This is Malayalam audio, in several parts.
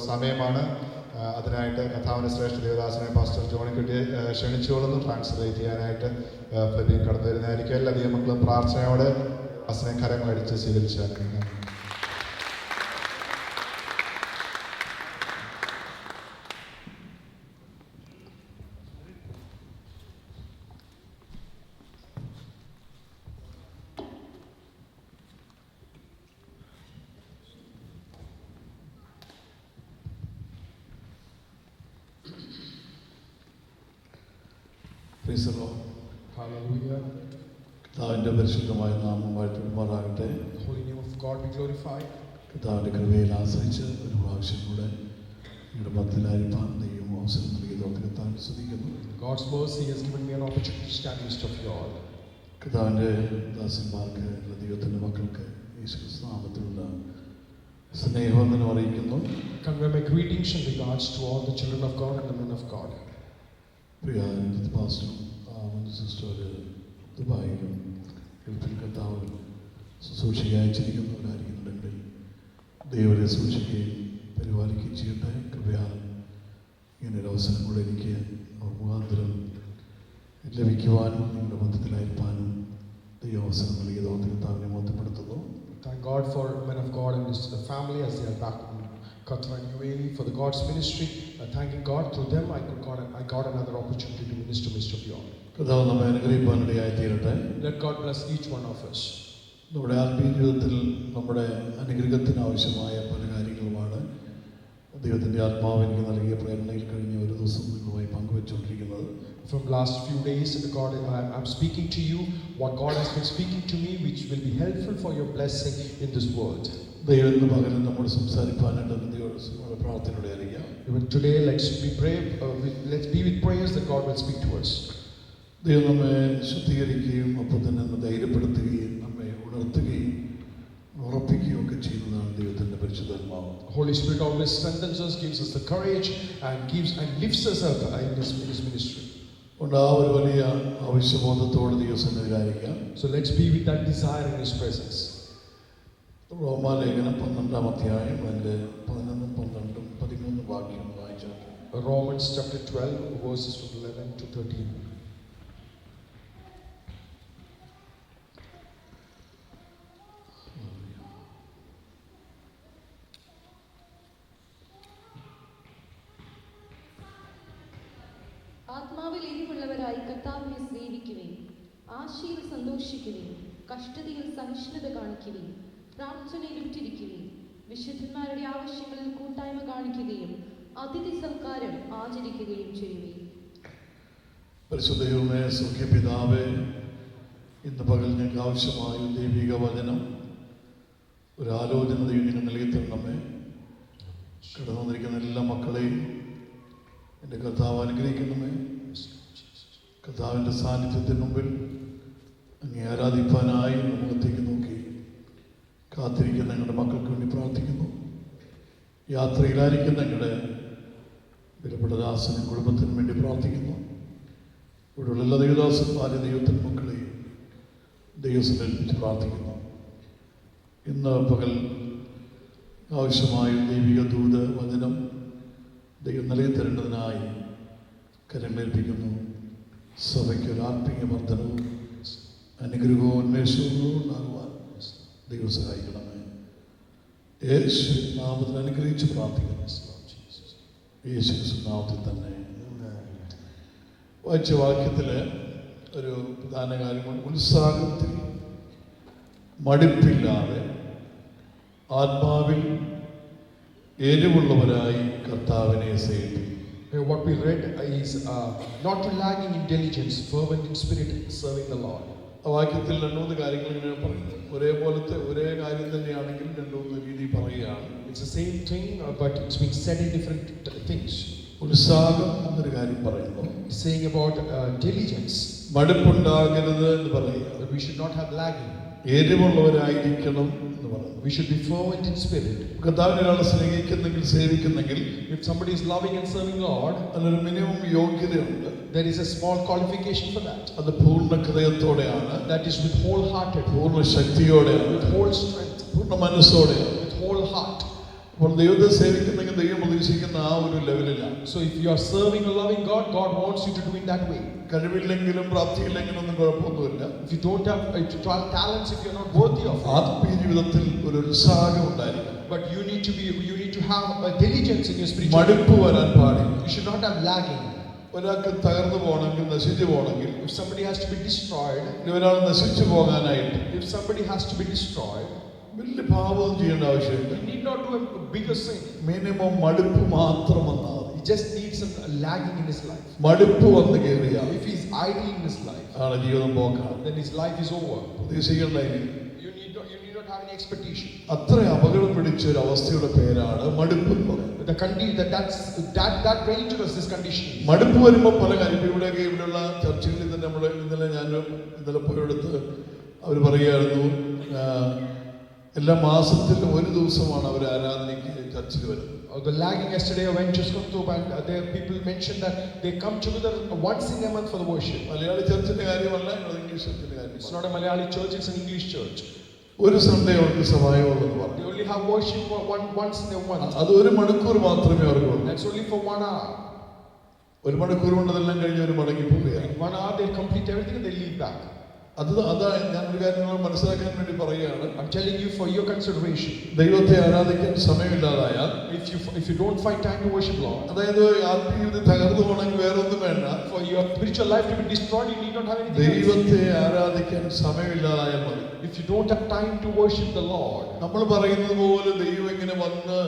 സമയമാണ്. അതിനായിട്ട് കഥാവിൻ്റെ ശ്രേഷ്ഠ ദേവദാസനെ പാസ്റ്റർ ജോണിക്കുട്ടിയെ ക്ഷണിച്ചുകൊള്ളുന്നു. ട്രാൻസ്ലേറ്റ് ചെയ്യാനായിട്ട് ഫ്ലിപ്പിംഗ് കടന്നു വരുന്നതായിരിക്കും. എല്ലാ ദൈവമക്കളും പ്രാർത്ഥനയോടെ ദാസനെ കരങ്ങളടിച്ച് സ്വീകരിച്ചാൽ. കർത്താവിൻ്റെ പരിശുദ്ധമായ നാമം വാഴ്ത്തപ്പെടുമാറാകട്ടെ. കർത്താവിൻ്റെ കൃപയിൽ ആശ്രയിച്ച് ഒരു പ്രാവശ്യം കൂടെ നിങ്ങളുടെ മധ്യത്തിലായിരിക്കാൻ ദൈവം അവസരം നൽകിയതോടെ കർത്താവിനെ സ്തുതിക്കുന്നു. കർത്താവിൻ്റെ ദാസന്മാർക്ക്, ദൈവത്തിൻ്റെ മക്കൾക്ക് യേശുക്രിസ്തു നാമത്തിലുള്ള സ്നേഹവന്ദനം അറിയിക്കുന്നു. പ്രിയ പാസ്റ്ററും സിസ്റ്റർ ദുബായിലും ഗൾഫിൽ കർത്താവ് ശുശ്രൂഷയ്ക്ക് അയച്ചിരിക്കുന്നവരായിരിക്കുന്നുണ്ടെങ്കിൽ ദൈവത്തെ സൂക്ഷിക്കുകയും പരിപാലിക്കുകയും ചെയ്യട്ടെ. കൃപയാൽ ഇങ്ങനൊരു അവസരം കൂടെ എനിക്ക് മുഖാന്തരം ലഭിക്കുവാനും നിങ്ങളുടെ മധ്യത്തിലായിരിക്കാനും ദൈവം അവസരം നൽകിയതോടെ കർത്താവിനെ മഹത്വപ്പെടുത്തുന്നു. Thank God for men of God and his family as they are back in Qatar and UAE for the God's ministry. Thanking God through them I got another opportunity to minister of you all. കർത്താവ് നമ്മെ അനുഗ്രഹിക്കാനിടയായി തീരട്ടെ. Let God bless each one of us. നമ്മുടെ ആത്മീയ ജീവിതത്തിൽ നമ്മുടെ അനുഗ്രഹത്തിന് ആവശ്യമായ പല കാര്യങ്ങളുമാണ് ദൈവത്തിൻ്റെ ആത്മാവ് എനിക്ക് നൽകിയ പ്രേരണയിൽ കഴിഞ്ഞ ഒരു ദിവസം നിങ്ങളുമായി പങ്കുവെച്ചുകൊണ്ടിരിക്കുന്നത്. From last few days, God, I'm speaking to you what God has been speaking to me, which will be helpful for your blessing in this world. ദൈവത്തിന്റെ പകരം നമ്മോട് സംസാരിക്കാനായിട്ട് ദൈവത്തോട് പ്രാർത്ഥനയോടെ ആയിരിക്കാം. Even today, let's be with prayers that God will speak to us. ദൈവം നമ്മെ ശുദ്ധീകരിക്കുകയും അപ്പോൾ തന്നെ നമ്മെ ധൈര്യപ്പെടുത്തുകയും നമ്മെ ഉണർത്തുകയും ഉറപ്പിക്കുകയും ഒക്കെ ചെയ്യുന്നതാണ് ദൈവത്തിന്റെ പരിശുദ്ധാത്മാവ്. Holy Spirit always strengthens us, gives us the courage and lifts us up in His ministry. ആ ഒരു വലിയ ആവശ്യബോധത്തോടെ ദൈവസന്നിധിയിലായിരിക്കാം. So let's be with that desire in His presence. റോമാലേഖനം 12-ാം അധ്യായം അതിന്റെ 11, 12, 13 വാക്യം വായിച്ചാൽ. Romans chapter 12 verses from 11 to 13. ആത്മാവിൽ എരിവുള്ളവരായി കർത്താവിനെ സേവിക്കുവേൻ, ആശയിൽ സന്തോഷിക്കുവേൻ, കഷ്ടതയിൽ സഹിഷ്ണുത കാണിക്കുവേൻ, പ്രാർത്ഥനയിൽ ഉറ്റിരിക്കുവേൻ, വിശുദ്ധന്മാരുടെ ആവശ്യങ്ങളിൽ കൂട്ടായ്മ കാണിക്കുകയും അതിഥി സൽക്കാരം ആചരിക്കുകയും ചെയ്യുവേൻ. പരിശുദ്ധ സൗഖ്യപിതാവേ, ഇന്ന് പകൽ ഞങ്ങൾക്ക് ആവശ്യമായ ദൈവിക വചനം ഒരു ആലോചന ദൈവം നൽകി തരണമേ. കടന്നു വന്നിരിക്കുന്ന എല്ലാ മക്കളെയും എൻ്റെ കർത്താവ് അനുഗ്രഹിക്കണമേ. കർത്താവിൻ്റെ സാന്നിധ്യത്തിന് മുമ്പിൽ അങ്ങേ ആരാധിപ്പാനായി മുഖത്തേക്ക് നോക്കി കാത്തിരിക്കുന്ന ഞങ്ങളുടെ മക്കൾക്ക് വേണ്ടി പ്രാർത്ഥിക്കുന്നു. യാത്രയിലായിരിക്കുന്ന ഞങ്ങളുടെ വിലപ്പെട്ട ദാസനും കുടുംബത്തിനും വേണ്ടി പ്രാർത്ഥിക്കുന്നു. ഇവിടെയുള്ള എല്ലാ ദൈവദാസന്മാരെ ദൈവത്തിൻ്റെ മക്കളെയും ദൈവസന്നിധിച്ച് പ്രാർത്ഥിക്കുന്നു. ഇന്ന് പകൽ ആവശ്യമായ ദൈവിക ദൂത് വചനം ദൈവം നൽകി തരേണ്ടതിനായി കരമേൽപ്പിക്കുന്നു. സഭയ്ക്ക് ഒരു ആത്മീയ വർദ്ധനവും അനുഗ്രഹവും ഉന്മേഷവും ഉണ്ടാകുവാൻ ദൈവം സഹായിക്കണമേ. യേശു നാമത്തിൽ അനുഗ്രഹിച്ച് പ്രാർത്ഥിക്കുന്നു. യേശു നാമത്തിൽ തന്നെ. വായിച്ച വാക്യത്തില് ഒരു പ്രധാന കാര്യമാണ് ഉത്സാഹത്തിൽ മടുപ്പില്ലാതെ ആത്മാവിൽ എരിവുള്ളവരായി കർത്താവിനെ സേവിക്കും. What we read is not to lagging in diligence, fervent in spirit, serving the Lord. ആ വാക്യത്തിൽ 2-3 കാര്യങ്ങൾ ഇങ്ങനെ പറയുന്നത് ഒരേപോലത്തെ ഒരേ കാര്യം തന്നെയാണെങ്കിൽ 2-3 രീതി പറയുകയാണ്. It's the same thing but it's being said in different things. ഉത്സാഹം എന്നൊരു കാര്യം പറയുന്നു. Saying about diligence. മടുപ്പുണ്ടാകരുത് എന്ന് പറയുക. We should not have lagging. എരിവുള്ളവരായിരിക്കണം എന്ന് പറയുന്നു. We should be fervent in spirit. കർത്താവിനെ ഒരാൾ സ്നേഹിക്കുന്നെങ്കിൽ സേവിക്കുന്നെങ്കിൽ if somebody is loving and serving Lord, അതിനൊരു minimum യോഗ്യതയുണ്ട്. there is a small qualification for that. അത് പൂർണ്ണ ഹൃദയത്തോടെയാണ്. That is with wholehearted. പൂർണ്ണ ശക്തിയോടെയാണ്. With whole strength. പൂർണ്ണ മനസ്സോടെയാണ്. With whole heart. അപ്പോൾ ദൈവത്തെ സേവിക്കുന്നെങ്കിൽ ദൈവം പ്രതീക്ഷിക്കുന്ന ആ ഒരു ലെവലില്ല. So if you are serving a loving God, God wants you to do in that way. കഴിവില്ലെങ്കിലും പ്രാപ്തിയില്ലെങ്കിലും ഒന്നും കുഴപ്പമൊന്നുമില്ല. If you don't have talents, if you are not worthy of it, ആത്മീയ ജീവിതത്തിൽ ഒരു ഉത്സാഹം ഉണ്ടായിരിക്കണം. but you need to have a diligence in your spiritual life. മടുപ്പ് വരാൻ പാടില്ല. You should not have lagging. ഒരാൾക്ക് തകർന്നു പോകണമെങ്കിൽ, നശിച്ചു പോകണമെങ്കിൽ, If somebody has to be destroyed, ഒരാൾ നശിച്ചു പോകാനായിട്ട് if somebody has to be destroyed, വലിയ പാപം ചെയ്യേണ്ട ആവശ്യമില്ല. he need not do a bigger sin. Minimum മടുപ്പ് മാത്രം വന്നാൽ മതി. He just needs some lagging in his life. മടുപ്പ് വന്ന് കയറിയാൽ If he is idle in his life, ആളെ ജീവിതം പോക്കാണ്. then his life is over. പ്രതീക്ഷിക്കേണ്ട ഇനി. You need not have any expectation. അത്ര അപകടം പിടിച്ച ഒരു അവസ്ഥയുടെ പേരാണ് മടുപ്പ് എന്ന് പറയുന്നത്. That dangerous this condition. മടുപ്പ് വരുമ്പോൾ പല കാര്യം ഇവിടെയുള്ള ചർച്ചകളിൽ തന്നെ ഇന്നലെ പോയെടുത്ത് അവർ പറയുകയായിരുന്നു, എല്ലാ മാസത്തിൽ ഒരു ദിവസമാണ് അവർ ആരാധനയ്ക്ക് ചർച്ചിൽ വരുന്നത്. The lagging yesterday I went to Skonto and there people mentioned that they come together once in a month for the worship. Malayali ചർച്ചിന്റെ കാര്യമല്ല, ഇംഗ്ലീഷ് ചർച്ചിന്റെ കാര്യം. It's not a Malayali church, it's an English church. ഒരു സൺഡേ അവർക്ക് സഹായമുള്ളൂ പറഞ്ഞു. They only have worship for once in a month. അത് ഒരു മണിക്കൂർ മാത്രമേ അവർക്കുള്ളൂ. That's only for 1 hour. ഒരു മണിക്കൂർ കൊണ്ട് അതെല്ലാം കഴിഞ്ഞ് ഒരു മടങ്ങി പോവുകയാണ്. In 1 hour they complete everything and they leave back. അതാണ് ഞാൻ ഒരു കാര്യം നിങ്ങൾ മനസ്സിലാക്കാൻ വേണ്ടി പറയുകയാണ്. I'm telling you for your consideration. ദൈവത്തെ ആരാധിക്കാൻ സമയമില്ലാതായാൽ, if you don't find time to worship Lord, അതായത് ആത്മീയത തകർന്നു പോകണമെങ്കിൽ വേറെ ഒന്നും വേണ്ട. for your spiritual life to be destroyed, you need not have anything else. ദൈവത്തെ ആരാധിക്കാൻ സമയമില്ലാതായാൽ മതി. If you don't have time to worship the Lord, നമ്മൾ പറയുന്നത് പോലെ ദൈവം ഇങ്ങനെ വന്ന്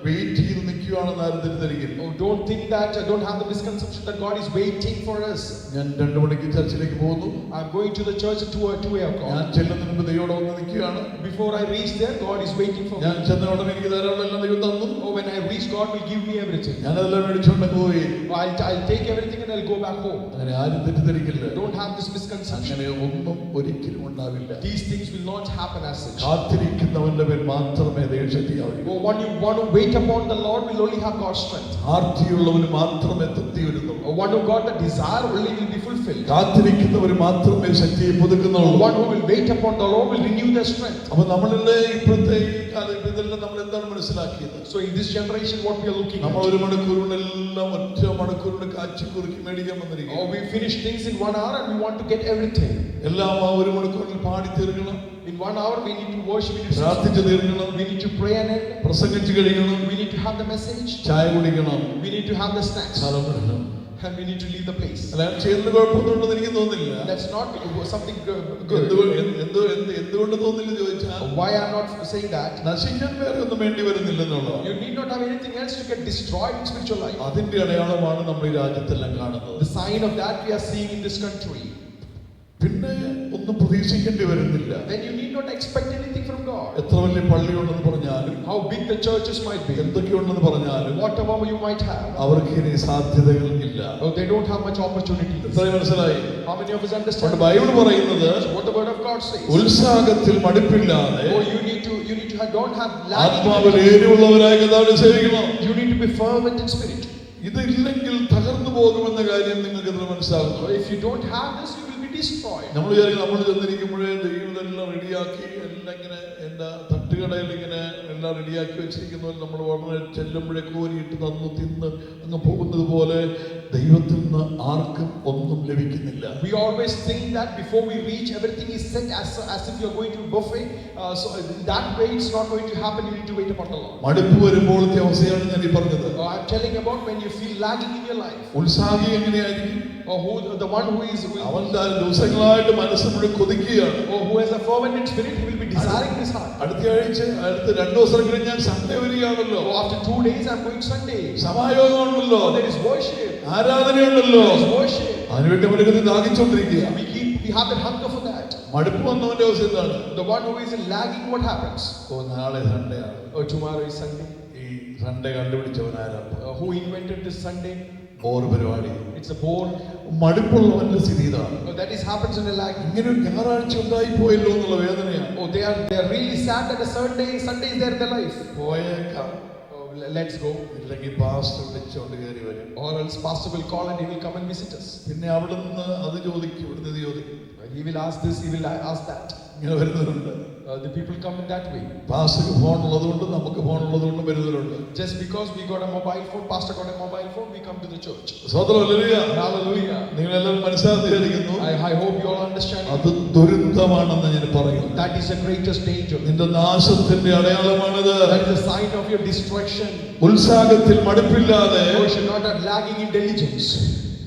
വെയിറ്റ് ചെയ്ത് നിൽക്കുകയാണെന്ന് ആരും തെറ്റിദ്ധരിക്കരുത്. oh, don't think that, don't have the misconception that God is waiting for us. ഞാൻ 2 മണിക്ക് ചർച്ചിലേക്ക് പോകുന്നു. I'm going to the church at 2 o'clock. ഞാൻ ചെല്ലുന്നതിന് മുമ്പ് ദൈവം വന്ന് നിൽക്കുകയാണ്. Before I reach there, God is waiting for me. ഞാൻ ചെന്ന ഉടനെ എനിക്ക് ധാരാളം എല്ലാം ദൈവം തന്നു. Oh, when I reach, God will give me everything. ഞാനതെല്ലാം മേടിച്ചുകൊണ്ട് പോയി. I'll take everything and I'll go back home. അങ്ങനെ ആരും തെറ്റിദ്ധരിക്കില്ല. Don't have this misconception. അങ്ങനെ ഒന്നും ഒരിക്കലും ഉണ്ടാവില്ല. These things will not happen as such. കാത്തിരിക്കുന്നവന്റെ പേർ മാത്രമേ ദൈവശക്തിയാവൂ. Oh, one you want to wait upon the Lord will only have God's strength. ആർത്തിയുള്ളവന് മാത്രമേ തൃപ്തി വരുന്നുള്ളൂ. One who got the desire only will be fulfilled. കാത്തിരിക്കുന്നവർ മാത്രമേ ശക്തിയെ പുതുക്കുന്നുള്ളൂ. One who will wait upon the Lord will renew their strength. അപ്പോൾ നമ്മളിലെ ഇപ്പോഴത്തെ ഈ കാലഘട്ടത്തിൽ നമ്മൾ എന്താണ് മനസ്സിലാക്കിയത്? So in this generation what we are looking നമ്മൾ at, 1 മണിക്കൂറിനെല്ലാം ഒറ്റ മണിക്കൂറിന് കാച്ചി കുറുക്കി മേടിക്കാൻ വന്നിരിക്കും. oh, we finish things in 1 hour and we want to get everything. എല്ലാം ആ 1 മണിക്കൂറിൽ പാടി തീർക്കണം. In 1 hour we need to worship, we need to പ്രാർത്ഥിച്ചു തീർക്കണം. we need to pray and end. പ്രസംഗിച്ചു കഴിയണം. We need to have the message. ചായ കുടിക്കണം. We need to have the snacks. സ്ഥലം വിടണം. And we need to leave the place. അല്ല ചെയ്യുന്ന കുഴപ്പമൊന്നുണ്ടെന്ന് എനിക്ക് തോന്നുന്നില്ല. That's not something good. എന്തുകൊണ്ട് തോന്നില്ല ചോദിച്ചാൽ, Why I'm not saying that? നശിക്കാൻ വേറെ ഒന്നും വേണ്ടി വരുന്നില്ലെന്നുള്ളതാണ്. You need not have anything else to get destroyed in spiritual life. അതിന്റെ അടയാളമാണ് നമ്മൾ ഈ രാജ്യത്തെല്ലാം കാണുന്നത്. The sign of that we are seeing in this country. പിന്നെ ഒന്നും പ്രതീക്ഷിക്കേണ്ടി വരുന്നില്ല. Then you need not expect anything from God. എത്ര വലിയ പള്ളിയുണ്ടെന്ന് പറഞ്ഞാലും, How big the churches might be, എന്തൊക്കെയുണ്ടെന്ന് പറഞ്ഞാലും, whatever you might have, അവർക്ക് ഇനി സാധ്യതകൾ ഇല്ല. oh, they don't have much opportunity. എത്രയും മനസ്സിലായി? How many of us understand? Bible പറയുന്നത്, So what the word of God says? ഉത്സാഹത്തിൽ മടുപ്പില്ലാതെ Oh, you need to don't have ആത്മാവിൽ lagging. ഏരിയുള്ളവരായി കർത്താവിനെ സേവിക്കണം. You need to be fervent in spirit. ഇതില്ലെങ്കിൽ തകർന്നു പോകുമെന്ന കാര്യം നിങ്ങൾക്ക് എത്ര മനസ്സിലാകുന്നു? So if you don't have this, you will be destroyed. നമ്മൾ വിചാരിക്കും നമ്മൾ ചെന്നിരിക്കുമ്പോഴേ ദൈവം എല്ലാം റെഡിയാക്കി എല്ലാം ഇങ്ങനെ എന്താ തട്ടുകടയിൽ ഇങ്ങനെ എല്ലാം റെഡിയാക്കി വെച്ചിരിക്കുന്ന നമ്മൾ വളരെ ചെല്ലുമ്പോഴേ കോരിയിട്ട് തന്നു തിന്ന് അങ്ങ് പോകുന്നത് പോലെ ദൈവത്തിൽ നിന്ന് ആർക്കും ഒന്നും ലഭിക്കുന്നില്ല. We always think that before we reach, everything is set as if you are going to a buffet. So that way it's not going to happen. You need to wait upon the Lord. മടുപ്പ് വരുമ്പോഴത്തെ അവസ്ഥയാണ് ഞാൻ ഈ പറഞ്ഞത്. I'm telling about when you feel lagging in your life. ഉത്സാഹി എങ്ങനെയായിരിക്കും? Or the one who is അവൻ ദിവസങ്ങളായിട്ട് മനസ്സ് മുഴുവൻ കൊതിക്കുകയാണ്. or who has a fervent in spirit, he will be desiring his heart. അടുത്ത 2 ദിവസം കഴിഞ്ഞ് ഞാൻ സൺഡേ വരികയാണല്ലോ. Oh, after 2 days I'm going Sunday. സമായോഗമുണ്ടല്ലോ. Oh, there is worship. ആരാധനയുണ്ടല്ലോ. There is worship. അതിനുവേണ്ടി അവരൊക്കെ ദാഹിച്ചുകൊണ്ടിരിക്കുക. We have that hunger for that. മടുപ്പ് വന്നവന്റെ അവസ്ഥ എന്താണ്? The one who is lagging, what happens? നാളെ സൺഡേ ആണ്. Oh, tomorrow is Sunday. ഈ സൺഡേ കണ്ടുപിടിച്ചവനാരാണ്? Who invented this Sunday? Bore പരിപാടി. It's a bore. മടുപ്പുള്ളവന്റെ സ്ഥിതി ഇതാണ്. Oh, that is happens in a lagging. ഇങ്ങനെ ഒരു ഞായറാഴ്ച ഉണ്ടായി പോയല്ലോ എന്നുള്ള വേദനയാണ്. Oh, they are really sad that a Sunday is there in their life. പോയേക്കാം. Oh, let's go. ഇല്ലെങ്കിൽ പാസ്റ്റർ വിളിച്ചോണ്ട് കയറി വരും. Or else pastor will call and he will come and visit us. പിന്നെ അവിടെ നിന്ന് അത് ചോദിക്കും, ഇവിടുന്ന് ഇത് ചോദിക്കും. He will ask this, he will ask that. ഇങ്ങനെ വരുന്നവരുണ്ട്. The people come in that way. പാസ്റ്റർക്ക് ഫോൺ ഉള്ളതുകൊണ്ട് നമുക്ക് ഫോൺ ഉള്ളതുകൊണ്ട് വരുന്നവരുണ്ട്. Just because we got a mobile phone, pastor got a mobile phone, we come to the church. സ്വതന്ത്രം ഹല്ലേലൂയ. Hallelujah. നിങ്ങൾ എല്ലാവരും മനസ്സിലാക്കിയിരിക്കുന്നു. I hope you all understand. അത് ദുരന്തമാണെന്ന് ഞാൻ പറയുന്നു. That is the greatest danger. നിന്റെ നാശത്തിന്റെ അടയാളമാണിത്. That is a sign of your destruction. ഉത്സാഹത്തിൽ മടുപ്പില്ലാതെ You should not have lagging in diligence.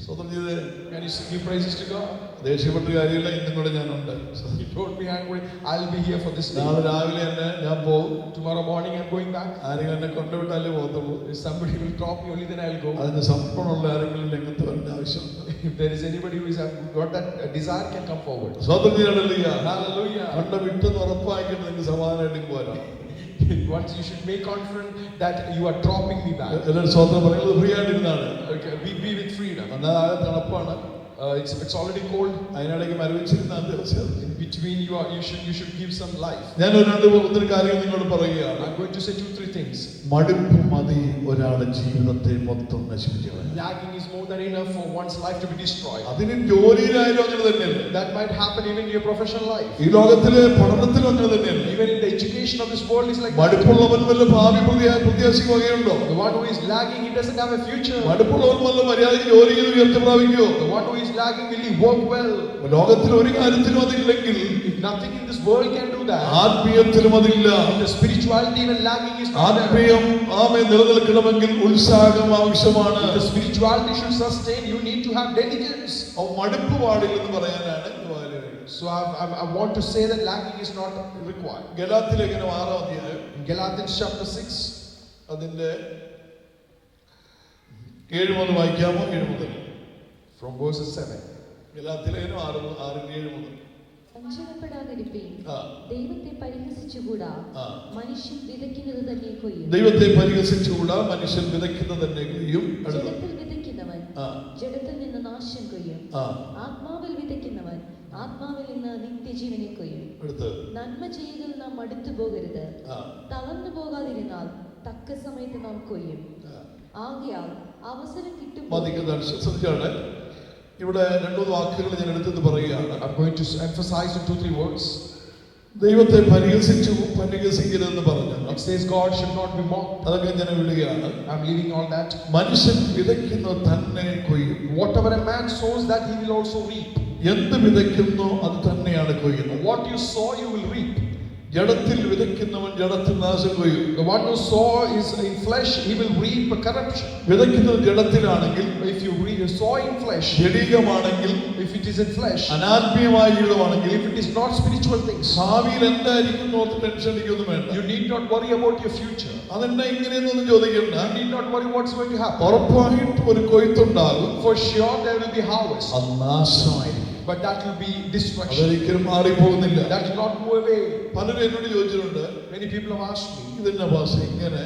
സ്വതന്ത്രം ചെയ്ത് Can you give praises to God? ദേഷ്യപ്പെട്ട കാര്യമില്ല. ഇന്നും കൂടെ ഞാനുണ്ട്. Don't be angry. I'll be here for this day. നാളെ രാവിലെ തന്നെ ഞാൻ പോകും. Tomorrow morning I'm going back. ആരെങ്കിലും എന്നെ കൊണ്ടുവിട്ടാലേ പോകത്തുള്ളൂ. If somebody will drop me, only then I'll go. അതിന് സമർപ്പണമുള്ള ആരെങ്കിലും രംഗത്ത് വരേണ്ട ആവശ്യമുണ്ട്. If there is anybody who has got that desire, can come forward. സ്വതന്ത്രം ചെയ്യണല്ലോ. Hallelujah. കണ്ട വിട്ടെന്ന് ഉറപ്പാക്കിയിട്ട് നിങ്ങൾക്ക് സമാധാനമായിട്ട് പോരാ. Once you should make confident that you are dropping me back. എല്ലാവരും സ്വതന്ത്രം പറയുന്നത് free ആയിട്ടിരുന്നാണ്. Okay, be with freedom. എന്നാൽ ആകെ തണുപ്പാണ്. It's already cold. അതിനിടയ്ക്ക് മരവിച്ചിരുന്ന ദിവസം In between you should give some life. ഞാൻ ഒത്തിരി കാര്യങ്ങൾ നിങ്ങളോട് പറയുകയാണ്. I'm going to say 2-3 things. മടുപ്പ് മതി ഒരാളുടെ ജീവിതത്തെ മൊത്തം നശിപ്പിച്ചു. Lagging is more than enough for one's life to be destroyed. അതിന് ജോലിയിലായാലും അങ്ങനെ തന്നെയല്ലേ. That might happen even in your professional life. ഈ ലോകത്തിലെ പഠനത്തിലും അങ്ങനെ തന്നെയല്ലേ. Even in the education of this world is like that. മടുപ്പുള്ളവൻ വല്ല ഭാവി പ്രത്യാശി വകയുണ്ടോ? The one who is lagging, he doesn't have a future. മടുപ്പുള്ളവൻ വല്ല മര്യാദയ്ക്ക് ജോലി ചെയ്ത് ഉയർച്ച പ്രാപിക്കുമോ? The one who is lagging, will he work well? ലോകത്തിൽ ഒരു കാര്യത്തിലും അതില്ലെങ്കിൽ If nothing in this world can do that, ആത്മീയത്തിലും അതില്ല. in the spirituality even lagging is not there. ആത്മീയം ആമേ നിലനിൽക്കണമെങ്കിൽ ഉത്സാഹം ആവശ്യമാണ്. If the spirituality should sustain, you need to have diligence. മടുപ്പ് പാടില്ലെന്ന് പറയാനാണ്. So I want to say that lagging is not required. ഗലാത്യലേഖനം 6-ാം അധ്യായം, In Galatians chapter 6, അതിന്റെ 7 മുതൽ വായിക്കാമോ? 7 മുതൽ. from verses 7. ഗലാത്യലേഖനം 6-7 മുതൽ. വഞ്ചനപ്പെടാതിരിപ്പീൻ. ആ. ദൈവത്തെ പരിഹസിച്ചുകൂടാ. ആ. മനുഷ്യൻ വിതയ്ക്കുന്നത് തന്നെ കൊയ്യും. ദൈവത്തെ പരിഹസിച്ചുകൂടാ, മനുഷ്യൻ വിതയ്ക്കുന്നത് തന്നെ കൊയ്യും. ജഡത്തിൽ വിതയ്ക്കുന്നവൻ ആ. ജഡത്തിൽ നിന്ന് നാശം കൊയ്യും. ആ. ആത്മാവിൽ വിതയ്ക്കുന്നവൻ ആത്മാവിൽ നിന്ന് നിത്യജീവനെ കൊയ്യും. അടുത്ത് നന്മ ചെയ്യുന്നതിൽ നാം മടുത്തു പോകരുത്. ആ. തളർന്നു പോകാതിരുന്നാൽ തക്ക സമയത്ത് നാം കൊയ്യും. ആകയാൽ അവസരം കിട്ടുമ്പോൾ ശ്രദ്ധിച്ചാണ്. ഇവിടെ 2-3 വാക്കുകൾ ഞാൻ എടുത്തെന്ന് പറയുകയാണ്. I'm going to emphasize in 2-3 words. ദൈവത്തെ പരിഹസിക്കരുതെന്ന് പറഞ്ഞു. It says God should not be mocked. അതൊക്കെ ഞാൻ വിടുകയാണ്. I'm leaving all that. മനുഷ്യൻ വിതയ്ക്കുന്നത് തന്നെ കൊയ്യും. Whatever a man sows, that he will also reap. എന്ത് വിതയ്ക്കുന്നു അത് തന്നെയാണ് കൊയ്യുന്നത്. What you sow, you will reap. ജഡത്തിൽ വിതയ്ക്കുന്നവൻ ജഡത്തിൽ നാശം കൊയ്യും. The one who sow is in flesh, he will reap corruption. വിതയ്ക്കുന്നത് ജഡത്തിലാണെങ്കിൽ, If you sow in flesh, ജഡീകമാണെങ്കിൽ, if it is in flesh, അനാത്മീയമായ ജീവിതമാണെങ്കിൽ, if it is not spiritual things, ഭാവിയിൽ എന്തായിരിക്കും ഓർത്ത് ടെൻഷൻ അടിക്കൊന്നും വേണ്ട. you need not worry about your future. അതെന്നെ ഇങ്ങനെയൊന്നും ചോദിക്കണ്ട. You need not worry what's going to happen. ഉറപ്പായിട്ട് ഒരു കൊയ്ത്തുണ്ടാകും. For sure there will be harvest, അത് നാശമായിരിക്കും. but that will be destruction. അതൊരിക്കലും മാറിപ്പോകുന്നില്ല. That will not move away. പലരും എന്നോട് ചോദിച്ചിട്ടുണ്ട്, Many people have asked me, ഇതെന്നാ ഭാഷ ഇങ്ങനെ,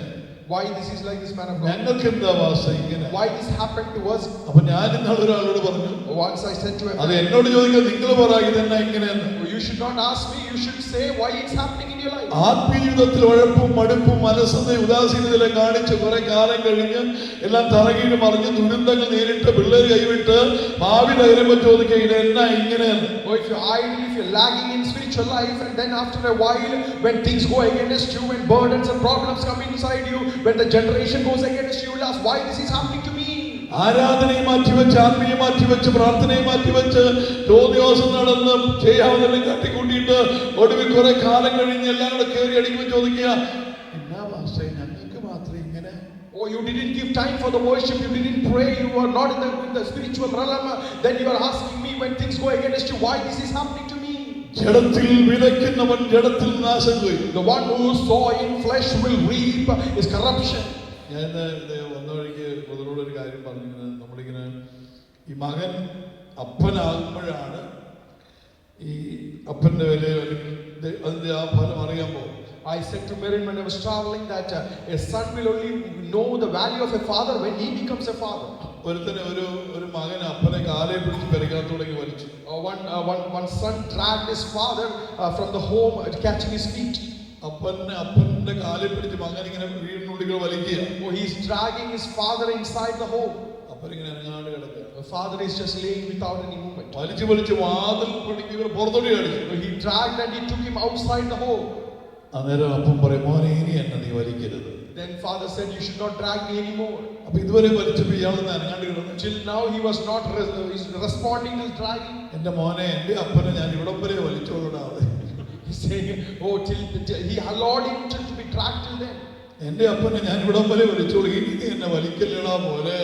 why this is like this, man of God? ഞങ്ങൾക്ക് എന്താ ഭാഷ ഇങ്ങനെ. Why this happened to us? അപ്പൊ ഞാൻ ഇന്നാൾ ഒരാളോട് പറഞ്ഞു, Once I said to him, അത് എന്നോട് ചോദിക്കാൻ നിങ്ങൾ പറ ഇതെന്നാ ഇങ്ങനെയെന്ന്. you should not ask me, you should say why it's happening in your life. ആത്മീയ ജീവിതത്തിൽ ഉഴപ്പും മടുപ്പും മനസ്സത്തെ ഉദാസീനതയിലെ കാണിച്ച് കുറെ കാലം കഴിഞ്ഞ് എല്ലാം തറകീട് മറിഞ്ഞ് ദുരന്തങ്ങൾ നേരിട്ട് പിള്ളേർ കൈവിട്ട് ഭാവി തകരുമ്പോൾ ചോദിക്കുക ഇതെന്നാ ഇങ്ങനെയെന്ന്. Or if you're idle, if you're lagging in spiritual life, and then after a while, when things go against you, when burdens and problems come inside you, when the generation goes against you, you'll ask why this is happening to me. ആരാധനയെ മാറ്റിവെച്ച്, ആത്മീയം മാറ്റിവെച്ച്, പ്രാർത്ഥനയെ മാറ്റിവെച്ച്, ചോദ്യോസം നടന്ന് ചെയ്യാവുന്നതെല്ലാം കാട്ടിക്കൂട്ടിയിട്ട് ഒടുവിൽ കുറെ കാലം കഴിഞ്ഞ് എല്ലാം കൂടെ കയറി അടിക്കുമ്പോൾ ചോദിക്കുക എന്നാ ഭാഷ ഞങ്ങൾക്ക് മാത്രം ഇങ്ങനെ. Or you didn't give time for the worship, you didn't pray, you are not in the spiritual realm, then you are asking me when things go against you why this is happening to me. ജഡത്തിൽ വിതയ്ക്കുന്നവൻ ജഡത്തിൽ നാശം കൊയ്യും. The one who sow in flesh will reap is corruption. ഞാൻ വന്ന വഴിക്ക് പൊതുവോടൊരു കാര്യം പറഞ്ഞിങ്ങനെ, നമ്മളിങ്ങനെ ഈ മകൻ അപ്പനാകുമ്പോഴാണ് ഈ അപ്പന്റെ വില അല്ലെങ്കിൽ അതിന്റെ ആ ഫലം അറിയാൻ പോകും. I said to Merin when I was traveling that a son will only know the value of a father when he becomes a father. ഒരുത്തനെ ഒരു മകൻ അപ്പനെ കാലേ പിടിച്ച് പെരുകാത്തോടേക്ക് വലിച്ചു. One son dragged his father from the home, catching his feet. അപ്പന്റെ കാലേ പിടിച്ച് മകൻ ഇങ്ങനെ വീടിനുള്ളിൽ വലിക്കുക. Oh, he's dragging his father inside the home. അപ്പനിങ്ങനെ അനങ്ങാണ്ട് കിടക്കുക. The The father is just laying without any movement. വലിച്ചു വലിച്ച് വാതിൽ പിടിച്ച് ഇവർ പുറത്തോടി അടിച്ചു. He dragged and he took him outside the home. അന്നേരം അപ്പം പറയും, മോനെ ഇനി എന്നെ നീ വലിക്കരുത്. Then father said, you should not drag me anymore. അപ്പൊ ഇതുവരെ വലിച്ചപ്പോ ഇയാളൊന്ന് അനങ്ങാണ്ട് കിടന്നു. Till now he was not responding to dragging. എന്റെ മോനെ, എന്റെ അപ്പനെ ഞാൻ ഇവിടം വരെ വലിച്ചോളാതെ. He's saying, oh, till he allowed him to be dragged till then. എന്റെ അപ്പനെ ഞാൻ ഇവിടം വരെ വലിച്ചോളൂ, ഇനി നീ എന്നെ വലിക്കല്ലടാ പോലെ.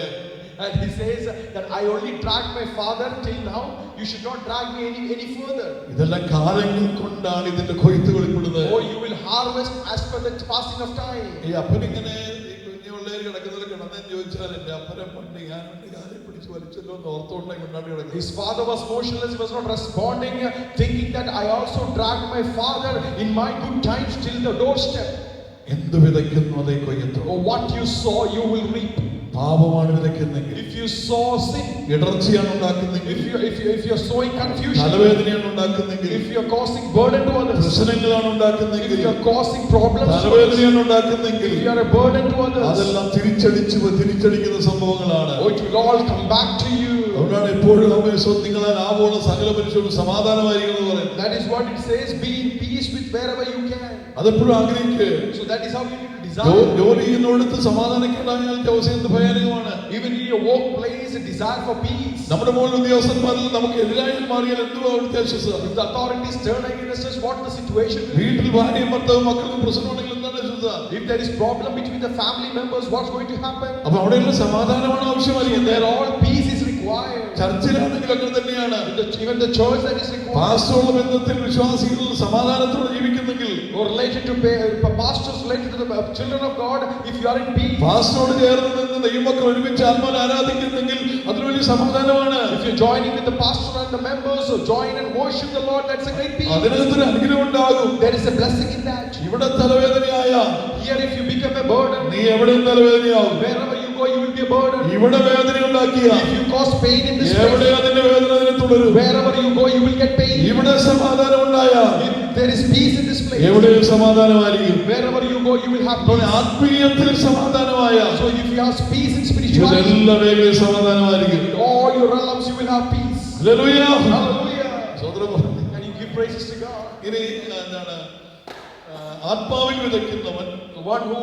And he says that I only dragged my father till now. You should not drag me any further. ഇതെല്ലാം കാലങ്ങൾ കൊണ്ടാണ് ഇതിന്റെ കൊയ്ത്ത് വെളിപ്പെടുന്നത്. Oh, you will harvest as per the passing of time. ഈ അപ്പനിങ്ങനെ ഈ കുഞ്ഞുപിള്ളേര് കിടക്കുന്നതിൽ കിടന്നെന്ന് ചോദിച്ചാൽ എന്റെ അപ്പനെ പണ്ട് ഞാൻ കാലിൽ പിടിച്ച് വലിച്ചല്ലോ എന്ന് ഓർത്തോണ്ടായി കൊണ്ടാടി കിടക്കുന്നത്. His father was motionless. He was not responding, thinking that I also dragged my father in my good times till the doorstep. എന്ത് വിതയ്ക്കുന്നു അതേ കൊയ്യത്തു. Oh, what you sow, you will reap. പാപമാണ് വിതയ്ക്കുന്നെങ്കിൽ, If you sow sin, ഇടർച്ചയാണ് ഉണ്ടാക്കുന്നെങ്കിൽ, if you're sowing confusion, തലവേദനയാണ് ഉണ്ടാക്കുന്നെങ്കിൽ, if you're causing burden to others, പ്രശ്നങ്ങളാണ് if ഉണ്ടാക്കുന്നെങ്കിൽ, you're causing problems to others, തലവേദനയാണ് ഉണ്ടാക്കുന്നെങ്കിൽ, if you're a burden to others, അതെല്ലാം തിരിച്ചടിക്കുന്ന സംഭവങ്ങളാണ്. oh, it will all come back to you. അതുകൊണ്ടാണ് എപ്പോഴും നമ്മെ സ്വന്തങ്ങളാൽ ആവോള സകല മനുഷ്യരോട് സമാധാനമായിരിക്കും എന്ന് പറയുന്നത്. That is what it says, be in peace with wherever you can. അതെപ്പോഴും ആഗ്രഹിക്കുക. So that is how you need to desire. ജോലി ചെയ്യുന്നിടത്ത് സമാധാനക്കേടായാൽ അവസ്ഥ എന്ത് ഭയാനകമാണ്. Even in your workplace, a desire for peace. നമ്മുടെ മുകളിൽ ഉദ്യോഗസ്ഥന്മാരിൽ നമുക്ക് എതിരായി മാറിയാൽ എന്തുവാ അവിടുത്തെ ആശ്വാസം? If the authorities turn against us, what the situation will be? വീട്ടിൽ ഭാര്യയും ഭർത്താവും മക്കൾക്കും പ്രശ്നമുണ്ടെങ്കിൽ എന്താണ് ആശ്വാസം? If there is problem between the family members, what's going to happen? അപ്പൊ അവിടെയുള്ള സമാധാനമാണ് ആവശ്യമായിരിക്കുന്നത്. There all peace is required. ചർച്ചിലാണെങ്കിൽ അങ്ങനെ തന്നെയാണ്. Even the church that is required. പാസ്റ്ററുടെ ബന്ധത്തിൽ വിശ്വാസികൾ സമാധാനത്തോടെ ജീവിക്കുന്നെങ്കിൽ, Or related to pastors, related to the children of God, if you are in peace. പാസ്റ്ററോട് ചേർന്ന് നിന്ന് ദൈവമക്കൾ ഒരുമിച്ച് ആത്മാവിൽ ആരാധിക്കുന്നെങ്കിൽ അതൊരു വലിയ സമാധാനമാണ്. If you're joining with the pastor and the members, so join and worship the Lord, that's a great peace. അതിനകത്തൊരു അനുഗ്രഹം ഉണ്ടാകും. There is a blessing in that. ഇവിടെ തലവേദനയായ Here if you become a burden, നീ എവിടെയും തലവേദനയാവും. wherever you go, you will be a burden. ഇവിടെ വേദന ഉണ്ടാക്കിയ If you cause pain in this എവിടെ place, അതിന്റെ വേദന അതിനെ തുടരും. wherever you go, you will get pain. ഇവിടെ സമാധാനം ഉണ്ടായ If there is peace in this place, എവിടെയും സമാധാനമായിരിക്കും. wherever you go, you will have അപ്പോൾ peace. ആത്മീയത്തിൽ സമാധാനമായ So if you have peace in spirituality, എല്ലാ മേഖലയും സമാധാനമായിരിക്കും. in all your realms you will have peace. Hallelujah. Hallelujah. സ്വതന്ത്രം പറഞ്ഞു. And you give praises to God. ഇനി എന്താണ് ആത്മാവിൽ വിതയ്ക്കുന്നവൻ, The one who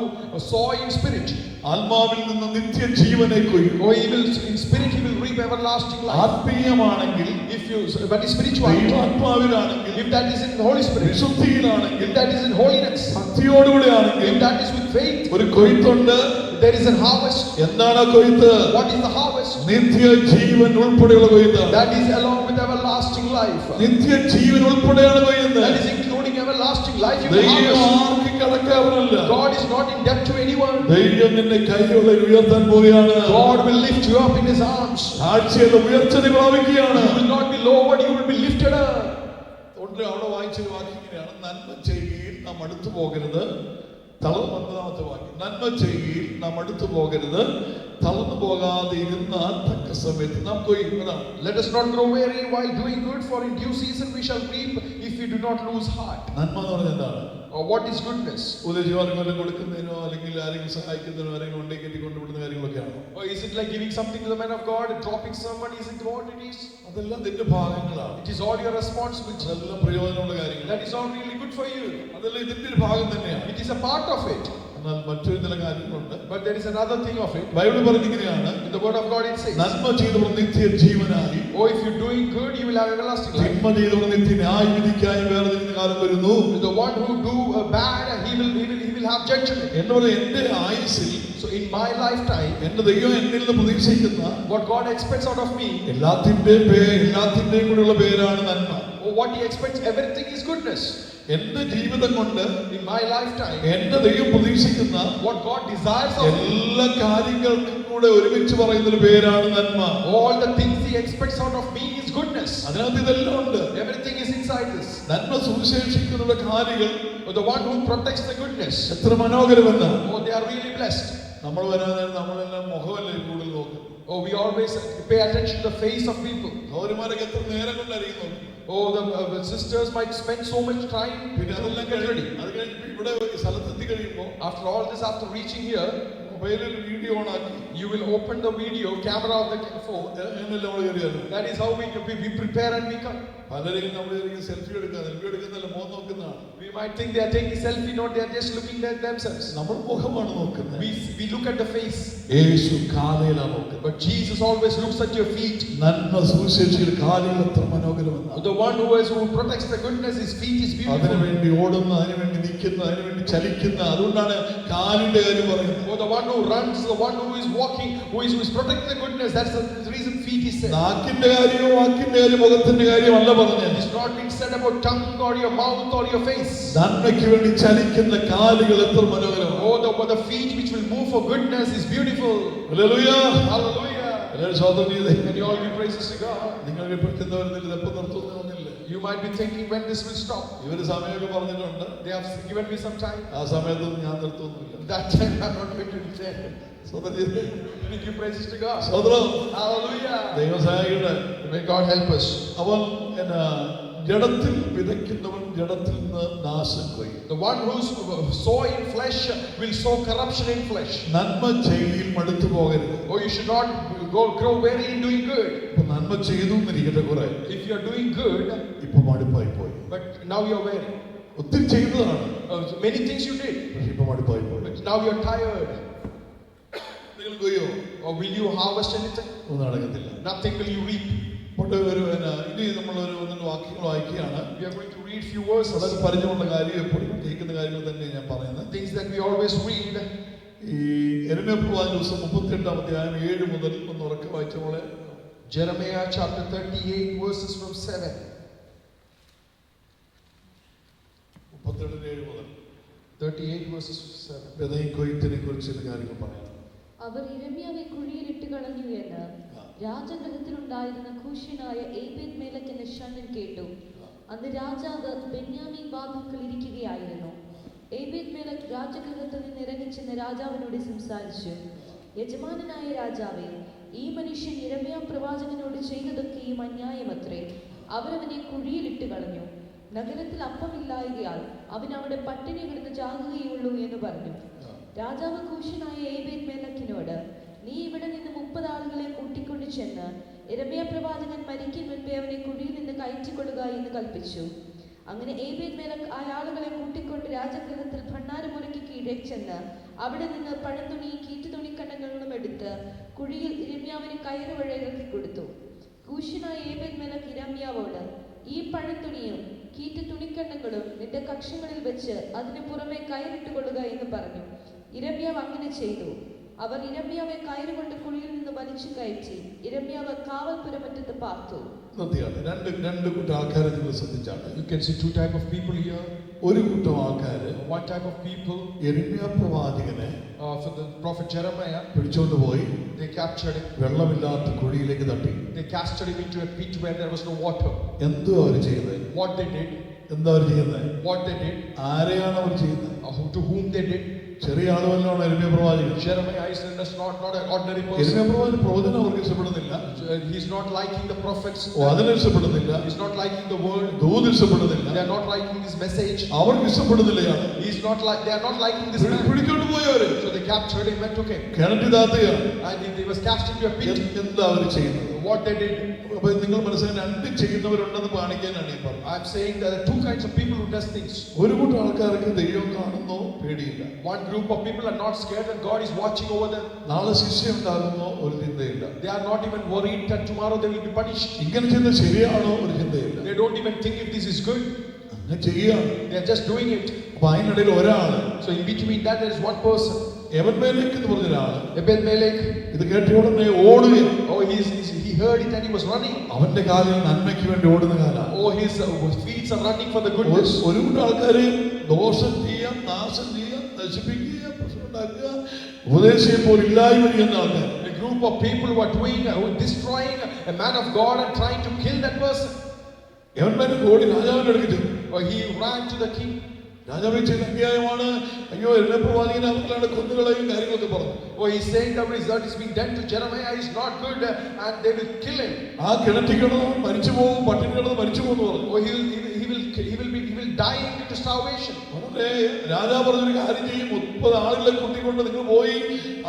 saw in spirit, ആത്മാവിൽ നിന്ന് നിത്യജീവനെ കൊയ്യും. or he will in spirit he will reap everlasting life. ആത്മീയമാണെങ്കിൽ, If you, but is spiritual, ദൈവാത്മാവിലാണെങ്കിൽ, if that is in the Holy Spirit, വിശുദ്ധിയിലാണെങ്കിൽ, if that is in holiness, ഭക്തിയോടുകൂടെ ആണെങ്കിൽ if that is with faith, ഒരു കൊയ്ത്തുണ്ട്. there is a harvest. എന്താണ് ആ കൊയ്ത്ത്? What is the harvest? നിത്യജീവൻ ഉൾപ്പെടെയുള്ള കൊയ്ത്താണ്. That is along with everlasting life. നിത്യജീവൻ ഉൾപ്പെടെയാണ് That കൊയ്യുന്നത്. is including everlasting life. You will ദൈവം harvest. ആർക്കും കടക്കാവനല്ല. God is not in debt to anyone. ദൈവം നിന്നെ കൈകളിൽ ഉയർത്താൻ പോവുകയാണ്. God will lift you up in His arms. സാക്ഷിയുടെ ഉയർച്ച നീ പ്രാപിക്കുകയാണ്. You will not be lowered, you will be lifted up. അവിടെ വായിച്ചൊരു വാക്യം ഇങ്ങനെയാണ്, നന്മ ചെയ്യുകയിൽ നാം അടുത്തു പോകരുത്. ഒമ്പതാമത്തെ വാക്യം, നന്മ ചെയ്യുകയിൽ നാം അടുത്തു പോകരുത്, തളർന്നു പോകാതെ ഇരുന്നാൽ തക്ക സമയത്ത് നാം കൊയ്യും. Let us not grow weary while doing good, for in due season we shall reap if we do not lose heart. നന്മ എന്ന് പറഞ്ഞാൽ എന്താണ്? Or what is goodness? ഉദയജീവനം കൊടുക്കുന്നതിനോ അല്ലെങ്കിൽ ആരെങ്കിലും സഹായിക്കുന്നതിനോ ആരെങ്കിലും ഉണ്ടെങ്കിൽ കെട്ടി കൊണ്ടുവിടുന്ന കാര്യങ്ങളൊക്കെയാണോ? Or is it like giving something to the man of God, dropping someone? Is it what it is? അതെല്ലാം നിന്റെ ഭാഗങ്ങളാണ്. It is all your responsibility. അതെല്ലാം പ്രയോജനമുള്ള കാര്യങ്ങൾ. That is all really good for you. അതെല്ലാം ഇതിന്റെ ഒരു ഭാഗം തന്നെയാണ്. It is a part of it. എന്നാൽ മറ്റൊരു ചില കാര്യങ്ങളുണ്ട്. But there is another thing of it. Bible പറഞ്ഞിങ്ങനെയാണ്, In the word of God it says, നന്മ ചെയ്തവർ നിത്യജീവനായി, oh, if you're doing good, you will have everlasting life. തിന്മ ചെയ്തവർ നിത്യന്യായവിധിക്കായി വേർതിരിക്കുന്ന കാലം വരുന്നു. The one who do bad, he will have judgment. എന്നോട് എന്റെ ആയുസ്സിൽ, So in my lifetime, എന്റെ ദൈവം എന്നിൽ നിന്ന് പ്രതീക്ഷിക്കുന്ന what God expects out of me, എല്ലാത്തിന്റെയും കൂടെയുള്ള പേരാണ് നന്മ. or what He expects, everything is goodness. എന്റെ ജീവിതം കൊണ്ട് In my lifetime, എന്റെ ദൈവം പ്രതീക്ഷിക്കുന്ന what God desires of me, എല്ലാ കാര്യങ്ങൾക്കും കൂടെ ഒരുമിച്ച് പറയുന്നൊരു പേരാണ് നന്മ. all the things He expects out of me is goodness. അതിനകത്ത് ഇതെല്ലാം ഉണ്ട്. Everything is inside this. നന്മ സുവിശേഷിക്കുന്ന കാര്യങ്ങൾ But the one who protects the goodness, എത്ര മനോഹരമെന്ന്. oh, they are really blessed. നമ്മൾ വരാൻ നമ്മളെല്ലാം മുഖമല്ലേ കൂടുതൽ നോക്കും. Oh, we always pay attention to the face of people. സഹോദരിമാരൊക്കെ എത്ര നേരം കൊണ്ടായിരിക്കും നോക്കും. Oh, the sisters might spend so much time പിന്നെ to അതെല്ലാം get ready. അത് കഴിഞ്ഞ് ഇവിടെ സ്ഥലത്തെത്തി കഴിയുമ്പോൾ After all this, after reaching here, മൊബൈലിൽ വീഡിയോ ഓൺ ആക്കി You will open the video camera of the phone. അങ്ങനെയല്ല നമ്മൾ കയറിയത്. That is how we prepare and we come. പലരെയും നമ്മൾ സെൽഫി എടുക്കുന്നില്ല, മുഖം നോക്കുന്നതാണ്. We might think they are taking selfie, not they are just looking at themselves. നമ്മൾ മുഖമാണ് നോക്കുന്നത്. We look at the face. യേശു കാലുകളാണ് നോക്കുന്നത്. But Jesus always looks at your feet. നന്മ സുവിശേഷിയുടെ കാലുകൾ എത്ര മനോഹരമാണ്. The one who protects the goodness, his feet is beautiful. അതിനു വേണ്ടി ഓടുന്ന, അതിനു വേണ്ടി നിൽക്കുന്ന, അതിനു വേണ്ടി ചലിക്കുന്ന, അതുകൊണ്ടാണ് കാലിന്റെ കാര്യം പറയുന്നത്. For the one who runs, the one who is walking, who is protecting the goodness, that's the reason feet is said. നാക്കിന്റെ കാര്യമോ വാക്കിന്റെ കാര്യം മുഖത്തിന്റെ കാര്യമല്ല പറഞ്ഞത്. It's not been said about tongue or your mouth or your face. നന്മയ്ക്ക് വേണ്ടി ചലിക്കുന്ന കാലുകൾ എത്ര മനോഹരമാണ്. Oh, the feet which will move for goodness is beautiful. Hallelujah. Hallelujah. എല്ലാവരും സ്വതന്ത്രം ചെയ്തേ. Can you all give praises to God? നിങ്ങൾ പെട്ടെന്ന് എപ്പോൾ നിർത്തുന്നൊന്നുമില്ല. You might be thinking when this will stop. ഇവര് സമയമൊക്കെ പറഞ്ഞിട്ടുണ്ട്. They have given me some time. ആ സമയത്തൊന്നും ഞാൻ നിർത്തുന്നില്ല. That time I'm not going to return. സ്വതന്ത്രം ചെയ്തേ. Can you give praises to God? സ്വതന്ത്രം. Hallelujah. ദൈവം സഹായിക്കട്ടെ. May God help us. അവൻ ജഡത്തിൽ വിതയ്ക്കുന്നവൻ ജഡത്തിൽ നിന്ന് നാശം കൊയ്യും. The one who sow in flesh will sow corruption in flesh. നന്മ ചെയ്തിൽ മടുത്തു പോകരുത്. Oh, you should not grow weary in doing good. ഇപ്പൊ നന്മ ചെയ്തു എന്നിരിക്കട്ടെ കുറെ. If you are doing good, ഇപ്പൊ മടുപ്പായി പോയി. but now you are weary. ഒത്തിരി ചെയ്തതാണ്. Many things you did, പക്ഷെ ഇപ്പൊ മടുപ്പായി പോയി. but now you are tired. നിങ്ങൾ കൊയ്യോ? Or will you harvest anything? ഒന്നും നടക്കത്തില്ല. Nothing will you reap. ഇനി നമ്മളൊരു ഒന്നും വാക്യങ്ങൾ വായിക്കുകയാണ്. We are going to read few verses. വളരെ പരിചയമുള്ള കാര്യം, എപ്പോഴും കേൾക്കുന്ന കാര്യങ്ങൾ തന്നെ ഞാൻ പറയുന്നത്. Things that we always read. ഈ യെരമ്യാപ്രവാചന പുസ്തകം 38 അധ്യായം 7 മുതൽ ഒന്ന് ഉറക്കെ വായിച്ചോളെ. Jeremiah chapter 38 verses from 7. 37 മുതൽ 38 verses 7. വിതയും കൊയ്ത്തിനെ കുറിച്ച് ചില കാര്യങ്ങൾ പറയാം. അവർ യിരെമ്യാവെ കുഴിയിലിട്ട് കളഞ്ഞു എന്ന് രാജഗൃഹത്തിലുണ്ടായിരുന്ന കൂശ്യനായ ഏബേദ്മേലെക്ക് എന്ന ഷണ്ഡൻ കേട്ടു. അന്ന് രാജാവ് ബെന്യാമീൻ വാതിൽക്കൽ ഇരിക്കുകയായിരുന്നു. ഏബേദ്മേലെക്ക് രാജഗൃഹത്തിൽ നിന്ന് ഇറങ്ങിച്ചെന്ന് രാജാവിനോട് സംസാരിച്ചു. യജമാനനായ രാജാവേ, ഈ മനുഷ്യൻ യിരെമ്യാ പ്രവാചകനോട് ചെയ്തതൊക്കെയും അന്യായമത്രേ. അവരവനെ കുഴിയിലിട്ട് കളഞ്ഞു. നഗരത്തിൽ അപ്പമില്ലായകയാൽ അവൻ അവിടെ പട്ടിണി കിടന്ന് ചാകുകയുള്ളൂ എന്ന് പറഞ്ഞു. രാജാവ് കൂശ്യനായ ഏബേദ്മേലെക്കിനോട്, നീ ഇവിടെ നിന്ന് 30 ആളുകളെ കൂട്ടിക്കൊണ്ട് ചെന്ന് യിരെമ്യാ പ്രവാചകൻ മരിക്കും മുൻപേ അവനെ കുഴിയിൽ നിന്ന് കയറ്റിക്കൊള്ളുക എന്ന് കൽപ്പിച്ചു. അങ്ങനെ ഏബേദ്മേലെക്ക് ആ ആളുകളെ കൂട്ടിക്കൊണ്ട് രാജഗൃഹത്തിൽ ഭണ്ഡാരമുറിക്ക് കീഴെ ചെന്ന് അവിടെ നിന്ന് പഴന്തുണിയും കീറ്റുതുണിക്കണ്ടങ്ങളും എടുത്ത് കുഴിയിൽ യിരെമ്യാവിന് കയറുവഴ ഇറക്കി കൊടുത്തു. കൂശ്യനായ ഏബേദ്മേലെക്ക് യിരെമ്യാവോട്, ഈ പഴന്തുണിയും കീറ്റു തുണിക്കണ്ടങ്ങളും നിന്റെ കക്ഷങ്ങളിൽ വെച്ച് അതിന് പുറമെ കയറിട്ടുകൊള്ളുക എന്ന് പറഞ്ഞു. യിരെമ്യാവ് അങ്ങനെ ചെയ്തു. അവർ യിരെമ്യാവെ കയറുകൊണ്ട് കുഴിയിൽ നിന്ന് വലിച്ചു കയറ്റി. യിരെമ്യാവ് കാവൽപുരമറ്റത്ത് പാർത്തു. രണ്ട് കൂട്ടം ആൾക്കാരെ നിങ്ങൾ ശ്രദ്ധിച്ചാണ്. You can see two type of people here. ഒരു കൂട്ടം ആൾക്കാര്, One type of people, യെരമ്യാ പ്രവാചകനെ for the prophet Jeremiah, പിടിച്ചോണ്ട് പോയി they captured him. വെള്ളമില്ലാത്ത കുഴിയിലേക്ക് തട്ടി. They casted him into a pit where there was no water. എന്തോ അവർ ചെയ്തത്? What they did, എന്താ അവർ ചെയ്യുന്നത്? what they did, ആരെയാണ് അവർ ചെയ്യുന്നത്? to whom they did. ചെറിയ ആളുമല്ലാണ് യെരമ്യാ പ്രവാചകൻ. Jeremiah is not an ordinary person. യെരമ്യാ പ്രവാചകൻ പ്രവചനം അവർക്ക് ഇഷ്ടപ്പെടുന്നില്ല. He's not liking the prophets. അതിനെ ഇഷ്ടപ്പെടുന്നില്ല. He's not liking the word. ദൂത് ഇഷ്ടപ്പെടുന്നില്ല. They are not liking this message. അവർക്ക് ഇഷ്ടപ്പെടുന്നില്ല. They are not liking this man. പിടിച്ചോണ്ട് പോയവര്. So they captured him and took him. കിണറ്റി താത്തുകയാണ്. And he was cast into a pit. എന്താ അവർ ചെയ്യുന്നത്? What they did. അപ്പൊ നിങ്ങൾ മനസ്സിലാക്കി രണ്ട് ചെയ്യുന്നവരുണ്ടെന്ന് കാണിക്കാനാണ് ഈ പറഞ്ഞത്. I'm saying there are two kinds of people who does things. ഒരു കൂട്ടം ആൾക്കാർക്ക് ദൈവം കാണുന്നോ പേടിയില്ല. One group of people are not scared and God is watching over them. നാളെ ശിക്ഷ ഉണ്ടാകുന്നോ ഒരു ചിന്തയില്ല. They are not even worried that tomorrow they will be punished. ഇങ്ങനെ ചെയ്യുന്നത് ശരിയാണോ ഒരു ചിന്തയില്ല. They don't even think if this is good. അങ്ങനെ ചെയ്യാണ്. They are just doing it. അപ്പൊ അതിനിടയിൽ ഒരാള്, So in between that there is one person, എബെദ്മേലെക്ക് എന്ന് പറഞ്ഞ ഒരാള് Ebed-melech. ഇത് കേട്ട ഉടനെ ഓടുകയാണ്. Oh, he heard it and he was running. അവന്റെ കാലിൽ നന്മയ്ക്ക് വേണ്ടി ഓടുന്ന കാലാണ്. Oh, his feet are running for the goodness. ഒരു കൂട്ടം ആൾക്കാര് ദോഷം ചെയ്യാം, നാശം ചെയ്യാം, നശിപ്പിക്കുക, പ്രശ്നം ഉണ്ടാക്കുക, ഉപദേശിയെ പോലെ ഇല്ലായ്മ ചെയ്യുന്ന ആൾക്കാർ. A group of people who are destroying a man of God and trying to kill that person. എബെദ്മേലെക്ക് ഓടി രാജാവിന്റെ അടുത്ത് ചെന്നു. Or he ran to the king. രാജാവ് ചെയ്ത അന്യായമാണ്, അയ്യോ എന്നെ പ്രവാചകനെ അവരുടെ കൊന്നുകളയും കാര്യങ്ങളൊക്കെ പറഞ്ഞു. Oh, he's saying that what is being done to Jeremiah is not good and they will kill him. ആ കിണറ്റിൽ കിടന്ന് മരിച്ചു പോകും, പട്ടിണി കിടന്ന് മരിച്ചു പോകുന്നു പറഞ്ഞു. Oh, he will die into starvation. വളരെ രാജാവ് പറഞ്ഞൊരു കാര്യം ചെയ്യും, 30 ആളുകളെ കൂട്ടിക്കൊണ്ട് നിങ്ങൾ പോയി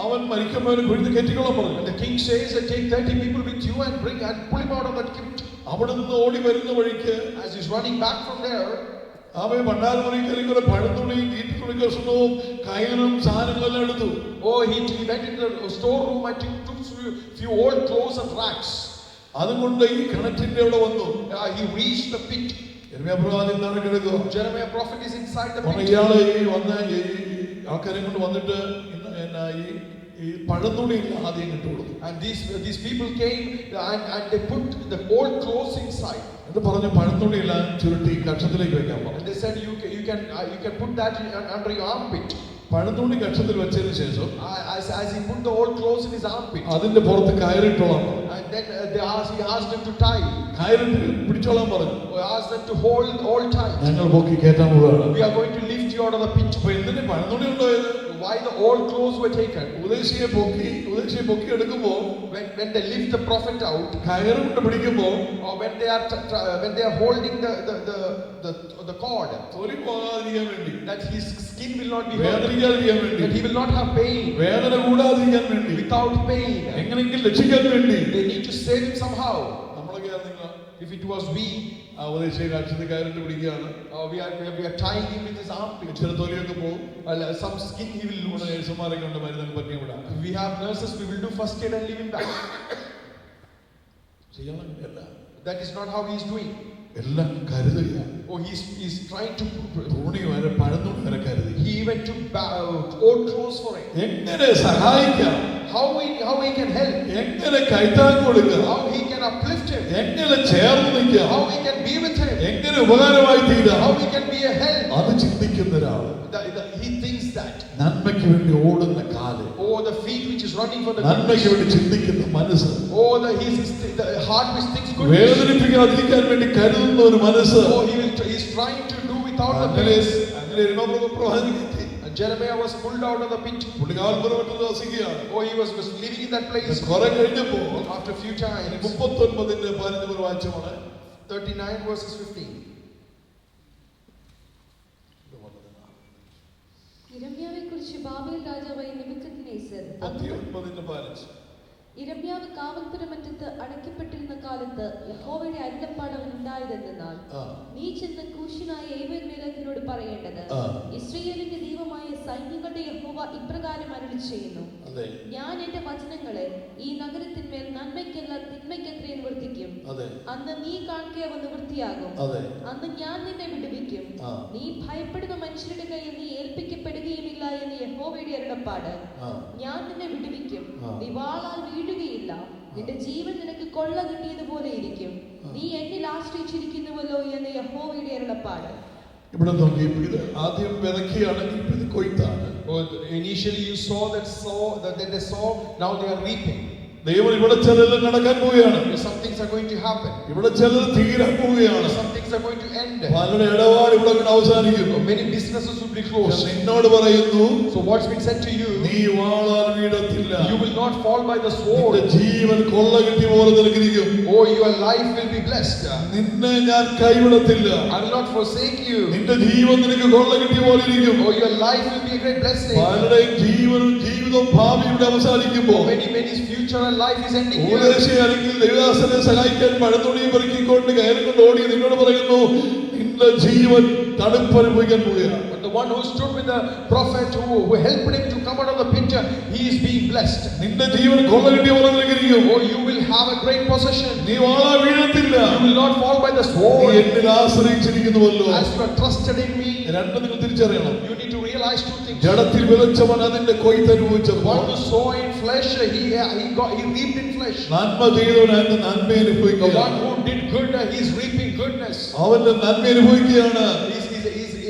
അവൻ മരിക്കുമ്പോൾ കുഴിച്ച് കയറ്റിക്കൊള്ളാൻ പറഞ്ഞു. The king says that take 30 people with you and pull him out of that crypt. അവിടെ നിന്ന് ഓടി വരുന്ന വഴിക്ക് As he's running back from there, അവൻ ഭണ്ഡാരമുറി കയറി പഴത്തുണിയും ഈറ്റുതുണി കഷ്ണവും കയറും സാധനങ്ങളെല്ലാം എടുത്തു. oh, he went into the storeroom and took few old clothes and rags. അതുകൊണ്ട് ഈ കിണറ്റിന്റെ അവിടെ വന്നു. He reached the pit. യെരമ്യാ പ്രവാചകൻ താഴെ കിടക്കുക. Jeremiah prophet is inside the pit. ഇയാളെ ഈ വന്ന ഈ ആൾക്കാരെ കൊണ്ട് വന്നിട്ട് ഈ പഴത്തുണി ആദ്യം കിട്ടുള്ളൂ. And these people came and they put the old clothes inside. എന്നിട്ട് പറഞ്ഞു പഴത്തുണിയെല്ലാം ചുരുട്ടി കക്ഷത്തിലേക്ക് വെക്കാൻ പറഞ്ഞു. And they said you can put that under your armpit. പഴത്തുണി കക്ഷത്തിൽ വെച്ചതിന് ശേഷം as he put the old clothes in his armpit, അതിന്റെ പുറത്ത് കയറിട്ടോളാം പറഞ്ഞു. and then he asked them to tie. കയറിട്ട് പിടിച്ചോളാൻ പറഞ്ഞു. He asked them to hold all tight. ഞങ്ങൾ പൊക്കി കയറ്റാൻ പോവുകയാണ്. We are going to lift you out of the pit. അപ്പൊ എന്തിന് പഴത്തുണി ഉണ്ടായത്? Why the old clothes were taken? ഉപദേശിയെ പൊക്കി എടുക്കുമ്പോ When they lift the prophet out, കയറുകൊണ്ട് പിടിക്കുമ്പോ or when they are holding the cord, തൊലി പോകാതിരിക്കാൻ വേണ്ടി, that his skin will not be hurt, വേദനിക്കാതിരിക്കാൻ that വേണ്ടി, he will not have pain, വേദന കൂടാതിരിക്കാൻ വേണ്ടി, without pain. എങ്ങനെയെങ്കിലും രക്ഷിക്കാൻ വേണ്ടി They need to save him somehow. നമ്മളൊക്കെ ആയിരുന്നെങ്കിൽ If it was we, ആ ഉപദേശിയെ കക്ഷത്തിൽ കയറിട്ട് പിടിക്കുകയാണ്. we are tying him with his armpit. ഇച്ചിരി തൊലിയൊക്കെ പോകും. Some skin he will നമ്മുടെ lose. നേഴ്സുമാരൊക്കെ ഉണ്ട് മരുന്നൊക്കെ പറ്റി വിടാം. We have nurses, we will do first aid and leave him back. ചെയ്യണമെന്നില്ല. That is not how he is doing. എല്ലാം കരുതുകയാണ്. Oh, he's trying to. തുണി വരെ പഴത്തുണി വരെ കരുതി. He even took old clothes for it. എങ്ങനെ സഹായിക്കാം, How he can help, എങ്ങനെ കൈത്താങ്ങ് കൊടുക്കാം, how he can uplift him, എങ്ങനെ ചേർന്ന് നിൽക്കാം, how he can be with him, എങ്ങനെ ഉപകാരമായി തീരാം, how he can be a help. അത് ചിന്തിക്കുന്ന ഒരാള്. He thinks that. നന്മയ്ക്ക് വേണ്ടി ഓടുന്ന കാല്, Oh, the feet which is running for the നന്മയ്ക്ക് വേണ്ടി ചിന്തിക്കുന്ന മനസ്സ്, oh, the heart which thinks good. വേദനിപ്പിക്കാതിരിക്കാൻ വേണ്ടി കരുതുന്ന ഒരു മനസ്സ്. Oh, he's trying to do without the pain. അങ്ങനെ പ്രവാചകൻ Jeremiah was pulled out of the pit. വസിക്കുകയാണ്. Oh, he was living in that place. കുറെ കഴിഞ്ഞപ്പോ After a few times, 39 വാക്യമാണ്. 39 verses 15. യിരെമ്യാവെ കുറിച്ച് ബാബേൽ രാജാവായ നെബൂഖദ്നേസർ യിരെമ്യാവ് കാവൽപ്പുരമറ്റത്ത് അടയ്ക്കപ്പെട്ടിരുന്ന കാലത്ത് യഹോവയുടെ അരുളപ്പാട് അവനുണ്ടായതെന്നാൽ, നീ ചെന്ന് കൂശിനായ ഏബേദ്മേലെക്കിനോട് പറയേണ്ടത്, ഇസ്രായേലിന്റെ ദൈവമായ സൈന്യങ്ങളുടെ യഹോവ ഇപ്രകാരം അരുളിച്ചെയ്യുന്നു, ഞാൻ എന്റെ വചനങ്ങളെ ഈ നഗരത്തിന്മേൽ നന്മയ്ക്കല്ല തിന്മയ്ക്കത്രേ നിവർത്തിക്കും. അന്ന് നീ കാണുക അവ നിവൃത്തിയാകും. അന്ന് ഞാൻ നിന്നെ വിടുവിക്കും. നീ ഭയപ്പെടുന്ന മനുഷ്യരുടെ കയ്യിൽ നീ ഏൽപ്പിക്കപ്പെടുകയുമില്ല എന്ന് യഹോവയുടെ അരുളപ്പാട്. ഞാൻ നിന്നെ വിടുവിക്കും. നീ വാളാൽ വീഴുകയില്ല. നിന്റെ ജീവൻ നിനക്ക് കൊള്ള കിട്ടിയതുപോലെ ഇരിക്കും. നീ എന്നിൽ ആശ്രയിച്ചിരിക്കുന്നുവല്ലോ എന്ന് യഹോവയുടെ അരുളപ്പാട്. ഇവിടെ നോക്കി, ഇത് ആദ്യം വിതയ്ക്കുകയാണെങ്കിൽ ഇത് കൊയ്ത്താണ്. Initially you saw that they saw, now they are reaping. ദൈവം ഇവിടെ ചിലത് നടക്കാൻ പോവുകയാണ്. Some things are going to happen. ഇവിടെ ചിലത് തീരാൻ പോവുകയാണ്. Some things are going to end. പലരുടെ ഇടപാട് ഇവിടെ അവസാനിക്കുന്നു. Many businesses will be closed. നിന്നോട് പറയുന്നു, so what's been said to you, നീ വാളാൽ വീഴത്തില്ല. You will not fall by the sword. നിന്റെ ജീവൻ കൊള്ള കിട്ടിയ പോലെ നിനക്കിരിക്കും. Oh, your life will be blessed. നിന്നെ ഞാൻ കൈവിടത്തില്ല. I will not forsake you. നിന്റെ ജീവൻ നിനക്ക് കൊള്ള കിട്ടിയ പോലെ ഇരിക്കും. Oh, your life will be a great blessing. പലരുടെയും ജീവിതം ഭാവി ഇവിടെ അവസാനിക്കുമ്പോൾ, many's future and life is ending here. അല്ലെങ്കിൽ ദൈവദാസനെ സഹായിക്കാൻ പഴത്തുണിയും പെറുക്കിക്കൊണ്ട് കയറിക്കൊണ്ട് ഓടി നിന്നോട് പറയുന്നു, നിന്റെ ജീവൻ തണുപ്പനുഭവിക്കാൻ പോവുകയാണ്. But the one who stood with the prophet who helped him to come out of the pit, he is being blessed. നിന്റെ ജീവൻ കൊള്ള കിട്ടിയ പോലെ നിനക്കിരിക്കും. Oh, you will have a great possession. നീ വാളാ വീഴത്തില്ല. You will not fall by the sword. നീ എന്നിൽ ആശ്രയിച്ചിരിക്കുന്നുവല്ലോ. As you are trusted in me. രണ്ടും നിങ്ങൾ തിരിച്ചറിയണം. You need to realize two things. ജഡത്തിൽ വിതച്ചവൻ അതിന്റെ കൊയ്ത്ത് അനുഭവിച്ചപ്പോൾ, one who sow in flesh, he reaped in flesh. നന്മ ചെയ്തവൻ അതിന്റെ നന്മ അനുഭവിക്കുക. The one who did good, he is reaping goodness. അവന്റെ നന്മ അനുഭവിക്കുകയാണ്.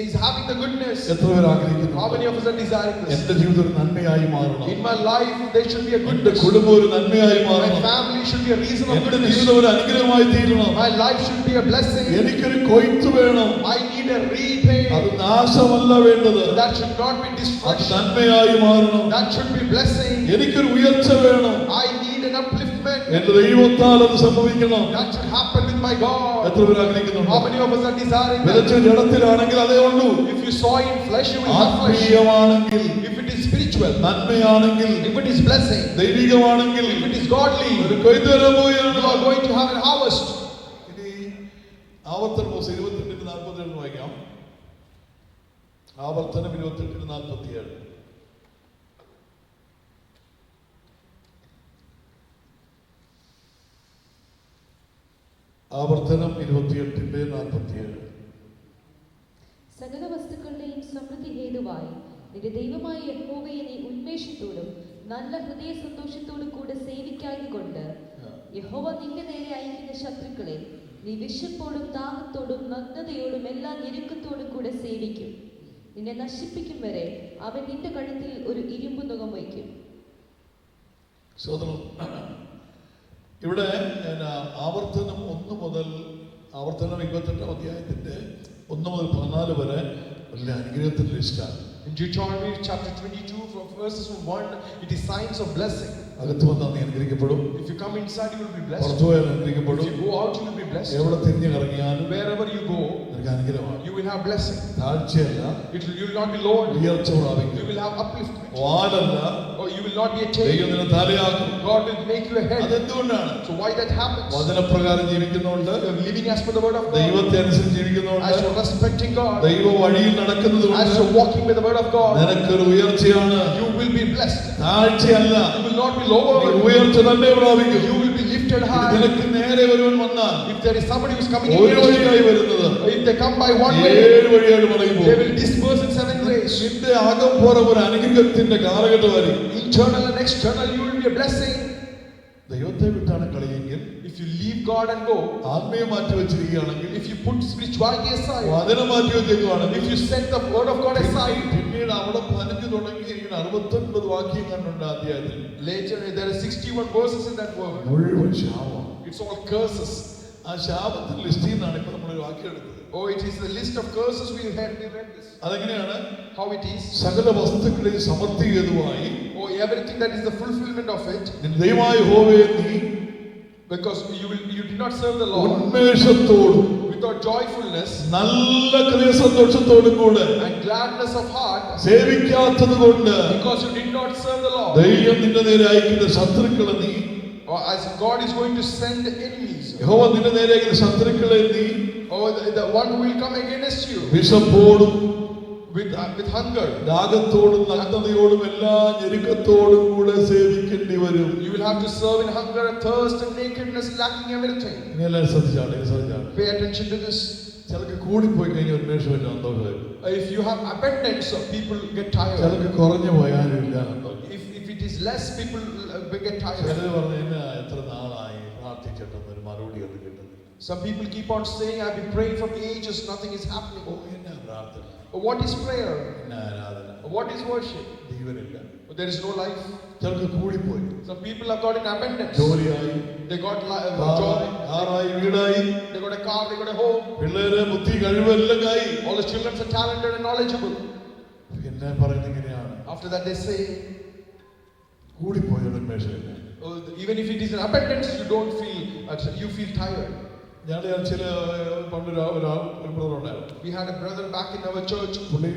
he's having the goodness. എത്ര പേർ ആഗ്രഹിക്കുന്നു? How many of us are desiring this? എന്റെ ജീവിതം ഒരു നന്മയായി മാറണം. In my life there should be a എന്റെ goodness. കുടുംബം ഒരു നന്മയായി My മാറണം. family should be a reason of എന്റെ goodness. ജീവിതം ഒരു അനുഗ്രഹമായി തീരണം. My life should be a blessing. എനിക്കൊരു കൊയ്ത്ത് വേണം. I need a repay. അത് നാശമല്ല വേണ്ടത്. That should not be അത് destruction. നന്മയായി മാറണം. That should be blessing. എനിക്കൊരു ഉയർച്ച വേണം. I need an upliftment. എന്റെ ദൈവത്താൽ അത് സംഭവിക്കണം. That should happen with my God. എത്ര പേർ ആഗ്രഹിക്കുന്നുണ്ട്? How many of us are desiring വിതച്ച that? ജഡത്തിലാണെങ്കിൽ അതേ ഉള്ളൂ. If you sow in flesh, you will have flesh. ആത്മീയമാണെങ്കിൽ, If it is spiritual, നന്മയാണെങ്കിൽ, if it is blessing, ദൈവികമാണെങ്കിൽ if it is godly, ഒരു കൊയ്ത്ത് വരാൻ പോവുകയാണ്. you are going to have a harvest. ഇനി ആവർത്തനം 28:47 വായിക്കാം. ആവർത്തനം 28:47. ആവർത്തനം 28:47. സകല വസ്തുക്കളുടെയും സമൃദ്ധി ഹേതുവായി നിന്റെ ദൈവമായ യഹോവയെ നീ ഉന്മേഷത്തോടും നല്ല ഹൃദയ സന്തോഷത്തോടും കൂടെ സേവിക്കായതുകൊണ്ട് യഹോവ നിന്റെ നേരെ അയക്കുന്ന ശത്രുക്കളെ നീ വിശപ്പോടും ദാഹത്തോടും നഗ്നതയോടും എല്ലാ ഞെരുക്കത്തോടും കൂടെ സേവിക്കും. നിന്നെ നശിപ്പിക്കും വരെ അവൻ നിന്റെ കഴുത്തിൽ ഒരു ഇരുമ്പ് നുകം വയ്ക്കും. ഇവിടെ ആവർത്തനം 1 മുതൽ ആവർത്തനം 28 അധ്യായത്തിന്റെ 1 മുതൽ 14 വരെ വലിയ അനുഗ്രഹത്തിന്റെ ലിസ്റ്റാണ്. In Deuteronomy chapter 22 from verses 1, it is signs of blessing. അകത്ത് വന്നാൽ നീ അനുഗ്രഹിക്കപ്പെടും. If you come inside, you will be blessed. പുറത്തു പോയാൽ If അനുഗ്രഹിക്കപ്പെടും. you go out, you will be blessed. എവിടെ തിരിഞ്ഞു കറങ്ങിയാലും Wherever you go, നിനക്ക് അനുഗ്രഹമാണ്. you will have blessing. താഴ്ചയല്ല, You will not be lowered. ഉയർച്ച You പ്രാപിക്കും. will have upliftment. വാലല്ല, Or you will not be a ദൈവം chain. നിന്നെ തലയാക്കും. God will make you a head. അതെന്തുകൊണ്ടാണ്? So why that happens? വചനപ്രകാരം ജീവിക്കുന്നുണ്ട്, You are living as per the word of God. ദൈവത്തെ അനുസരിച്ച് As ജീവിക്കുന്നുണ്ട്, you're respecting God. ദൈവ വഴിയിൽ നടക്കുന്നത് As you're walking with the word of God. നിനക്കൊരു ഉയർച്ചയാണ്. You will be blessed. താഴ്ചയല്ല, You will not be നീ lowered. ഉയർച്ച തന്നെ പ്രാപിക്കും. You will be lifted high. നിനക്ക് നേരെ ഒരുവൻ വന്നാൽ If there is somebody who's coming ഒരു against വഴിയായി you, വരുന്നത് if they come by one way, 7 വഴിയായിട്ട് പറയുമ്പോൾ they will disperse in 7 ways. നിന്റെ അകംപുറം ഒരു അനുഗ്രഹത്തിന്റെ കാലഘട്ടമായിരിക്കും. Internal and external, you will be a blessing. ദൈവത്തെ വിട്ടാണ് കളിയെങ്കിൽ, If you leave God and go, ആത്മീയം മാറ്റി വെച്ചിരിക്കുകയാണെങ്കിൽ, if you put spirituality aside, വചനം മാറ്റി വെച്ചേക്കുവാണെങ്കിൽ, if you set the word of God aside, പിന്നീട് അവിടെ 15 തുടങ്ങിയിരിക്കുന്ന 69 വാക്യം കണ്ടുണ്ട് അധ്യായത്തിൽ. later there are 61 verses in that word. മുഴുവൻ ശാപം. It's all curses. ആ ശാപത്തിന്റെ ലിസ്റ്റിൽ നിന്നാണ് ഇപ്പൊ നമ്മൾ ഒരു വാക്യം എടുത്തത്. Oh, it is the list of curses we read this. അതെങ്ങനെയാണ്? How it is? സകല വസ്തുക്കളെയും സമൃദ്ധി ഹേതുവായി Oh, everything that is the fulfillment of it, നിന്റെ ദൈവമായ യഹോവയെ നീ because you did not serve the Lord ഉന്മേഷത്തോടും without joyfulness നല്ല ഹൃദയ സന്തോഷത്തോടും കൂടെ and gladness of heart, സേവിക്കാത്തത് കൊണ്ട് because you did not serve the Lord. ദൈവം നിന്റെ നേരെ അയക്കുന്ന ശത്രുക്കളെ നീ, Or as God is going to send enemies, യഹോവ നിന്റെ നേരെ അയക്കുന്ന ശത്രുക്കളെ നീ or the one who will come against you വിശപ്പോടും with hunger, ദാഹത്തോടും നഗ്നതയോടും എല്ലാ ഞെരുക്കത്തോടും കൂടെ സേവിക്കേണ്ടി വരും. you will have to serve in hunger and thirst and nakedness, lacking everything. ഇനി എല്ലാവരും ശ്രദ്ധിച്ചാണ്. Pay attention to this. ചിലർക്ക് കൂടിപ്പോയി കഴിഞ്ഞാൽ ഉന്മേഷമില്ല, സന്തോഷമായിരുന്നു. If you have abundance, people get tired. ചിലർക്ക് കുറഞ്ഞു പോയാലും ഇല്ല, സന്തോഷം. If it is less, people get tired. ചിലര് പറഞ്ഞു എന്നെ എത്ര നാളായി പ്രാർത്ഥിച്ചിട്ടൊന്നും ഒരു മറുപടി ഒന്നും കിട്ടുന്നില്ല. Some people keep on saying, I've been praying for ages, nothing is happening. എന്നാ പ്രാർത്ഥന, What is prayer? എന്നാ ആരാധന, What is worship? ജീവനില്ല. There is no life. ചിലർക്ക് കൂടിപ്പോയി, Some people have got in abundance. ജോലിയായി, They got job, കാറായി, വീടായി, they got a car, they got a home. പിള്ളേര് ബുദ്ധി കഴിവെല്ലാം ആയി. All the children are talented and knowledgeable. പിന്നെ പറയുന്നത് ഇങ്ങനെയാണ്, After that they say, കൂടിപ്പോയ ഉന്മേഷമില്ല. even if it is in abundance, you feel tired. ഞാൻ ചില പണ്ടൊരു ബ്രദർ ഉണ്ടായിരുന്നു. We had a brother back in our church. പുള്ളി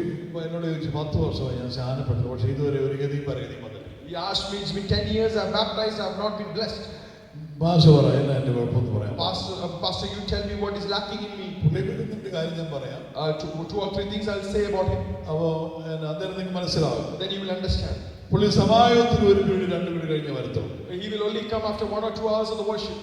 എന്നോട് ചോദിച്ചു, 10 വർഷമായി ഞാൻ സ്നാനപ്പെട്ടു, പക്ഷേ ഇതുവരെ ഒരു ഗതിയും പരഗതിയും വന്നില്ല. He asked me, it's been 10 years I'm baptized, I've not been blessed. ഭാഷ പറയാൻ എന്റെ കുഴപ്പമൊന്നും പറയാം. Pastor, you tell me what is lacking in me. പുള്ളിയെ പറ്റി കാര്യം ഞാൻ പറയാം. 2 or 3 things I'll say about him. അപ്പോ അന്നേരം നിങ്ങൾക്ക് മനസ്സിലാവും. Then you will understand. പുള്ളി സമായോഗത്തിന് 1 പീരീഡ് 2 പീരീഡ് കഴിഞ്ഞ് വരത്തുള്ളൂ. He will only come after 1 or 2 hours of the worship.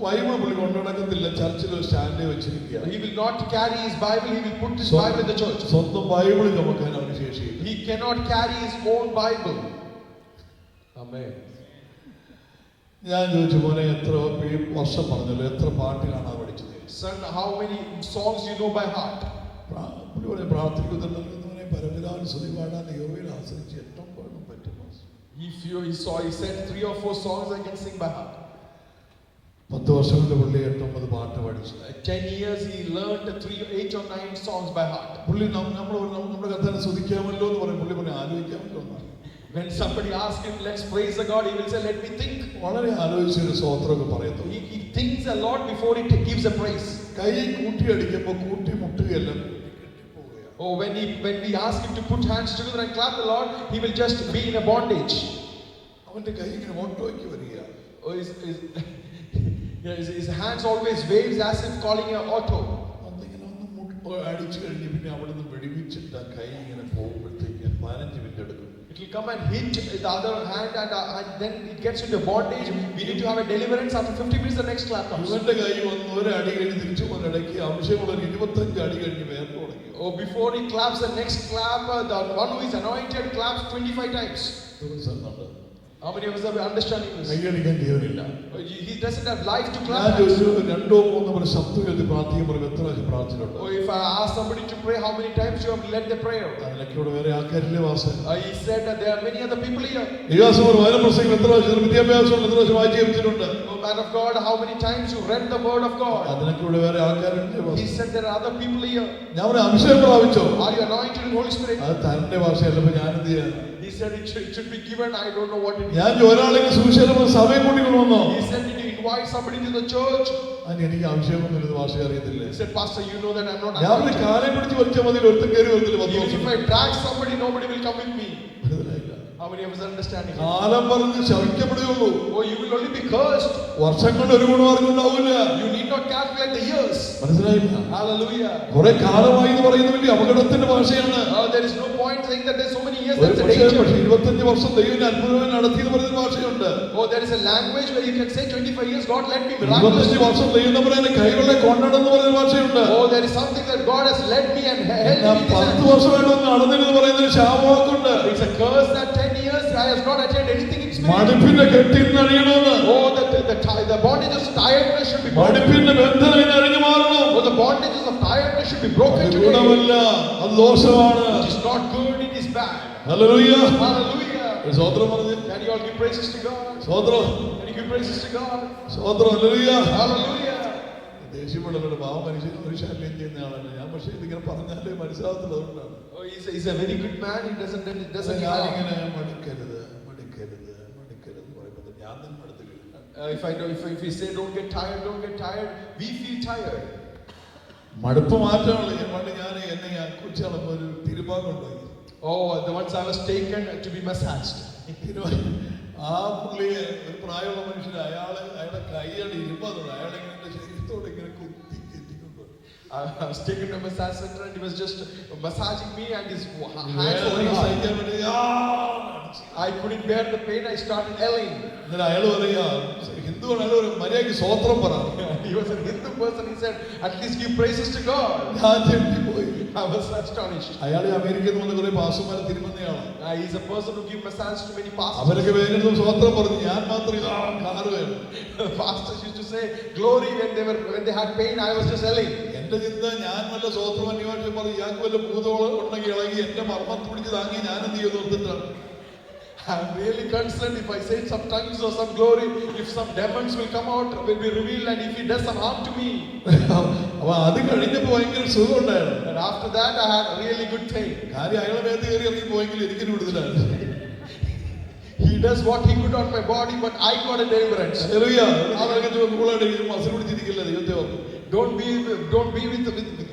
Bible പുള്ളി കൊണ്ടുനടക്കത്തില്ല, ചർച്ചിൽ ഒരു സ്റ്റാൻഡേ വെച്ചിരിക്കുക. He will not carry his Bible, he will put his Bible in the church. സ്വന്തം ബൈബിൾ ചുമക്കാൻ അവന് ശേഷിയില്ല. He cannot carry his own Bible. Amen. ഞാൻ ചോദിച്ചു, മോനെ എത്ര വർഷം പറഞ്ഞല്ലോ, എത്ര പാട്ട് കാണാൻ പഠിച്ചത്? Son, how many songs you know by heart? എന്നിട്ട് പറയാം പ്രാർത്ഥിക്കുന്നുണ്ടെന്നവനെ പരമിതാൻ സ്തുതി പാടാൻ യഹോവയിൽ ആശ്രയിച്ച് ഏറ്റവും പാടും പറ്റും. He said 3 or 4 songs I can sing by heart. 10 വർഷം കൊണ്ട് പുള്ളി 8-9 പാട്ട് പഠിച്ചു. 10 years he learned 8 or 9 songs by heart. പുള്ളി നമ്മുടെ കർത്താവിനെ സ്തുതിക്കാമല്ലോ എന്ന് പറയും. പുള്ളി പറഞ്ഞ് ആലോചിക്കാമല്ലോ എന്നാണ്. When somebody asks him, let's praise the God, he will say, let me think. വളരെ ആലോചിച്ചൊരു സ്തോത്രമൊക്കെ പറയുന്നു. He thinks a lot before he gives a praise. കൈ കൂട്ടി അടിക്കുമ്പോൾ കൂട്ടി മുട്ടുകയല്ല. Oh, when we ask him to put hands together and clap the Lord, he will just be in a bondage. അവന്റെ കൈ ഇങ്ങനെ ഓട്ടോയ്ക്ക് വരിക. Oh, his hands always waves as if calling an auto. ഒന്നിങ്ങനെ ഒന്ന് അടിച്ചു കഴിഞ്ഞ് പിന്നെ അവിടെ നിന്ന് വെടിവെച്ചിട്ട് ആ കൈ ഇങ്ങനെ പോകുമ്പോഴത്തേക്ക് 15 മിനിറ്റ് എടുക്കും. It will come and hit the other hand and then it gets into bondage. We need to have a deliverance. After 50 minutes the next clap comes. ഇവന്റെ കൈ വന്ന് ഒരു അടി കഴിഞ്ഞ് തിരിച്ചു പോകാനിടയ്ക്ക് ആവശ്യമുള്ള 25 അടി കഴിഞ്ഞ് വേർപ്പ് തുടങ്ങി. Oh, before he claps the next clap, the one who is anointed claps 25 times. How many of us are understanding this? കൈയടിക്കാൻ ജീവനില്ല. He doesn't have life to clap. ഞാൻ ഒരു 2-3 ശബ്ദം എഴുതി പ്രാർത്ഥിക്കുമ്പോൾ എത്ര പ്രാവശ്യം പ്രാർത്ഥിച്ചിട്ടുണ്ട്. Oh, if I ask somebody to pray, how many times you have led the prayer? അതിലൊക്കെ ഇവിടെ വേറെ ആൾക്കാരില്ലേ വാസം. He said that there are many other people here. യേശുവർ വചനപ്രസംഗം എത്ര പ്രാവശ്യം വിദ്യാഭ്യാസം എത്ര പ്രാവശ്യം വായിച്ചു കേൾപ്പിച്ചിട്ടുണ്ട്. Oh, man of God, how many times you read the word of God? അതിനൊക്കെ ഇവിടെ വേറെ ആൾക്കാരില്ലേ വാസം. He said there are other people here. ഞാൻ ഒരു അഭിഷേകം പ്രാപിച്ചോ? Are you anointed in the Holy Spirit? അത് തന്റെ ഭാഷയല്ലപ്പോ ഞാൻ എന്ത് ചെയ്യാൻ? He said it should be given. I don't know what it is. ഞാൻ ഒരാളെങ്കിലും സുവിശേഷം സഭയെ കൊണ്ടുവന്നോ? He said to invite somebody to the church. അതിന് എനിക്ക് അഭിഷേകമൊന്നും ഭാഷ അറിയത്തില്ലേ. He said, Pastor, you know that I'm not. ഞാൻ ഒരു കാലം പിടിച്ച് വലിച്ച മതി ഒരുത്തൻ കയറി വരത്തില്ല. 10 വർഷം. If I drag somebody, nobody will come with me. How many of us are understanding? കാലം പറഞ്ഞ് ശവിക്കപ്പെടുകയുള്ളൂ. Oh, you will only be cursed. വർഷങ്ങളുടെ ഒരു ഗുണമാർഗം ഉണ്ടാവില്ല. You need not calculate the years. മനസ്സിലായില്ല? Hallelujah. കുറെ കാലമായി എന്ന് പറയുന്ന വലിയ അപകടത്തിന്റെ ഭാഷയാണ്. There is no point saying that there's so many years. ഒരു That's a പക്ഷേ danger. 25 വർഷം ദൈവം അത്ഭുതമായി നടത്തി എന്ന് പറയുന്ന ഭാഷയുണ്ട്. Oh, there is a language where you can say 25 years God led me 25 miraculously. വർഷം ദൈവം നമ്മുടെ കൈകളിലെ കൊണ്ടടെന്ന് പറയുന്ന ഭാഷയുണ്ട്. Oh, there is something that God has led me and held me. 10 വർഷമായിട്ട് നടന്നില്ലെന്ന് പറയുന്ന ഒരു ശാപവാക്കുണ്ട്. It's a curse that 10 years I have not attained anything in spirit. മടുപ്പിന്റെ കെട്ടിൽ അണിയണമെന്ന്. Oh, the bondages of tiredness should be broken. മടുപ്പിന്റെ ബന്ധനം അഴിഞ്ഞു മാറണം. Oh, the bondages of tiredness should be broken അത് today. ഗുണമല്ല, അത് ദോഷമാണ്. It is not good, it is bad. Hallelujah. Hallelujah. സ്തോത്രം പറഞ്ഞു. Can you all give praises to God? സ്തോത്രം. Can you give praises to God? സ്തോത്രം. ഹല്ലേലൂയ. Hallelujah. ദേഷ്യമുള്ളവരുടെ പാവം മനുഷ്യൻ ഒരു ശല്യം ചെയ്യുന്ന ആളല്ല ഞാൻ. പക്ഷേ ഇതിങ്ങനെ പറഞ്ഞാലേ മനസ്സിലാകത്തുള്ളതുകൊണ്ടാണ്. Oh, he's a very good man. He doesn't ഞാനിങ്ങനെ മടുക്കരുത് മടുക്കരുത് മടുക്കരുത് പറയുമ്പോൾ ഞാൻ തന്നെ മടുത്തില്ല. if we say don't get tired, we feel tired. മടുപ്പ് മാറ്റാനുള്ള പണ്ട് ഞാൻ എന്നെ കുറിച്ചാണ് ഒരു തിരുഭാഗമുണ്ടായി. Oh, the ones I was taken to be massaged. ആ പുള്ളിയെ ഒരു പ്രായമുള്ള മനുഷ്യൻ അയാളുടെ കൈയുടെ ഇരുമ്പത് അയാളെങ്ങനെ എന്റെ ശരീരത്തോടെ ഇങ്ങനെ കുത്തി കെട്ടിക്കൊണ്ടു. I was taken to a massage center and he was just massaging me and his hands were വേദന hard. സഹിക്കാൻ വേണ്ടി I couldn't bear the pain. I started yelling. എന്നിട്ട് അയാൾ പറയാ ഹിന്ദുവാണ്. അയാൾ ഒരു മര്യാദയ്ക്ക് സ്വോത്രം പറ. He was a Hindu person. He said, at least give praises to God. ഞാൻ ചെട്ടിപ്പോയി. I was astonished. അയാളെ അമേരിക്കയിൽ നിന്ന് വന്ന കുറെ പാസ്റ്റർമാരെ തിരുമന്നയാണ്. He's a person who gives massage to many pastors. അവരൊക്കെ വേഗം സ്വോത്രം പറഞ്ഞു. ഞാൻ മാത്രം കാറ് വേണം. Pastors used to say glory when they had pain. I was just yelling. എന്റെ ചിന്ത ഞാൻ വല്ല സ്വോത്രം അന്വേഷിച്ച് പറഞ്ഞു ഇയാൾക്ക് വല്ല ഭൂതോളം ഉണ്ടെങ്കിൽ ഇളകി എന്റെ മർമ്മത്ത് പിടിച്ച് താങ്ങി ഞാൻ എന്ത് ചെയ്തു ഓർത്തിട്ടാണ്. I'm really concerned if I say some tongues or some glory, if some demons will come out, will be revealed, and if he does some harm to me. അപ്പൊ അത് കഴിഞ്ഞപ്പോ ഭയങ്കര സുഖം ഉണ്ടായിരുന്നു. And after that I had a really good thing. കാര്യം അയാളെ മേത്ത് കയറി ഇറങ്ങി പോയെങ്കിൽ എനിക്കൊരു വിടുതലാണ്. He does what he could on my body, but I got a deliverance. കൂളായിട്ട് മസിൽ പിടിച്ചിരിക്കില്ല ദൈവത്തെ ഓർത്ത്. Don't be with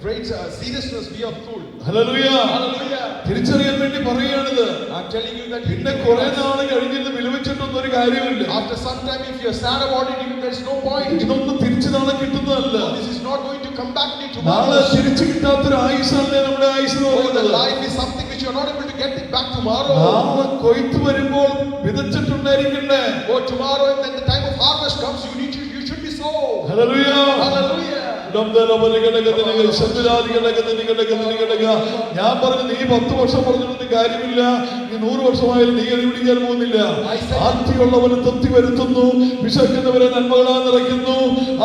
great seriousness. Be of cool. Hallelujah. Hallelujah. തിരിച്ചറിയാൻ വേണ്ടി പറയുകയാണിത്. I'm telling you that പിന്നെ കുറെ നാള് കഴിഞ്ഞിട്ട് വിലപിച്ചിട്ടൊന്നും ഒരു കാര്യമില്ല. after some time, if you're sad about it, there's no point. ഇതൊന്നും തിരിച്ചു നാളെ കിട്ടുന്നതല്ല. This is not going to come back to you നാളെ tomorrow. തിരിച്ചു കിട്ടാത്തൊരു ആയുസല്ലേ നമ്മുടെ ആയുസ് എന്ന് Oh, the പറയുന്നത്. life is something which you're not able to get it back tomorrow. നാളെ കൊയ്ത്ത് വരുമ്പോൾ വിതച്ചിട്ടുണ്ടായിരിക്കണ്ടേ. Oh, tomorrow when the time of harvest comes, you should be sown. Hallelujah. Hallelujah. ഞാൻ പറഞ്ഞു നീ 10 വർഷം പറഞ്ഞിട്ട് കാര്യമില്ല, നീ 100 വർഷമായാലും നീ കൈപിടിക്കാൻ പോകുന്നില്ല. ആർത്തിയുള്ളവന് തൃപ്തി വരുത്തുന്നു, വിശക്കുന്നവരെ നന്മകളാൽ നിറയ്ക്കുന്നു.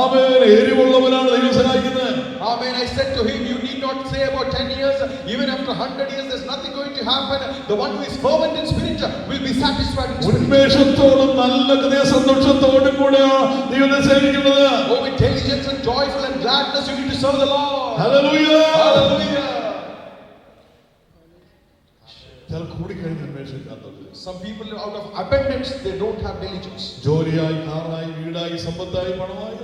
ആമേൻ. എരിവുള്ളവനാണ് ദൈവം സഹായിക്കുന്നത്. Amen. I said to him, you need not say about 10 years, even after 100 years, there's nothing going to happen. The one who is fervent in spirit will be satisfied in spirit. ഉന്മേഷത്തോടും നല്ല ഹൃദയ സന്തോഷത്തോടും കൂടെയാണ് ദൈവത്തെ സേവിക്കുന്നത്. Oh, with diligence and joyful and gladness you need to serve the Lord. Hallelujah. Hallelujah. ചില കൂടിക്കഴിഞ്ഞ ഉന്മേഷമില്ലാത്തവർ. Some people out of abundance, they don't have diligence. ജോലിയായി, കാറായി, വീടായി, സമ്പത്തായി, പണമായി,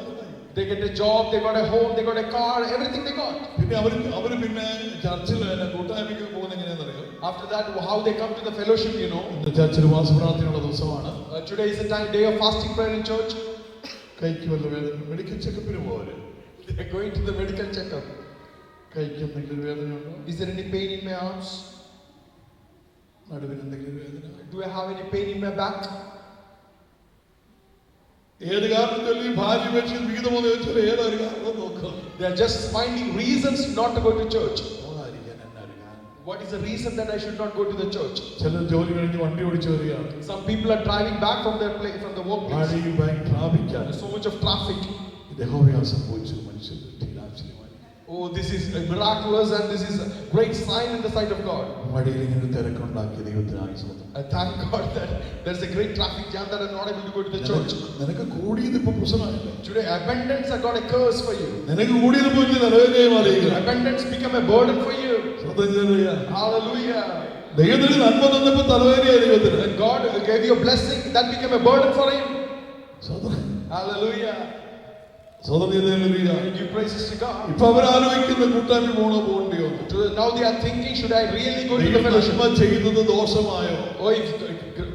They get a job, they got a home, they got a car, everything they got. പിന്നെ അവര് പിന്നെ ചർച്ചിൽ കൂട്ടായ്മയ്ക്ക് പോകുന്നത് എങ്ങനെയാണെന്നറിയോ? After that, how they come to the fellowship, you know. ചർച്ചിൽ വാസപ്രാർത്ഥനയുള്ള ദിവസമാണ്. Today is the day of fasting prayer in church. കൈക്ക് വല്ല വേദന, മെഡിക്കൽ ചെക്കപ്പിന് പോകല്. They are going to the medical checkup. കൈക്ക് എന്തെങ്കിലും വേദനയുണ്ടോ? Is there any pain in my arms? നടുവിന് എന്തെങ്കിലും വേദന? Do I have any pain in my back? ഏത് കാരണം ചൊല്ലി ഭാര്യ ഉപേക്ഷിച്ച് വിഹിതമോന്ന് ചോദിച്ചാൽ ഏതൊരു കാരണം നോക്കാം. They are just finding reasons not to go to church. What is the reason that I should not go to the church? ചിലർ ജോലി കഴിഞ്ഞ് വണ്ടി ഓടിച്ചു വരികയാണ്. Some people are driving back from their place, from the workplace. ഭാര്യയും ഭയങ്കര ട്രാഫിക്കാണ്. There's so much of traffic. യഹോവയാൽ സംഭവിച്ചു മനുഷ്യർ ആശ്ചര്യമായി. Oh, this is miraculous and this is a great sign in the sight of God. വഴിയിൽ ഇങ്ങനെ തിരക്കുണ്ടാക്കി ദൈവത്തിനായി സ്വന്തം. I thank God that there's a great traffic jam that I'm not able to go to the church. നിനക്ക് കൂടിയത് ഇപ്പൊ പ്രശ്നമായില്ല. Today abundance has got a curse for you. നിനക്ക് കൂടിയത് പോയി നിലവിലെ മാറിയില്ല. Abundance become a burden for you. Hallelujah. ദൈവത്തിന് നന്മ തന്നപ്പോ തലവേദനയായി ദൈവത്തിന്. When God gave you a blessing, that became a burden for him. Hallelujah. Give praises to God. ഇപ്പൊ അവർ ആലോചിക്കുന്ന കൂട്ടായ്മ പോണോ പോകണ്ടയോ? Now they are thinking, should I really go to the fellowship? ചെയ്തത് ദോഷമായോ? Or if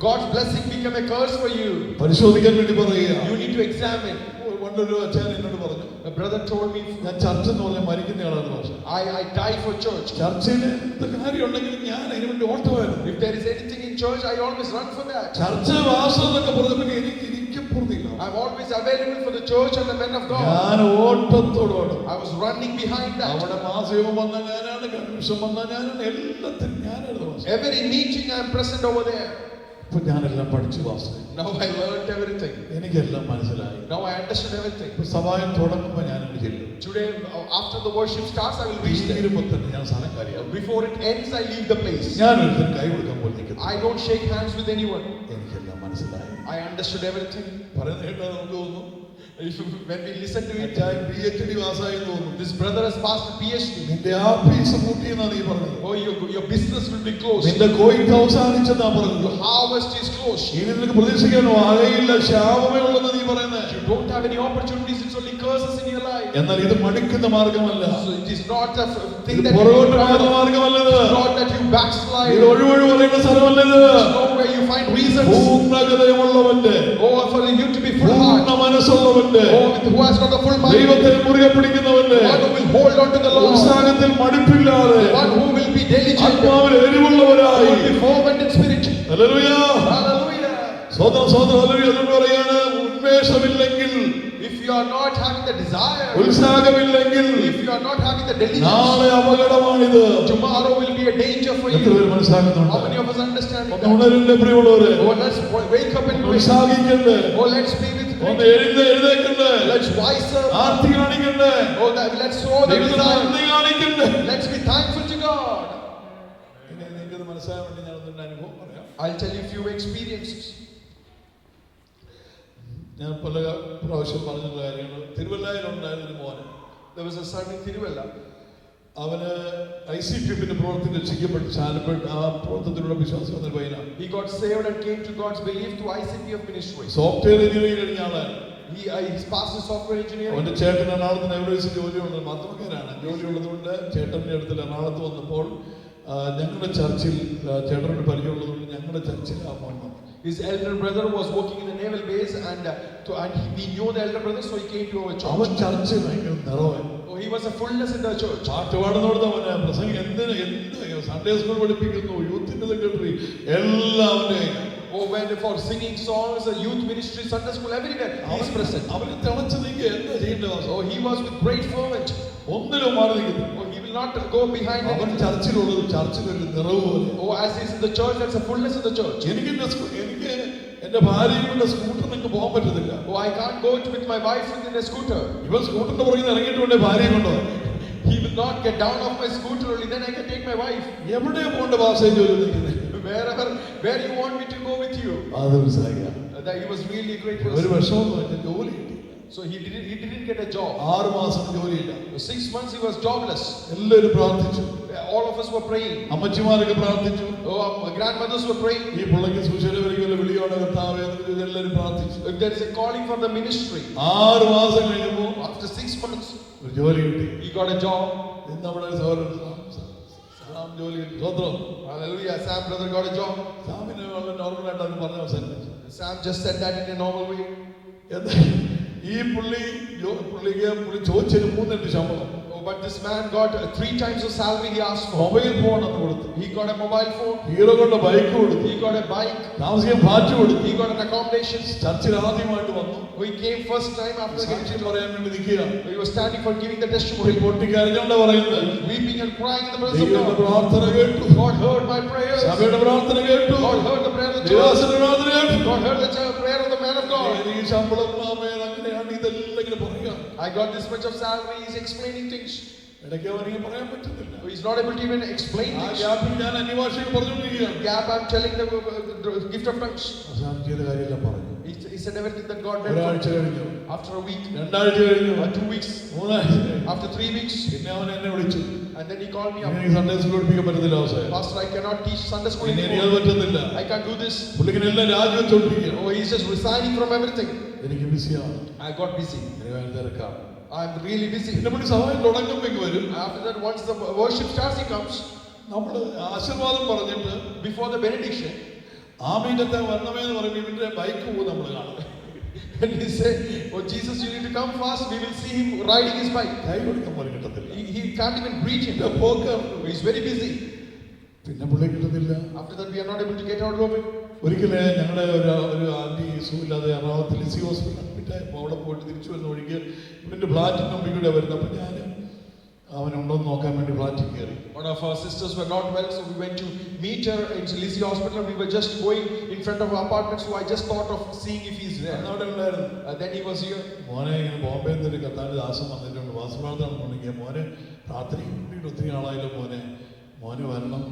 God's blessing become a curse for you, പരിശോധിക്കാൻ വേണ്ടി പറയുക. you need to examine. പണ്ടൊരു അച്ഛൻ എന്നോട് പറഞ്ഞു, A brother told me, ഞാൻ ചർച്ച എന്ന് പറഞ്ഞാൽ മരിക്കുന്ന ആളാണ് പക്ഷെ I die for church. ചർച്ചയിൽ എന്ത് കാര്യം ഉണ്ടെങ്കിൽ ഞാൻ അതിനു വേണ്ടി ഓട്ടമായിരുന്നു. If there is anything in church, I always run for that. ചർച്ച വാസം എന്നൊക്കെ പറഞ്ഞപ്പോൾ എനിക്ക് പൂർത്തിയില്ല. I'm always available for the church and the men of God. ഞാൻ ഓട്ടത്തോടോടും. I was running behind that. അവിടെ മാസയോഗം വന്ന ഞാനാണ്, കൺവെൻഷൻ വന്ന ഞാനാണ്, എല്ലാത്തിനും ഞാനായിരുന്നു. Every meeting I am present over there. ഇപ്പൊ ഞാനെല്ലാം പഠിച്ചു വാസം. Now I learned everything. എനിക്കെല്ലാം മനസ്സിലായി. Now I understood everything. സഭായം തുടങ്ങുമ്പോൾ ഞാനങ്ങ് ചെല്ലും. Today, after the worship starts, I will reach there. ഞാൻ സ്ഥലക്കാരിയാവും. Before it ends, I leave the place. ഞാൻ ഒരിക്കലും കൈ കൊടുക്കാൻ പോലും നിൽക്കുന്നു. I don't shake hands with anyone. എനിക്കെല്ലാം മനസ്സിലായി. I understood everything. പറയുന്നത് കേട്ടാൽ നമുക്ക് തോന്നുന്നു When we listen to it, PhD പാസ്സായി തോന്നുന്നു. this brother has passed a PhD. നിന്റെ ആഫീസ് പൂട്ടിയെന്നാണ് നീ പറഞ്ഞത്. Oh, your business will be closed. നിന്റെ കൊയ്ത്ത് അവസാനിച്ചെന്നാ പറഞ്ഞത്. Your harvest is closed. ഇനി നിനക്ക് പ്രതീക്ഷിക്കാൻ വകയില്ല, ശാപമേ ഉള്ളെന്ന് നീ പറയുന്നത്. You don't have any opportunities. It's only curses in your life. എന്നാൽ ഇത് മടുക്കുന്ന മാർഗമല്ല. So it is not a thing that you പുറകോട്ട് പോകുന്ന മാർഗമല്ലത്. It's not that you backslide. ഇത് ഒഴിവൊഴി പറയുന്ന സ്ഥലമല്ലത്. It's not where you find reasons. പൂർണ്ണഹൃദയമുള്ളവന്റെ, Oh, for you to be full heart. പൂർണ്ണ മനസ്സുള്ളവന്റെ, Oh, who has got a full mind. ദൈവത്തെ മുറുകെ പിടിക്കുന്നവന്റെ, One who will hold on to the Lord. ഉത്സാഹത്തിൽ മടുപ്പില്ലാതെ, One who will be diligent. ആത്മാവിൽ എരിവുള്ളവരായി. Who will be fervent in spirit. Hallelujah. Hallelujah. സ്വതന്ത്രം ഹല്ലേലൂയ. അതുകൊണ്ട് പറയാണ്, ഉന്മേഷമില്ലെങ്കിൽ, If you are not having the desire, ഉത്സാഹമില്ലെങ്കിൽ, if you are not having the diligence, നാളെ അപകടമാണിത്. tomorrow will be a danger for എത്ര you. പേര് മനസ്സിലാക്കുന്നുണ്ട്? How many of us understand ഒന്ന് that? ഉണരണ്ടേ പ്രിയമുള്ളവരെ? Oh, let's wake up and pray. ഉത്സാഹിക്കണ്ടേ? Oh, let's be with ഒന്ന് Christ. എഴുന്നേക്കണ്ടേ? Let's wise up. ആർത്തി കാണിക്കണ്ടേ? Oh, let's show the ദൈവത്തിന് desire. നന്ദി കാണിക്കണ്ടേ? Let's be thankful to God. ഇനി നിങ്ങൾക്കത് മനസ്സിലാകാൻ വേണ്ടി ഞാൻ ഒന്നിന്റെ അനുഭവം പറയാം. I'll tell you a few experiences. ഞാൻ പല പ്രാവശ്യം പറഞ്ഞിട്ടുള്ള കാര്യങ്ങൾ. തിരുവല്ലയിലുണ്ടായിരുന്നൊരു മോന്. There was a son in Tiruvalla. അവന് ICPFന്റെ പ്രവർത്തനം രക്ഷിക്കപ്പെട്ട് ചാലപ്പെട്ട് ആ പ്രവർത്തനത്തിലുള്ള വിശ്വാസം വന്ന പയ്യനാണ്. He got saved and came to God's belief through ICPF ministry. Software engineering കഴിഞ്ഞ ആളാണ്. He's passed his software engineering. അവന്റെ ചേട്ടൻ എറണാകുളത്ത് നെവറേഴ്സിൽ ജോലിയുള്ളത്, മാധ്യമക്കാരാണ്. ജോലി ഉള്ളതുകൊണ്ട് ചേട്ടൻ്റെ അടുത്ത് എറണാകുളത്ത് വന്നപ്പോൾ ഞങ്ങളുടെ ചർച്ചിൽ ചേട്ടനോട് പരിചയമുള്ളതുകൊണ്ട് ഞങ്ങളുടെ ചർച്ചിൽ ആ മോൻ വന്നു. His elder brother was working in the naval base and we knew the elder brother, so he came to our church. അവൻ ചർച്ച ഭയങ്കര നിറവായി. Oh, he was a fullness in the church. പാട്ട് പാടുന്നോട് അവന് പ്രസംഗം എന്ത് സൺഡേ സ്കൂൾ പഠിപ്പിക്കുന്നു, യൂത്തിന്റെ സെക്രട്ടറി, എല്ലാവരുടെയും Oh, when for singing songs, youth ministry, Sunday school, everywhere, he is present. അവന് തിളച്ച് നീക്കുക എന്താ ചെയ്യേണ്ടത്? Oh, he was with great fervent. ഒന്നിലും മാറി നിൽക്കുന്നു. Oh, he will not go behind അവൻ anything. ചർച്ചിലുള്ളത് ചർച്ചിലൊരു നിറവ് പോലെ. Oh, as he is in the church, that's a fullness in the church. എനിക്ക് എന്റെ ഭാര്യയും കൊണ്ട് സ്കൂട്ടറിൽ എനിക്ക് പോകാൻ പറ്റത്തില്ല. Oh, I can't go with my wife in a scooter. ഇവൻ സ്കൂട്ടറിന്റെ പുറകിൽ നിന്ന് ഇറങ്ങിയിട്ട് വേണ്ടേ ഭാര്യയും കൊണ്ടോ? He will not get down off my scooter, only then I can take my wife. എവിടെയോ പോകേണ്ട ഭാഷയിൽ ജോലി നിൽക്കുന്നത്. Where you want me to go with you? അതൊരു സഹായിക്കാം. That he was really a great ഒരു person. വിഷമം ജോലി കിട്ടി. So he didn't get a job. 6 മാസം ജോലിയില്ല. 6 months he was jobless. എല്ലാവരും പ്രാർത്ഥിച്ചു. All of us were praying. അമ്മച്ചിമാരൊക്കെ പ്രാർത്ഥിച്ചു. Oh, our grandmothers were praying. ഈ പുള്ളിക്ക് സുശീലവരിക്കുള്ള വിളിയോടെ കർത്താവേ എന്ന് എല്ലാവരും പ്രാർത്ഥിച്ചു. If there is a calling for the ministry. 6 മാസം കഴിഞ്ഞപ്പോൾ After 6 months, ഒരു ജോലി കിട്ടി. he got a job. ഇന്ന് നമ്മുടെ സഹോദരൻ സാം ജോലി കിട്ടി. സ്വത്രം. Hallelujah. Sam brother got a job. സാമിന് വളരെ നോർമലായിട്ട് അത് പറഞ്ഞ അവസാനിപ്പിച്ചു. Sam just said that in a normal way. എന്താ ഈ പുള്ളി ചോദിച്ചതിന് 3 ശമ്പളം. Oh, but this man got 3 times the salary he asked for. Mobile phone അന്ന് കൊടുത്തു. He got a mobile phone. Hero കൊണ്ട് ബൈക്ക് കൊടുത്തു. He got a bike. താമസിക്കാൻ ഫ്ലാറ്റ് കൊടുത്തു. He got an accommodation. ചർച്ചിൽ ആദ്യമായിട്ട് വന്നു. He came first time after സാക്ഷ്യം പറയാൻ വേണ്ടി നിൽക്കുകയാണ്. he was standing for giving the testimony. പൊട്ടിക്കരഞ്ഞോണ്ടാ പറയുന്നത്. Weeping and crying in the presence of ദൈവത്തിന്റെ God. പ്രാർത്ഥന കേട്ടു. God heard my prayers. സഭയുടെ പ്രാർത്ഥന കേട്ടു. God heard the prayer of the ദൈവദാസന്റെ church. പ്രാർത്ഥന കേട്ടു. God heard the prayer of the man of God. ഈ ശമ്പളം അങ്ങനെയാണ് ഇതെല്ലാം ഇങ്ങനെ പറയുക. I got this much of salary. He's explaining things. ഇടയ്ക്ക് അവനിങ്ങനെ പറയാൻ പറ്റുന്നില്ല. He's not able to even explain ആ things. ഗ്യാപ്പിൽ ഞാൻ അന്യഭാഷയിൽ പറഞ്ഞുകൊണ്ടിരിക്കുകയാണ്. Gap, I'm telling the gift of tongues. അവസാനം ചെയ്ത കാര്യമെല്ലാം പറഞ്ഞു. He said everything that God did. ഒരാഴ്ച കഴിഞ്ഞു. After a week, 2 ആഴ്ച കഴിഞ്ഞു. 2 weeks, 3 ആഴ്ച കഴിഞ്ഞു. after 3 weeks, പിന്നെ അവൻ എന്നെ വിളിച്ചു. and then he called me up. എനിക്ക് സൺഡേ സ്കൂൾ പഠിപ്പിക്കാൻ പറ്റുന്നില്ല അവസാനം. Pastor, I cannot teach Sunday school ഇനി anymore. എനിക്കത് പറ്റുന്നില്ല. I can't do this. പുള്ളിക്കെല്ലാം രാജിവെച്ചോണ്ടിരിക്കുകയാണ്. Oh, he's just resigning from everything. എനിക്ക് ബിസിയാണ്. I got busy. എനിക്ക് തിരക്കാം. I'm really busy. പിന്നെ പുള്ളി സഹായം തുടങ്ങുമ്പോൾ വരും. After that, once the worship starts, he comes. നമ്മൾ ആശീർവാദം പറഞ്ഞിട്ട് Before the benediction, ആമീനത്തെ വരണമേ എന്ന് പറയുമ്പോൾ ഇവന്റെ ബൈക്ക് പോകും നമ്മൾ കാണും. and he said, oh Jesus, you need to come fast. We will see him riding his bike. കൈ കൊടുക്കാൻ പോലും കിട്ടത്തില്ല. He can't even reach him. പോക്കാണ്. He's very busy. പിന്നെ പുള്ളി കിട്ടുന്നില്ല. After that, we are not able to get out of it. ഒരിക്കലേ ഞങ്ങളുടെ ഒരു ആന്റി സുഖമില്ലാതെ എറണാകുളത്ത് ലിസി ഹോസ്പിറ്റൽ അഡ്മിറ്റ് ആയപ്പോൾ അവിടെ പോയിട്ട് തിരിച്ചു വരുന്ന ഒഴികെ ഇവന്റെ ഫ്ലാറ്റിന് മുമ്പിൽ കൂടെ വരുന്നത്. അപ്പം ഞാൻ അവനുണ്ടോ എന്ന് നോക്കാൻ വേണ്ടി ഫ്ലാറ്റിൽ കയറി. One of our sisters were not well, so we went to meet her in Lizzie Hospital. We were just going in front of our apartment, so I just thought of seeing if he's there. അവിടെ ഉണ്ടായിരുന്നു. Then he was here. മോനെ ഇങ്ങനെ ബോംബെ എന്നൊരു കത്താൻ്റെ ദാസം വന്നിട്ടുണ്ട്. വാസപ്രാർത്ഥന ഉണ്ടെങ്കിൽ മോനെ പ്രാർത്ഥനയ്ക്ക് വേണ്ടിയിട്ട് ഒത്തിരി ആളായാലും മോനെ വരണം,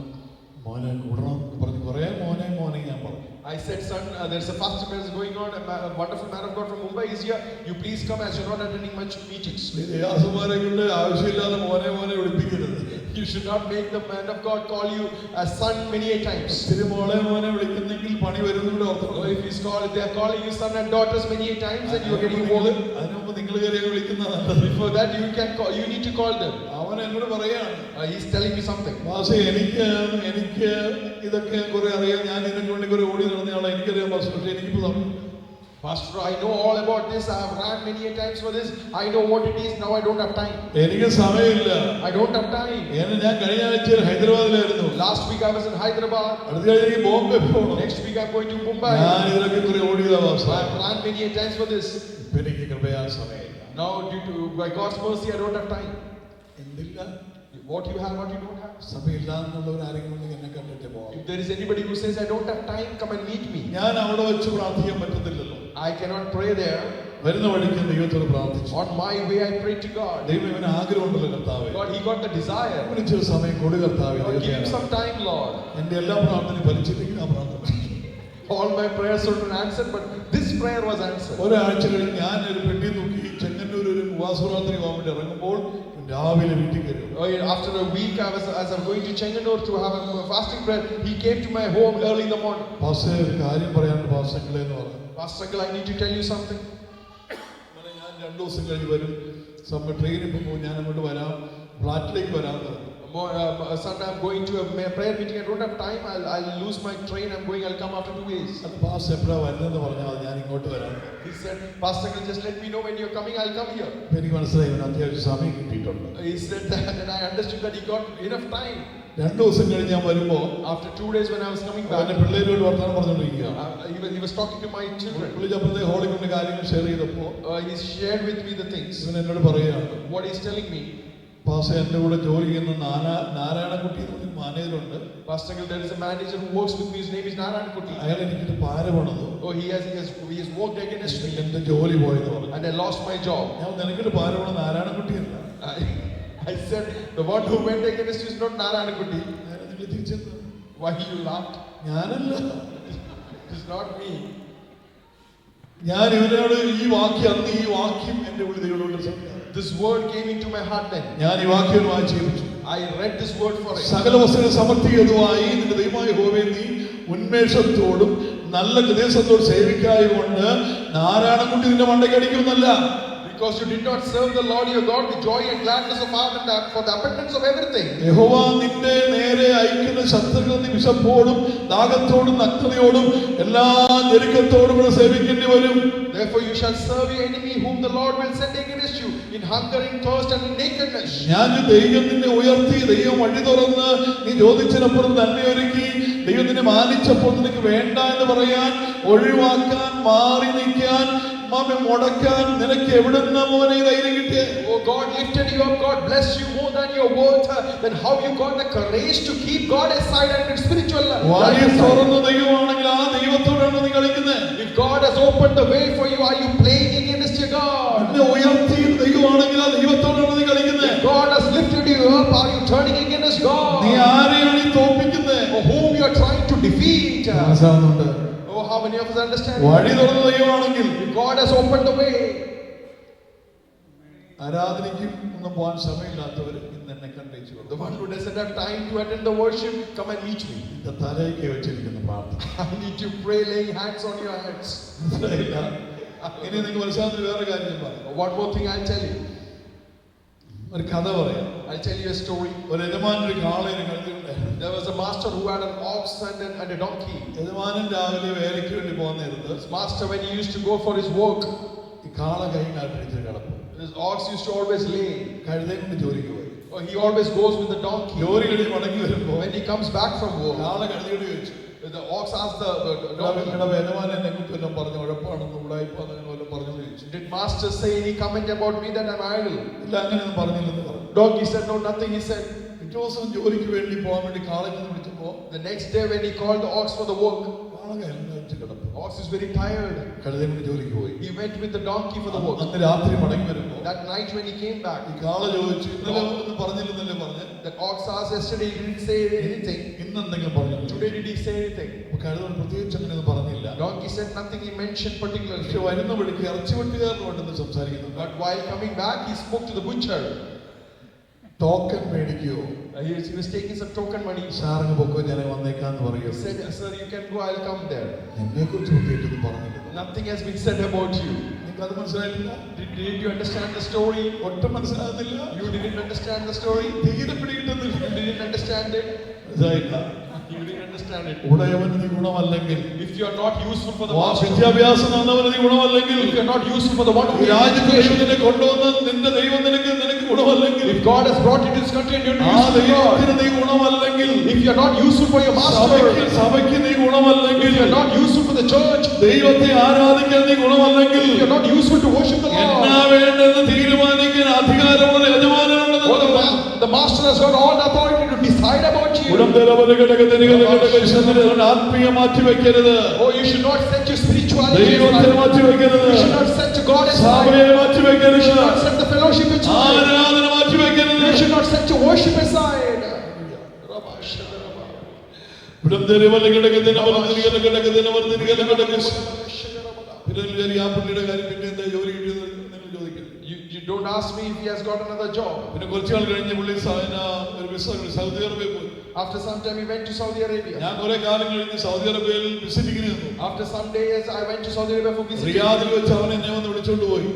മോനെ കൂടണം പറഞ്ഞ് കുറേ മോനെ ഞാൻ പറഞ്ഞു. I said, son, there's a fasting prayer going on. A wonderful man of God from Mumbai is here. You please come, as you're not attending much meetings. ദേവാസന്മാരെ കൊണ്ട് ആവശ്യമില്ലാതെ മോനെ വിളിപ്പിക്കരുത്. You should not make the man of God call you as son many a times. ഒത്തിരി മോനെ വിളിക്കുന്നെങ്കിൽ പണി വരുന്നൂടെ ortho. If they are calling you son and daughters many a times, and you are getting involved. അതിനു മുമ്പ് നിങ്ങൾ കയറി വിളിക്കുന്നതാണ്. Before that, you need to call them. അവൻ എന്നോട് പറയാണ്, he's telling me something. പക്ഷേ എനിക്ക് ഇതൊക്കെ കുറെ അറിയാം. ഞാൻ ഇതിനു വേണ്ടി കുറെ ഓടി നടന്നയാളെ എനിക്കറിയാം. പക്ഷേ എനിക്കിപ്പോ Pastor, I know all about this. I have ran many a times for this. I know what it is. Now I don't have time. എനിക്ക് സമയമില്ല. I don't have time. ഞാൻ കഴിഞ്ഞ ആഴ്ച ഹൈദരാബാദിലായിരുന്നു. Last week I was in Hyderabad. അടുത്ത ആഴ്ച എനിക്ക് ബോംബെ പോകണം. Next week I'm going to Mumbai. ഞാൻ ഇതിനൊക്കെ കുറെ ഓടിയതാ. I have ran many a times for this. എനിക്ക് കൃപയാൽ സമയമില്ല. Now due to by God's mercy I don't have time. എന്തില്ല? What you have, what you don't have. സമയമില്ല എന്നുള്ളവർ ആരെങ്കിലും എന്നെ കണ്ടിട്ട് പോകാം. If there is anybody who says I don't have time, come and meet me. ഞാൻ അവിടെ വെച്ച് പ്രാർത്ഥിക്കാൻ പറ്റത്തില്ലല്ലോ. I cannot pray there. വരുന്ന വഴിക്ക് ദൈവത്തോട് പ്രാർത്ഥിച്ചു. On my way I pray to God. ദൈവം ഇവന് ആഗ്രഹമുണ്ടല്ലോ കർത്താവേ. God, he got the desire. വിളിച്ച സമയം കൊടു കർത്താവേ. God, give him some time, Lord. എന്റെ എല്ലാ പ്രാർത്ഥനയും ഫലിച്ചില്ലെങ്കിൽ ആ പ്രാർത്ഥന All my prayers were not answered, but this prayer was answered. ഒരാഴ്ച കഴിഞ്ഞ് ഞാൻ ഒരു പെട്ടി നോക്കി ചെങ്ങന്നൂർ ഒരു ഉപവാസപ്രാർത്ഥന പോകാൻ വേണ്ടി ഇറങ്ങുമ്പോൾ രാവിലെ വീട്ടിൽ കയറി. After a week, as I'm going to Chenganur to have a fasting prayer, he came to my home early in the morning. Pastor ഒരു കാര്യം പറയാനുണ്ട് പാസ്റ്റങ്ങളെ എന്ന് പറഞ്ഞു. Pastor Uncle, I need to tell you something. ഞാൻ 2 ദിവസം കഴിഞ്ഞ് വരും. ട്രെയിനിൽ പോകുമ്പോൾ ഞാൻ അങ്ങോട്ട് വരാം, ഫ്ലാറ്റിലേക്ക് വരാം. Sunday I'm going to a prayer meeting. I don't have time. I'll lose my train. I'll come after 2 days. അത് പാസ്റ്റർ എപ്പോഴാണ് വരുന്നതെന്ന് പറഞ്ഞാൽ ഞാൻ ഇങ്ങോട്ട് വരാം. He said, Pastor Uncle, just let me know when you're coming. I'll come here. എനിക്ക് മനസ്സിലായി ഇവന് അത്യാവശ്യം സമയം കിട്ടിയിട്ടുണ്ട്. കിട്ടിയിട്ടുണ്ട്. He said that, and I understood that he got enough time. 2 ദിവസം കഴിഞ്ഞ് ഞാൻ വരുമ്പോ After 2 days when I was coming back, അവന്റെ പിള്ളേരോട് വർത്തമാനം പറഞ്ഞുകൊണ്ടിരിക്കുക. he was talking to my children. വിളിച്ചപ്പോഴത്തെ ഹോളിൽ കൊണ്ട് കാര്യങ്ങൾ ഷെയർ ചെയ്തപ്പോ He shared with me the things. ഇവൻ എന്നോട് പറയുകയാണ്, What he's telling me, pastor എന്റെ കൂടെ ജോലി ചെയ്യുന്ന നാരായണക്കുട്ടി എന്ന് പറഞ്ഞ മാനേജറുണ്ട്. Pastor Uncle, there is a manager who works with me. His name is Narayan Kuti. അയാൾ എനിക്കിട്ട് പാര പണിതു. Oh, he has worked against me, എന്റെ ജോലി പോയെന്ന് പറഞ്ഞു. and I lost my job. ഞാൻ നിനക്കിട്ട് പാര പണ നാരായണക്കുട്ടിയല്ല. I said, the one who went against you is not Narayan Kuti. നിങ്ങൾ തിരിച്ചെന്ന്. Why you laughed? ഞാനല്ല. It is not me. ഞാൻ ഇവനോട് ഈ വാക്യം എന്റെ ഉള്ളിൽ ദൈവത്തോട് സംസാരിച്ചു. This word came into my heart then. ഞാൻ ഈ വാക്യം വായിച്ചു. I read this word for it. സകല വസ്തുക്കൾ സമർത്ഥിയതുമായി നിന്റെ ദൈവമായ യഹോവയെ നീ ഉന്മേഷത്തോടും നല്ല ഹൃദയത്തോടും സേവിക്കായതുകൊണ്ട് നാരായണക്കുട്ടി നിന്റെ മണ്ടയ്ക്ക് അടിക്കുമെന്നല്ല. Because you did not serve the Lord your God with joy and gladness of heart and for the abundance of everything. യഹോവ നിന്റെ നേരെ അയക്കുന്ന ശത്രുക്കൾ നീ വിശപ്പോടും ദാഹത്തോടും നഗ്നതയോടും എല്ലാ ഞെരുക്കത്തോടും സേവിക്കേണ്ടി വരും. Therefore you shall serve your enemy whom the Lord will send against you in hunger, in thirst and in nakedness. ഞാൻ ദൈവം നിന്നെ ഉയർത്തി, ദൈവം വഴി തുറന്ന് നീ ചോദിച്ചതിനപ്പുറം തന്നെ ഒരുക്കി, ദൈവം നിന്നെ മാനിച്ചപ്പോൾ നിനക്ക് വേണ്ട എന്ന് പറയാൻ, ഒഴിവാക്കാൻ, മാറി നിൽക്കാൻ, മുടക്കാൻ നിനക്ക് എവിടുന്ന മോനെ ധൈര്യം കിട്ടിയ? Oh, God lifted you up, God blessed you more than your worth. Then how you got the courage to keep God aside and in spiritual life? വായു തുറന്ന ദൈവമാണെങ്കിൽ ആ ദൈവത്തോടാണ് നീ കളിക്കുന്നത്. If God has opened the way for you, are you playing against your God? നിന്നെ ഉയർത്തിയ ദൈവമാണെങ്കിൽ ആ ദൈവത്തോടാണ് നീ കളിക്കുന്നത്. If God has lifted you up, are you turning against God? നീ ആരെയാണ് ഈ തോൽപ്പിക്കുന്നത്? Or whom you are trying to defeat? മനസ്സിലാവുന്നുണ്ട്? Oh, how many of us understand? വഴി തുറന്ന ദൈവമാണെങ്കിൽ If God has opened the way, ആരാധനയ്ക്കും ഒന്നും പോകാൻ സമയമില്ലാത്തവർ ഇന്ന് എന്നെ കണ്ടേച്ചു. the one who doesn't have time to attend the worship, come and meet me. എന്റെ തലയ്ക്ക് വെച്ചിരിക്കുന്ന പ്രാർത്ഥന. I need to pray laying hands on your heads. മനസ്സിലായില്ല? ഇനി നിങ്ങൾക്ക് മനസ്സിലാകുന്ന വേറെ കാര്യം ഞാൻ പറയാം. One more thing I'll tell you. ഒരു കഥ പറയാം. I'll tell you a story. ഒരു യജമാനൻ ഒരു കാളയെ കണ്ടിട്ടുണ്ടായിരുന്നു. There was a master who had an ox and a donkey. യജമാനൻ രാവിലെ വേലയ്ക്ക് വേണ്ടി പോകുന്ന നേരത്ത് This master, when he used to go for his work, ഈ കാള കൈ കാട്ടിച്ച് കിടക്കും. this ox used to always lay. കഴുതയും കൊണ്ട് ജോലിക്ക് പോയി. He always goes with the donkey. ജോലി കഴിഞ്ഞ് മടങ്ങി വരുമ്പോൾ When he comes back from work, കാള കഴുതയോട് ചോദിച്ചു, the ox asked the donkey, യജമാനൻ എന്നെ കുറിച്ച് വല്ലതും പറഞ്ഞു, ഉഴപ്പാണെന്ന് ഉടായിപ്പാന്ന് അങ്ങനെ വല്ലതും പറഞ്ഞു ചോദിച്ചു. did master say any comment about me that I'm idle? ഇല്ല, അങ്ങനെയൊന്നും പറഞ്ഞില്ലെന്ന് പറഞ്ഞു. Donkey said, no, nothing. He said, പിറ്റേ ദിവസം ജോലിക്ക് വേണ്ടി പോകാൻ വേണ്ടി കാളയ്ക്ക് വിളിച്ചപ്പോ the next day when he called the ox for the work, കാള കഴിച്ച് കിടക്കും. ox is very tired. കഴുതയും കൊണ്ട് ജോലിക്ക് പോയി. He went with the donkey for the work. അന്ന് രാത്രി മടങ്ങി വരുമ്പോ That night when he came back, ഈ കാള ചോദിച്ചു, ഇന്നലെ ഒന്നും പറഞ്ഞില്ലെന്നല്ലേ പറഞ്ഞ്? the ox asked yesterday, he didn't say anything. ഇന്ന് എന്തെങ്കിലും പറഞ്ഞു? Today did he say anything? അപ്പൊ കഴുതോട് പ്രത്യേകിച്ച് അങ്ങനെയൊന്നും പറഞ്ഞില്ല. Donkey said nothing, he mentioned particularly. പക്ഷെ വരുന്ന വഴിക്ക് ഇറച്ചി വെട്ടുകാരനുമായിട്ടൊന്ന് സംസാരിക്കുന്നു. But while coming back, he spoke to the butcher. Token മേടിക്കുവോ? He was taking some token money. സാറിന് പൊക്കോ, ഞാൻ വന്നേക്കാന്ന് He പറയുക. said, sir, you can go, I'll come there. എന്നെ കുറിച്ച് പ്രത്യേകിച്ചൊന്നും പറഞ്ഞില്ല. Nothing has been said about you. നിങ്ങൾക്ക് അത് മനസ്സിലായിട്ടില്ല? Did you understand the story? ഒട്ടും മനസ്സിലാകുന്നില്ല. You didn't understand the story? തീരെ പിടികിട്ടുന്നില്ല. You didn't understand it? മനസ്സിലായില്ല? You didn't understand it. ഉടയവന് നീ ഗുണമല്ലെങ്കിൽ, If you are not useful for the ആ master, വിദ്യാഭ്യാസം തന്നവന് നീ ഗുണമല്ലെങ്കിൽ, if you are not useful for the one who ഈ gave you രാജ്യത്തിന് education, നിന്നെ കൊണ്ടുവന്ന് നിന്റെ ദൈവം നിനക്ക് ഗുണമല്ലെങ്കിൽ, if God has brought you to this country and you're ആ not useful for God, ദൈവത്തിന് നീ ഗുണമല്ലെങ്കിൽ, if you are not useful for your master, സഭയ്ക്ക് നീ ഗുണമല്ലെങ്കിൽ, if you are not useful for the church, ദൈവത്തെ ആരാധിക്കാൻ നീ ഗുണമല്ലെങ്കിൽ, if you are not useful to worship the എന്നാ Lord, വേണ്ടെന്ന് തീരുമാനിക്കാൻ അധികാരമുള്ള യജമാനനുണ്ടെന്ന് the master has got all the authority to decide about you. ആത്മീയ മാറ്റി വെക്കരുത്. Oh, you should not set your spirituality ദൈവത്തെ aside. മാറ്റി വെക്കരുത്. You should not set your God aside. സഭയെ മാറ്റി You വെക്കരുത്. should not set the fellowship aside. ആരാധന മാറ്റി വെക്കരുത്. You should not set your worship aside. പിന്നെ ആ പുള്ളിയുടെ കാര്യം പിന്നെ എന്താ ജോലി കിട്ടിയത് നിങ്ങൾ ചോദിക്കരുത്. You don't ask me if he has got another job. പിന്നെ കുറച്ചു നാൾ കഴിഞ്ഞ് പുള്ളി ഒരു വിസ സൗദി അറേബ്യ പോയി. After some time he went to Saudi Arabia. ഞാൻ കുറെ കാലം കഴിഞ്ഞ് സൗദി അറേബ്യയിൽ വിസിറ്റിങ്ങിന് നിന്നു. After some days I went to Saudi Arabia for visiting. റിയാദിൽ വെച്ച് അവൻ എന്നെ വന്ന് വിളിച്ചോണ്ട് പോയി.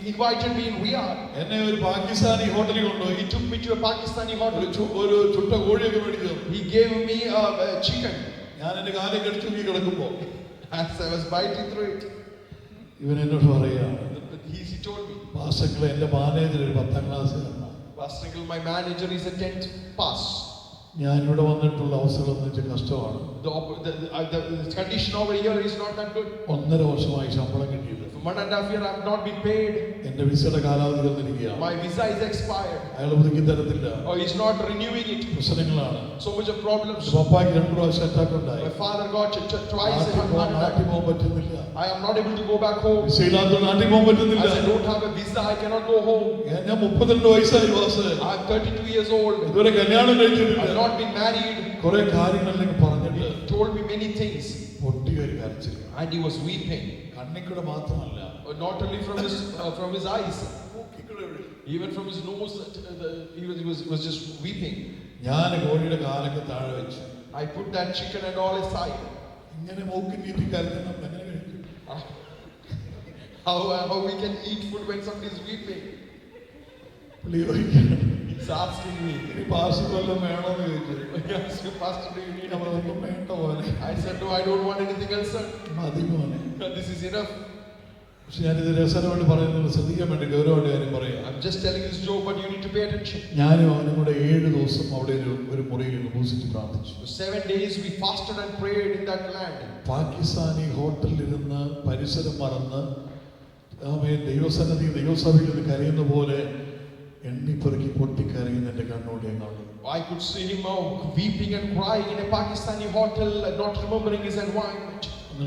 He invited me in Riyadh. എന്നെ ഒരു പാകിസ്ഥാനി ഹോട്ടലിൽ കൊണ്ടുപോയി. He took me to a Pakistani hotel. ഒരു ചുട്ട കോഴിയൊക്കെ മേടിച്ചു. He gave me a chicken. ഞാൻ എന്റെ കാലിൽ കടിച്ചു നോക്കി കിടക്കുമ്പോ As I was biting through it, ഇവൻ എന്നോട് പറയാ, he told me, പാസ്റ്റർ എന്റെ മാനേജർ ഒരു 10ാം class Pastor Uncle, my manager is a 10th pass. ഞാൻ ഇവിടെ വന്നിട്ടുള്ള അവസരം എന്ന് വെച്ചാൽ കഷ്ടമാണ്. The condition over here is not that good. 1.5 വർഷമായി ശമ്പളം കിട്ടിയത്. For 1.5 years I have not been paid. എന്റെ വിസയുടെ കാലാവധി തീർന്നിരിക്കുകയാണ്. My visa is expired. അയാൾ പുതുക്കി തരത്തില്ല. Or he's not renewing it. പ്രശ്നങ്ങളാണ്. So much of problems. പപ്പായ്ക്ക് 2 പ്രാവശ്യം അറ്റാക്ക് ഉണ്ടായി. My father got twice a heart attack. നാട്ടിൽ പോകാൻ പറ്റുന്നില്ല. I am not able to go back home. വിസയില്ലാത്ത നാട്ടിൽ പോകാൻ പറ്റുന്നില്ല. As I don't have a visa, I cannot go home. ഞാൻ 32 വയസ്സായി was. I am 32 years old. ഇതുവരെ കല്യാണം I have കഴിച്ചിട്ടില്ല. not been married. കുറെ കാര്യങ്ങളിലേക്ക് പറഞ്ഞിട്ട് He told me many things. പൊട്ടിയ ഒരു കരച്ചിൽ. And he was weeping. കണ്ണിക്കൂടെ മാത്രമല്ല, Not only from his eyes, even from his nose, he was just weeping. ഞാൻ കോഴിയുടെ കാലൊക്കെ താഴെ വെച്ചു. I put that chicken and all aside. ഇങ്ങനെ മൂക്കി നീട്ടി കരഞ്ഞാൽ നമ്മൾ എങ്ങനെ കഴിക്കും? How we can eat food when somebody is weeping? പുള്ളി ചോദിക്കുകയാണ്, He's asking me. "ഈ പാർസൽ വല്ലതും വേണോന്ന് ചോദിച്ചു. He asked me, Pastor, do you need a നമ്മളൊന്നും വേണ്ട പോലെ. I said, no, I don't want anything else, sir. മതി മോനെ. This is enough. പക്ഷെ ഞാനിത് രസകരമായിട്ട് പറയുന്നത് ശ്രദ്ധിക്കാൻ വേണ്ടി ഗൗരവമായിട്ട് കാര്യം പറയാം. I'm just telling this joke, but you need to pay attention. ഞാനും അവനും കൂടെ 7 ദിവസം അവിടെ ഒരു മുറിയിൽ ഉപസിച്ച് പ്രാർത്ഥിച്ചു. For 7 days we fasted and prayed in that land. Pakistani ഹോട്ടലിലിരുന്ന് പരിസരം മറന്ന് ദൈവസന്നിധി ദൈവസഭയിൽ നിന്ന് കരയുന്ന പോലെ എണ്ണിപ്പെറുക്കി പൊട്ടിക്കരയുന്ന എന്റെ കണ്ണോടെ കാണുന്നു. I could see him weeping and crying in a Pakistani hotel, not remembering his environment.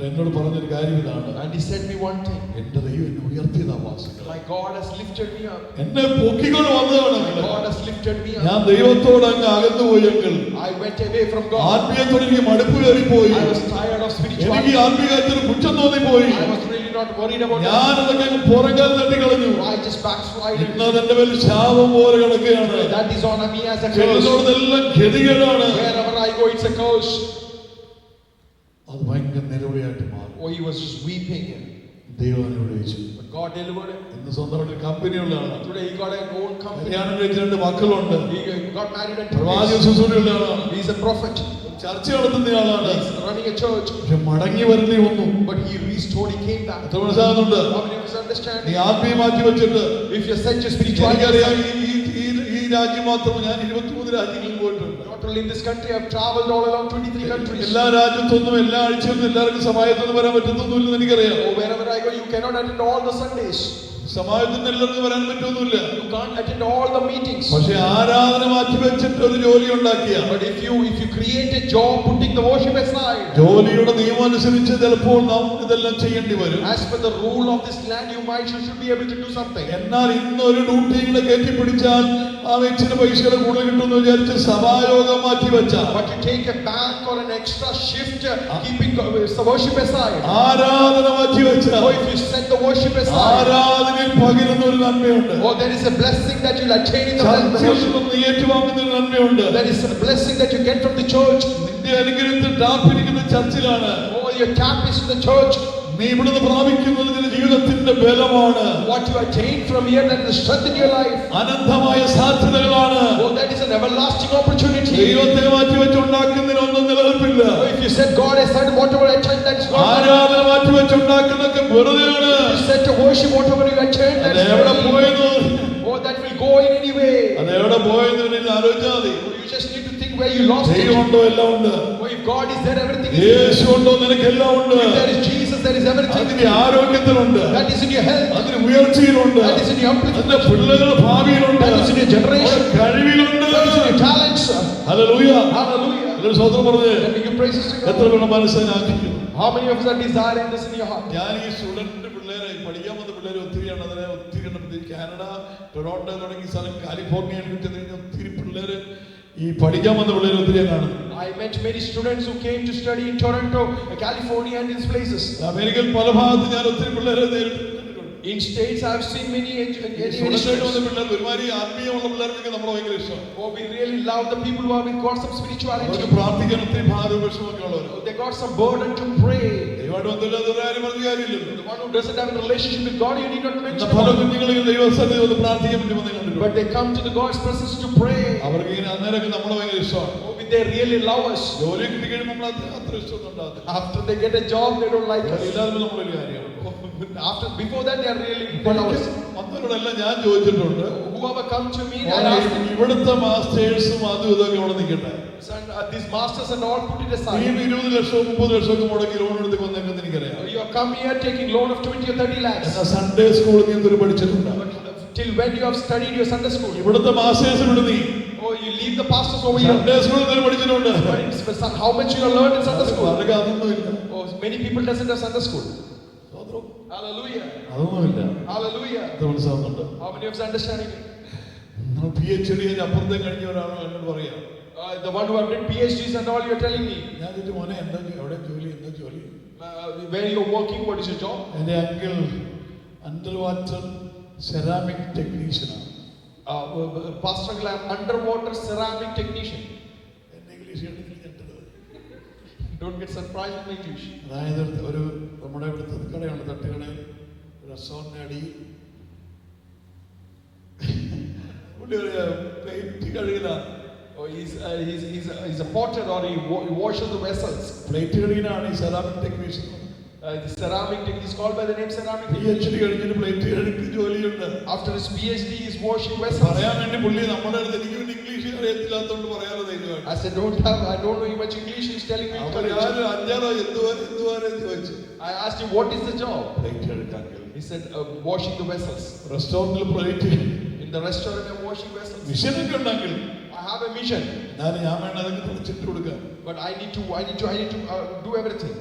എന്നോട് പറഞ്ഞൊരു കാര്യം ഇതാണ്. And he said me one thing. എന്റെ ദൈവം എന്നെ ഉയർത്തിയതാ വാസങ്ങൾ. My God has lifted me up. എന്നെ പൊക്കിക്കൊണ്ട് വന്നതാണ്. My God has lifted me ഞാൻ up. ദൈവത്തോട് അങ്ങ് അകന്നു പോയെങ്കിൽ I went away from God. ആത്മീയത്തോട് എനിക്ക് മടുപ്പ് കയറിപ്പോയി. I was tired of എനിക്ക് spirituality. ആത്മീയത്തിൽ കുറ്റം തോന്നിപ്പോയി. I was really not worried about ഞാൻ that. അതൊക്കെ പുറകാൽ തട്ടി കളഞ്ഞു. I just backslided. ഇന്ന് അതെന്റെ മേൽ ശാപം പോലെ കിടക്കുകയാണ്. That is on me as a curse. ചെല്ലുന്നതെല്ലാം ഗതികേടാണ്. Wherever I go, it's a curse. അത് ഭയങ്കര നിലവിളിയായിട്ട് മാറും. Oh, he was just weeping. ദൈവം എന്നോട് ചോദിച്ചു. But God delivered him. ഇന്ന് സ്വന്തമായിട്ട് കമ്പനിയുള്ള ആളാണ്. Today he got a own company. കല്യാണം കഴിച്ച 2 മക്കളുണ്ട്. He got married and പ്രവാചക ശുശ്രൂഷയുള്ള ആളാണ്. he is a prophet. ചർച്ച നടത്തുന്ന ആളാണ്. He's running a church. പക്ഷെ മടങ്ങി വരേണ്ടി വന്നു. But he restored, he came back. എത്ര മനസ്സിലാകുന്നുണ്ട്? How many of us understand? നീ ആത്മീയ മാറ്റി വെച്ചിട്ട് If you set your spirituality എനിക്കറിയാം aside, ഈ രാജ്യം മാത്രം ഞാൻ 23 രാജ്യങ്ങളിൽ പോയിട്ടുണ്ട്. not only in this country, I've traveled all around 23 countries. എല്ലാ രാജ്യത്തൊന്നും എല്ലാ ആഴ്ചയൊന്നും എല്ലാവർക്കും സമാജത്തൊന്നും വരാൻ പറ്റുന്നൊന്നുമില്ലെന്ന് എനിക്കറിയാം. Oh, wherever I go, you cannot attend all the Sundays. സമാജത്തിന് എല്ലാവർക്കും വരാൻ പറ്റുമൊന്നുമില്ല. You can't attend all the meetings. പക്ഷെ ആരാധന മാറ്റി വെച്ചിട്ട് ഒരു ജോലി ഉണ്ടാക്കിയ But if you create a job putting the worship aside, ജോലിയുടെ നിയമം അനുസരിച്ച് ചിലപ്പോൾ നാം ഇതെല്ലാം ചെയ്യേണ്ടി വരും. as per the rule of this land, you should be able to do something. എന്നാൽ ഇന്നൊരു ഡ്യൂട്ടികളെ കയറ്റിപ്പിടിച്ചാൽ ആ ഇച്ചിരി പൈസയുടെ കൂടുതൽ കിട്ടുമെന്ന് വിചാരിച്ച് സഭായോഗം മാറ്റി വെച്ചാൽ, But you take a bank or an extra shift, keeping the worship aside. ആരാധന മാറ്റി വെച്ചാൽ, Or if you set the worship aside, ആരാധനയിൽ പകരുന്ന ഒരു നന്മയുണ്ട്. oh, there is a blessing that you'll attain in the ചർച്ചയിൽ നിന്ന് ഏറ്റുവാങ്ങുന്ന ഒരു നന്മയുണ്ട്. There is a blessing that you get from the church. നിന്റെ അനുഗ്രഹത്തിൽ ടാപ്പിരിക്കുന്ന ചർച്ചിലാണ്. Oh, your tap is in the church. നീ ഇവിടുന്ന് പ്രാപിക്കുന്നത് നിന്റെ ജീവിതത്തിന്റെ ബലമാണ്. What you attain from here, that is the strength in your life. അനന്തമായ സാധ്യതകളാണ്. Oh, that is an everlasting opportunity. ദൈവത്തെ മാറ്റി വെച്ചുണ്ടാക്കുന്നതിനൊന്നും നിലനിൽപ്പില്ല. Oh, if you set God aside, whatever you attain, that's God. ആരാധന മാറ്റി വെച്ചുണ്ടാക്കുന്നതൊക്കെ വെറുതെയാണ്. If you set to worship, whatever you attain, അത് that's എവിടെ God. പോയെന്ന് Oh, that will go in any way. അത് എവിടെ പോയെന്ന് പിന്നെ ആലോചിച്ചാൽ മതി. You just need to think where you lost it. ദൈവമുണ്ടോ എല്ലാം ഉണ്ട്. Oh, if God is there, everything is there. യേശു ഉണ്ടോ നിനക്ക് എല്ലാം ഉണ്ട്. If there is Jesus, there is everything. അതിന്റെ ആരോഗ്യത്തിലുണ്ട്. That is in your health. അതിന് ഉയർച്ചയിലുണ്ട്. That is in your upliftment. അതിന്റെ പിള്ളേരുടെ ഭാവിയിലുണ്ട്. That is in your generation. കഴിവിലുണ്ട്. That is in your talents. Hallelujah. Hallelujah. ഒരു സ്വതന്ത്രം പറഞ്ഞേ. Let me give praises to എത്ര God. പേരുടെ മനസ്സിലാക്കി? How many of us are desiring this in your heart? ഞാൻ ഈ സ്റ്റുഡന്റ് പിള്ളേരെ പഠിക്കാൻ വന്ന പിള്ളേരെ ഒത്തിരിയാണ്. അതിനെ ഒത്തിരി കണ്ടപ്പോൾ കാനഡ, ടൊറോണ്ടോ തുടങ്ങിയ സ്ഥലം, കാലിഫോർണിയ ഒത്തിരി പിള്ളേര് ഈ പഠിക്കാൻ വന്ന പിള്ളേരെ ഒത്തിരി കാണും. I met many students who came to study in Toronto, California and these places. അമേരിക്കയിൽ പല ഭാഗത്ത് ഞാൻ ഒത്തിരി പിള്ളേരെ നേരിട്ടിട്ടുണ്ട്. In States, I have seen many സ്റ്റുഡന്റായിട്ട് വന്ന students. പിള്ളേർ ഒരുമാതിരി ആത്മീയമുള്ള പിള്ളേർക്ക് നമ്മളെ ഭയങ്കര ഇഷ്ടമാണ്. Oh, we really love the people who have got some spirituality. അവർക്ക് പ്രാർത്ഥിക്കാൻ ഒത്തിരി ഭാരവിഷമൊക്കെ ഉള്ളവർ. Oh, they got some burden to pray. ദൈവമായിട്ട് ബന്ധമില്ലാത്ത ഒരു കാര്യം പറഞ്ഞ കാര്യമില്ലല്ലോ. The one who doesn't have a relationship with God, you need not mention പല about it. കുഞ്ഞുങ്ങളും ദൈവസ്ഥലത്തിൽ ഒന്ന് പ്രാർത്ഥിക്കാൻ വേണ്ടി വന്നു കണ്ടിട്ടുണ്ട്. But they come to the God's presence to pray. അവർക്ക് ഇങ്ങനെ അന്നേരമൊക്കെ നമ്മളെ ഭയങ്കര ഇഷ്ടമാണ്. Oh, they really love us. ജോലി കിട്ടി കഴിയുമ്പോൾ നമ്മൾ അത്ര ഇഷ്ടമൊന്നും ഉണ്ടാകും. After they get a job, they don't like us. ഇല്ലാതെ നമ്മളൊരു കാര്യമാണ്. Before that, they are really 10 hours. വന്നവരോടെല്ലാം ഞാൻ ചോദിച്ചിട്ടുണ്ട്, Whoever come to me, I ask them, ഇവിടുത്തെ മാസ്റ്റേഴ്സും അതും ഇതൊക്കെ ഇവിടെ നിൽക്കട്ടെ, son, these masters and all, put it നീ aside. 20 ലക്ഷവും 30 ലക്ഷവും മുടക്കി ലോൺ എടുത്ത് വന്നേക്കെന്ന് എനിക്കറിയാം. You have come here taking loan of 20 or 30 lakhs. എന്നാ സൺഡേ സ്കൂളിൽ നീ എന്തൊരു പഠിച്ചിട്ടുണ്ട്? Till when you have studied your Sunday school? ഇവിടുത്തെ മാസ്റ്റേഴ്സ് വിട് നീ. Oh, you leave the pastors over here. Sunday സ്കൂളിൽ എന്തൊരു പഠിച്ചിട്ടുണ്ട്? But how much you have learned in Sunday school? അവർക്ക് അതൊന്നുമില്ല. Oh, many people doesn't have Sunday school. Hallelujah. അതൊന്നുമില്ല. Hallelujah. അത് മനസ്സിലാവുന്നുണ്ട്. How many of us understanding it? നമ്മൾ PhD അപ്പുറത്തെ കഴിഞ്ഞവരാണോ എന്നോട് പറയാം. The one who have done PhDs and all, you are telling me. ഞാൻ ചോദിച്ചു, മോനെ എന്താ എവിടെ ജോലി, എന്താ ജോലി? Where you are working, what is your job? എൻ്റെ അങ്കിൾ അണ്ടർ വാട്ടർ സെറാമിക് ടെക്നീഷ്യനാണ്. Pastor Glam, underwater ceramic technician. എൻ്റെ ഇംഗ്ലീഷ് കേട്ടത്. Don't get surprised with my English. അതായത് ഒരു നമ്മുടെ ഇവിടുത്തെ കടയുണ്ട്, തട്ടുകടയിൽ റെസ്റ്റോറൻറ്റ് അടി പുള്ളി ഒരു പ്ലേറ്റ് കഴുകലാണ്. Oh, he's a potter, or he washes the vessels. Plate കഴുകിനാണ് ഈ ceramic technician. The ceramic technician is called by the name ceramic PhD technician. കഴിഞ്ഞിട്ട് പ്ലേറ്റ് കഴുകി ജോലിയുണ്ട്. After his PhD, he is washing vessels. പറയാൻ വേണ്ടി പുള്ളി നമ്മുടെ അടുത്ത് എനിക്ക് പിന്നെ ഇംഗ്ലീഷ് അറിയത്തില്ലാത്തതുകൊണ്ട് പറയാതെ ധൈര്യമാണ്. I said, I don't know much English. He's telling me. അപ്പോൾ ഞാൻ 5-6 എന്തുവാരെ ചോദിച്ചു. I asked him, what is the job? Plate കഴുകാൻ. He said, washing the vessels. റെസ്റ്റോറൻറ്റിൽ plate In the restaurant, I'm washing vessels. മിഷനൊക്കെ ഉണ്ടെങ്കിൽ I have a mission, എന്നാലും ഞാൻ വേണ്ട അതൊക്കെ തുറച്ചിട്ട് കൊടുക്കാൻ. but I need to do everything.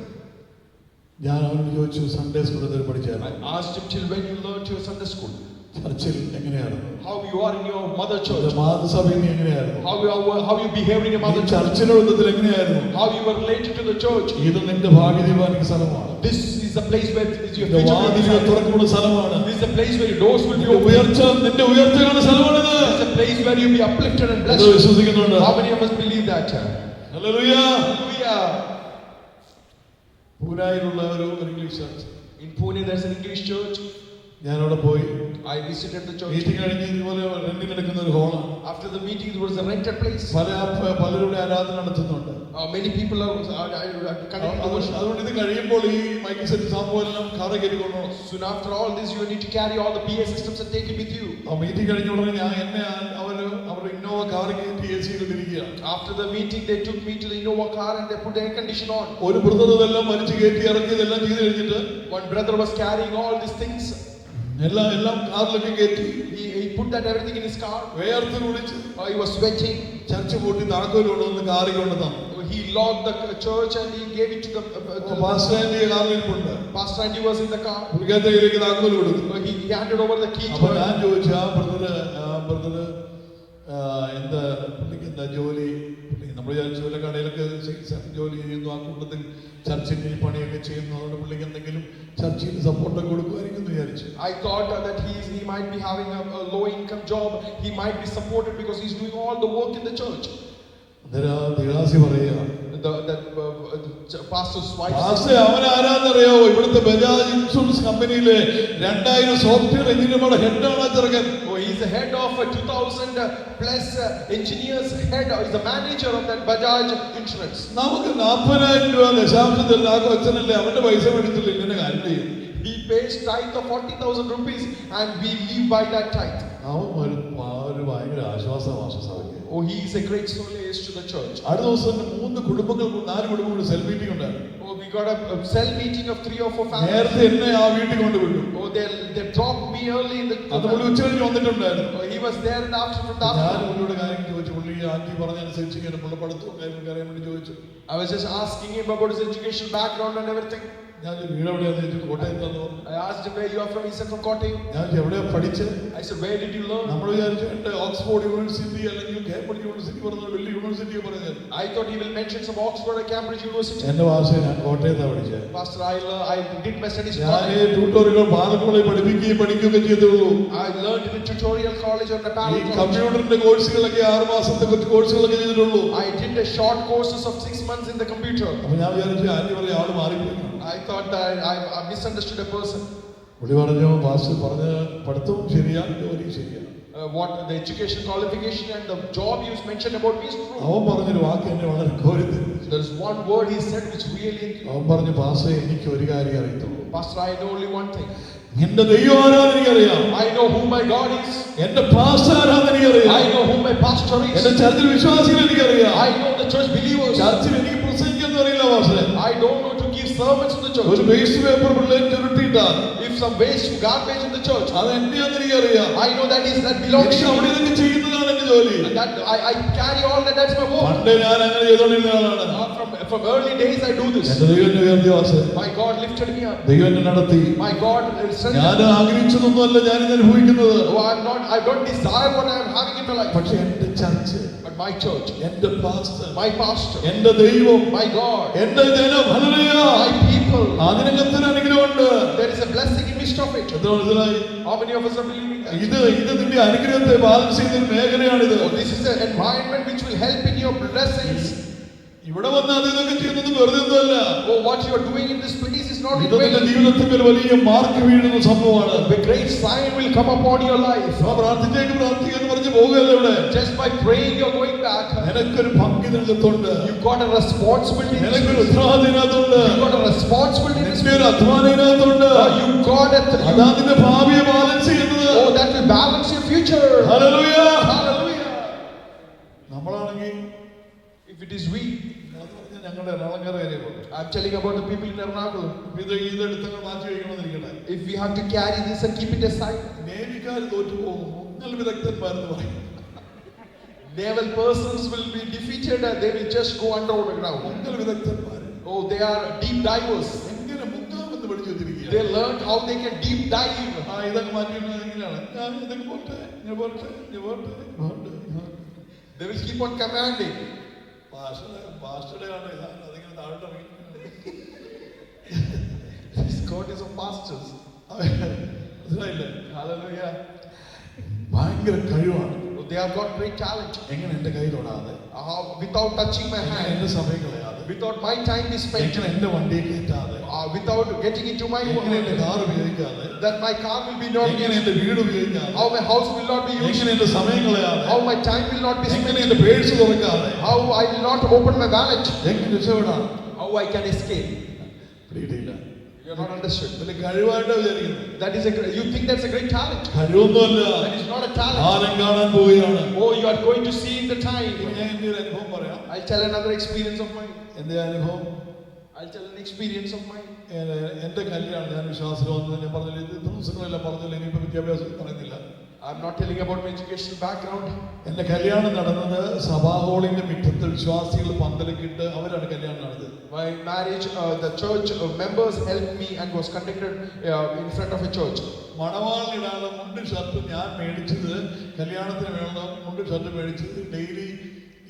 ഞാൻ അവനോട് ചോദിച്ചു, സൺഡേ സ്കൂളിൽ എന്തൊരു I പഠിച്ചായിരുന്നു? asked him, till when you learned your Sunday school? ചർച്ചിൽ എങ്ങനെയായിരുന്നു? How you are in your mother church? മാതൃസഭയിൽ നീ എങ്ങനെയായിരുന്നു? How you behaved in your mother church? ചർച്ചിന്റെ ബന്ധത്തിൽ എങ്ങനെയായിരുന്നു? How you were related to the church? ഇത് നിന്റെ ഭാഗ്യ തീരുമാനിക്കുന്ന സ്ഥലമാണ്. This is the place where is your നിന്റെ future will be വാതിലുകൾ decided. തുറക്കപ്പെടുന്ന സ്ഥലമാണ്. This is the place where your doors will be നിന്റെ opened. നിന്റെ ഉയർച്ച കാണുന്ന സ്ഥലമാണിത്. This is the place where you will be uplifted and അത് blessed. വിശ്വസിക്കുന്നുണ്ട്. How many of us believe that? Hallelujah. Hallelujah. പൂനായിലുള്ള ഒരു English church. In Pune, there's an English church. ഞാൻ അവിടെ പോയി. I visited the church. Meeting കഴിഞ്ഞ് ഇതുപോലെ റെന്റിനെടുക്കുന്ന ഒരു ഹോളാണ്. After the meeting, there was a rented place. പലരുടെ ആരാധന നടത്തുന്നുണ്ട്. Many people are connected to worship. അതുകൊണ്ട് ഇത് കഴിയുമ്പോൾ ഈ മൈക്ക് സെറ്റ് സംഭവം കാറെ കയറി കൊണ്ടുപോകണം. Soon after all this, you need to carry all the PA systems and take it with you. ആ മീറ്റിംഗ് കഴിഞ്ഞ ഉടനെ അവർ ഇന്നോവ കാർ കയറ്റി AC ഇട്ടിരിക്കുക. After the meeting, they took me to the Innova car and they put the air condition on. ഒരു ബ്രദർ ഇതെല്ലാം വലിച്ചു കയറ്റി ഇറക്കിയതെല്ലാം ചെയ്ത് കഴിഞ്ഞിട്ട് One brother was carrying all these things. എല്ലാം കാറിലൊക്കെ കയറ്റി He put that everything in his car. വേർത്ത് കുടിച്ച് He was sweating. ചർച്ച പൂട്ടി താക്കോൽ കൊണ്ടുവന്ന് കാറിൽ കൊണ്ട് തന്നു. He locked the church and he gave it to the pastor Andy കാറിലിരിപ്പുണ്ട്. pastor, and he was in the car. പുള്ളിക്കാരന്റെ കയ്യിലേക്ക് താക്കോൽ കൊടുത്തു. He handed over the key to അപ്പൊ her. ഞാൻ ചോദിച്ചു, ആ ബ്രദർ എന്താ പുള്ളിക്ക് എന്താ ജോലി? നമ്മൾ വിചാരിച്ചു കടയിലൊക്കെ ജോലി ചെയ്യുന്നു, ആ കൂട്ടത്തിൽ ചർച്ചിന്റെ ഈ പണിയൊക്കെ ചെയ്യുന്നു, അതുകൊണ്ട് പുള്ളിക്ക് എന്തെങ്കിലും ചർച്ചിൽ സപ്പോർട്ടൊക്കെ കൊടുക്കുമായിരിക്കും എന്ന് വിചാരിച്ചു. I thought that he might be having a low income job. He might be supported because he's doing all the work in the church. Dewasi പറയുക, pastor's wife. അവൻ ആരാന്നറിയോ? ഇവിടുത്തെ ബജാജ് ഇൻഷുറൻസ് കമ്പനിയിലെ 2000 സോഫ്റ്റ്വെയർ എഞ്ചിനീയർമാരുടെ ഹെഡാണ് ചെറുക്കൻ. He's the head of 2000 plus engineers head. He's the manager of that Bajaj insurance. നമുക്ക് 40,000 രൂപ ദശാംശത്തിൽ ആ കൊച്ചനല്ലേ അവന്റെ പൈസ മേടിച്ചില്ല ഇങ്ങനെ കാര്യം ചെയ്യും. He pays tithe of 40,000 rupees and we live by that tithe. അവൻ ഒരു ഭയങ്കര ആശ്വാസമാണ് സഭയ്ക്ക്. Oh, he is a great solace to the church. അടുത്ത ദിവസം 4 കുടുംബങ്ങൾ സെൽ മീറ്റിംഗ് ഉണ്ടായിരുന്നു. Oh, we got a cell meeting of 3 or 4 families. നേരത്തെ എന്നെ ആ വീട്ടിൽ കൊണ്ടുവിട്ടു. Oh, they dropped me early in the. അത് പുള്ളി ഉച്ച കഴിഞ്ഞ് വന്നിട്ടുണ്ടായിരുന്നു. Oh, he was there in the afternoon. ഞാൻ പുള്ളിയോട് കാര്യം ചോദിച്ചു. പുള്ളി ആന്റി പറഞ്ഞനുസരിച്ച് ഇങ്ങനെ പുള്ളി പഠിത്തവും കാര്യങ്ങളൊക്കെ അറിയാൻ വേണ്ടി ചോദിച്ചു. I was just asking him about his education background and everything. ഞാൻ വീട് എവിടെയാന്ന് ചോദിച്ചു. കോട്ടയത്താന്ന് പറഞ്ഞു. I asked him where you are from. He said from Kottayam. ഞാൻ എവിടെയാ പഠിച്ചത്? I said where did you learn? നമ്മൾ വിചാരിച്ചു ഓക്സ്ഫോർഡ് യൂണിവേഴ്സിറ്റി അല്ലെങ്കിൽ കേംബ്രിഡ്ജ് യൂണിവേഴ്സിറ്റി പറഞ്ഞ വലിയ യൂണിവേഴ്സിറ്റി പറഞ്ഞത്. I thought he will mention some Oxford or Cambridge University. എന്റെ ഭാഷ ഞാൻ കോട്ടയത്താണ് പഠിച്ചത്. Pastor, I did my studies. ഞാൻ ട്യൂട്ടോറിയൽ പാലക്കോളേജിൽ പഠിക്കുകയും ചെയ്തുള്ളൂ. I learned in the tutorial college on the ഈ കമ്പ്യൂട്ടറിന്റെ കോഴ്സുകളൊക്കെ 6 മാസത്തെ കോഴ്സുകളൊക്കെ ചെയ്തിട്ടുള്ളൂ. I did the short courses of 6 months in the computer. അപ്പൊ ഞാൻ വിചാരിച്ചു ആന്റി പറയാം ആള് മാറിപ്പോയി. I thought that I misunderstood a person. പുള്ളി പറഞ്ഞു പാസ്റ്റർ പറഞ്ഞ പഠിത്തവും ശരിയാണ്, ജോലിയും ശരിയാണ്. What the education qualification and the job you mentioned about me is true. അവൻ പറഞ്ഞൊരു വാക്ക് എന്നെ വളരെ കോരിത്തരുന്നു. There is one word he said which really. അവൻ പറഞ്ഞു പാസ്റ്റർ എനിക്ക് ഒരു കാര്യം അറിയത്തുള്ളൂ. Pastor, I know only one thing. എന്റെ ദൈവം ആരാധന എനിക്കറിയാം. I know who my God is. എന്റെ പാസ്റ്റർ ആരാധന എനിക്കറിയാം. I know who my pastor is. എന്റെ ചർച്ചിൽ വിശ്വാസികൾ എനിക്കറിയാം. I know the church believers. ചർച്ചിൽ എനിക്ക് പ്രസംഗിക്കാൻ അറിയില്ല pastor. I don't know to give sermons to the church. ഒരു വേസ്റ്റ് പേപ്പർ പിള്ളേർ ചുരുട്ടിയിട്ടാൽ If some waste garbage in the church, അത് എന്നെയാണെന്ന് എനിക്കറിയാം. I know that belongs എനിക്ക് to അവിടെ me. ഇതൊക്കെ ചെയ്യുന്നതാണ് എന്റെ ജോലി. That I carry all that. That's my work. പണ്ട് ഞാൻ അങ്ങനെ ചെയ്തോണ്ടിരുന്ന ആളാണ്. From early days I do this. എന്റെ ദൈവം എന്നെ ഉയർത്തി pastor. My God lifted me up. ദൈവം എന്നെ നടത്തി. My God strengthened ഞാൻ me. ആഗ്രഹിച്ചതൊന്നുമല്ല ഞാൻ ഇന്ന് അനുഭവിക്കുന്നത്. I don't desire what I am having in my life. പക്ഷെ എന്റെ ചർച്ച്, But my church, എന്റെ പാസ്റ്റർ, my pastor, എന്റെ ദൈവം, my God, എന്റെ ജനം, ഹല്ലേലൂയ, my people, അതിനകത്തൊരു അനുഗ്രഹമുണ്ട്. there is a blessing in midst of it. എത്ര മനസ്സിലായി? How many of us are believing that? ഇത് നിന്റെ അനുഗ്രഹത്തെ ബാലൻസ് ചെയ്യുന്ന ഒരു മേഖലയാണിത്. This is an environment which will help in your blessings. ഇവിടെ വന്ന് അത് ഇതൊക്കെ ചെയ്യുന്നത് വെറുതെ ഒന്നുമല്ല. Oh, what you are doing in this place is not in ഇത് നിന്റെ vain. ജീവിതത്തിൽ ഒരു വലിയ മാർക്ക് വീഴുന്ന സംഭവമാണ്. A great sign will come upon your life. പ്രാർത്ഥിക്കാന്ന് പറഞ്ഞ് പോകുകയല്ല ഇവിടെ. Just by praying you are going back. നിനക്കൊരു പങ്ക് ഇതിനകത്തുണ്ട്. You got a responsibility. നിനക്കൊരു ഉത്തരവാദിത്വം ഇതിനകത്തുണ്ട്. You got a responsibility in this നിന്റെ ഒരു അധ്വാനം ഇതിനകത്തുണ്ട്. You got അതാ നിന്റെ ഭാവിയെ ബാലൻസ് ചെയ്യുന്നത്. Oh, that will balance your future. Hallelujah. Hallelujah. നമ്മളാണെങ്കിൽ If it is we, ഞങ്ങളുടെ എറണാകുളംകാരുടെ കാര്യമാണ്. I'm telling about the people in Ernakulam. ഇതെടുത്തങ്ങൾ മാറ്റി വയ്ക്കണമെന്നിരിക്കട്ടെ. If we have to carry this and keep it aside, നേവിക്കാർ തോറ്റു പോകും. മുങ്ങൽ വിദഗ്ധന്മാരെന്ന് പറയും. naval persons will be defeated and they will just go under the ground. മുങ്ങൽ വിദഗ്ധന്മാർ. Oh, they are deep divers. എങ്ങനെ മുങ്ങാമെന്ന് പഠിച്ചു വെച്ചിരിക്കുക. They learned how they can deep dive. ഇതൊക്കെ മാറ്റി എങ്ങനെയാണ്? ഞാൻ ഇതൊക്കെ പോട്ടെ, ഞാൻ പോട്ടെ, ഞാൻ പോട്ടെ, പോട്ടെ. They will keep on commanding. പാസ്റ്ററുടെ ആണ് അതിങ്ങനെ താഴോട്ട് ഇറങ്ങി. This God is of pastors. മനസ്സിലായില്ലേ? Hallelujah. ഭയങ്കര കഴിവാണ്. They have got great talent. എങ്ങനെ എന്റെ കൈ തൊടാതെ, Without touching my എങ്ങനെ hand, എന്റെ സമയം കളയാതെ, without my time is spent, എങ്ങനെ എന്റെ വണ്ടിയെ കയറ്റാതെ, without getting into my എങ്ങനെ എന്റെ കാർ ഉപയോഗിക്കാതെ, that my car will be not എങ്ങനെ used, എന്റെ വീട് ഉപയോഗിക്കാതെ, how my house will not be used, എങ്ങനെ എന്റെ സമയം കളയാതെ, how my time will not be എങ്ങനെ spent, എന്റെ പേഴ്സ് തുറക്കാതെ, how I will not open my wallet, എങ്ങനെ രക്ഷപ്പെടാം. how I can escape. പിടിയില്ല. You are not understood. വലിയ കഴിവായിട്ടാ വിചാരിക്കുന്നത്. That is you think that's a great talent. കഴിവൊന്നുമല്ല. That is not a talent. ആരും കാണാൻ പോവുകയാണ്. Oh, you are going to see in the time. ഞാൻ എന്റെ ഒരു അനുഭവം പറയാം. I'll tell another experience of mine. എന്റെ അനുഭവം, I'll tell an experience of mine. എന്റെ കല്യാണം, ഞാൻ വിശ്വാസം വന്നത് ഞാൻ പറഞ്ഞില്ല, ഇത് ദിവസങ്ങളെല്ലാം പറഞ്ഞില്ല, ഇനിയിപ്പോ വിദ്യാഭ്യാസം പറയുന്നില്ല. I'm not telling about my educational background. എന്റെ കല്യാണം നടന്നത് സഭാ ഹാളിന്റെ മുറ്റത്ത് വിശ്വാസികൾ പന്തലക്കിട്ട് അവരാണ് കല്യാണം നടന്നത്. My marriage, the church members helped me and was conducted in front of a church. മണവാളിനിടാനുള്ള മുണ്ടും ഷർട്ടും ഞാൻ മേടിച്ചത്, കല്യാണത്തിന് വേണ്ട മുണ്ടും ഷർട്ടും മേടിച്ചത് ഡെയിലി